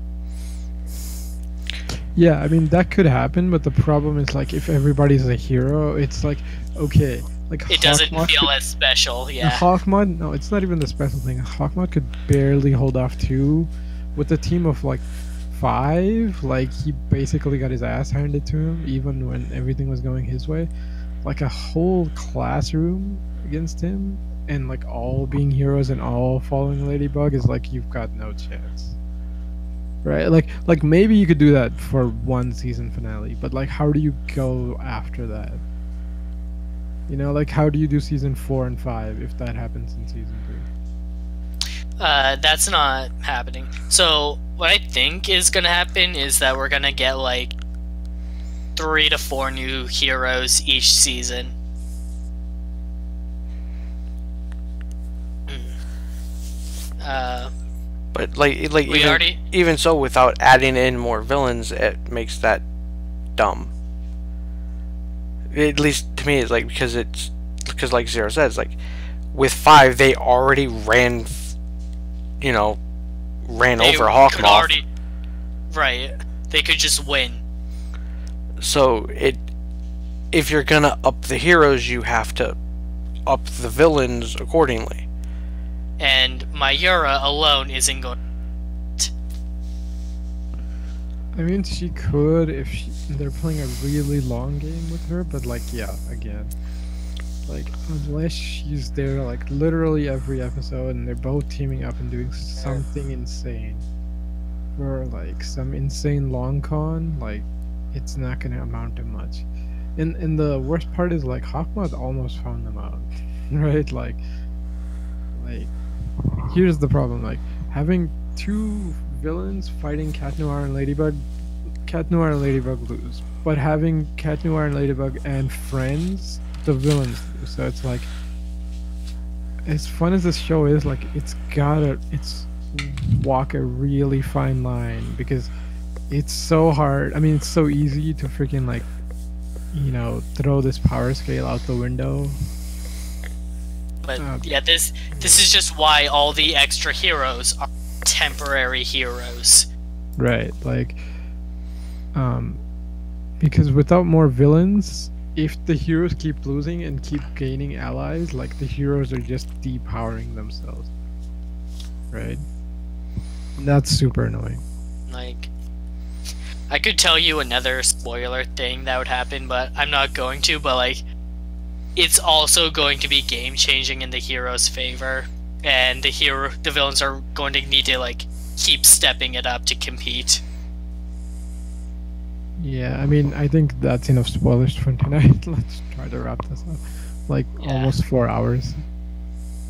Yeah, I mean that could happen, but the problem is like if everybody's a hero, it's like, okay, Like it doesn't Hawkmoth feel could- as special. a Yeah. Hawkmoth, no, it's not even the special thing. Hawkmoth could barely hold off 2 with a team of like 5. Like he basically got his ass handed to him, even when everything was going his way. Like a whole classroom against him, and like all being heroes and all following Ladybug is like you've got no chance. Right? Like maybe you could do that for one season finale, but like how do you go after that? You know, like how do you do season 4 and 5 if that happens in season 3? That's not happening. So what I think is gonna happen is that we're gonna get like 3 to 4 new heroes each season. But We already- even so, without adding in more villains, it makes that dumb. At least to me, it's like because like Zero says, like with 5 they already ran they over could Hawkmoth. already, right? They could just win. So if you're gonna up the heroes, you have to up the villains accordingly. And Mayura alone isn't going. I mean, she could if they're playing a really long game with her, but like, yeah, again, like unless she's there like literally every episode and they're both teaming up and doing something insane, or like some insane long con, like it's not gonna amount to much. And the worst part is like Hawkmoth almost found them out, right? Like here's the problem: like having 2 villains fighting Cat Noir and Ladybug. Cat Noir and Ladybug lose, but having Cat Noir and Ladybug and friends, the villains lose. So it's like, as fun as this show is, like it's walk a really fine line because it's so hard. I mean, it's so easy to freaking like, throw this power scale out the window. But yeah, this is just why all the extra heroes are temporary heroes. Right, like, because without more villains, if the heroes keep losing and keep gaining allies, like the heroes are just depowering themselves. Right? And that's super annoying. Like, I could tell you another spoiler thing that would happen, but I'm not going to, but like, it's also going to be game changing in the hero's favor, and the villains are going to need to like keep stepping it up to compete. Yeah, I mean, I think that's enough spoilers for tonight. Let's try to wrap this up. Like, almost 4 hours.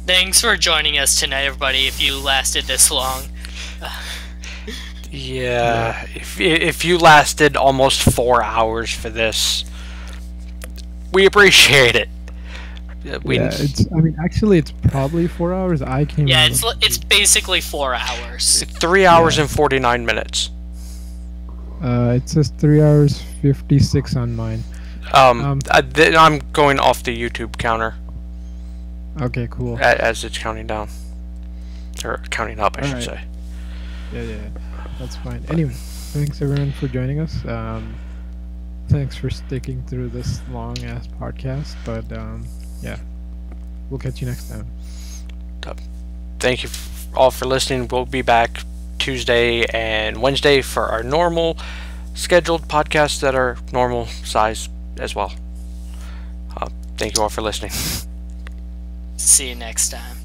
Thanks for joining us tonight, everybody, if you lasted this long. Yeah, if you lasted almost 4 hours for this, we appreciate it. I mean, actually, it's probably 4 hours. I came. Yeah, it's basically 4 hours. 3 hours and 49 minutes. It says 3 hours 56 on mine. I'm going off the YouTube counter. Okay, cool. As it's counting down, or counting up, I should say. Yeah, that's fine. Anyway, thanks everyone for joining us. Thanks for sticking through this long ass podcast. But yeah, we'll catch you next time. Thank you all for listening. We'll be back Tuesday and Wednesday for our normal scheduled podcasts that are normal size as well. Thank you all for listening. See you next time.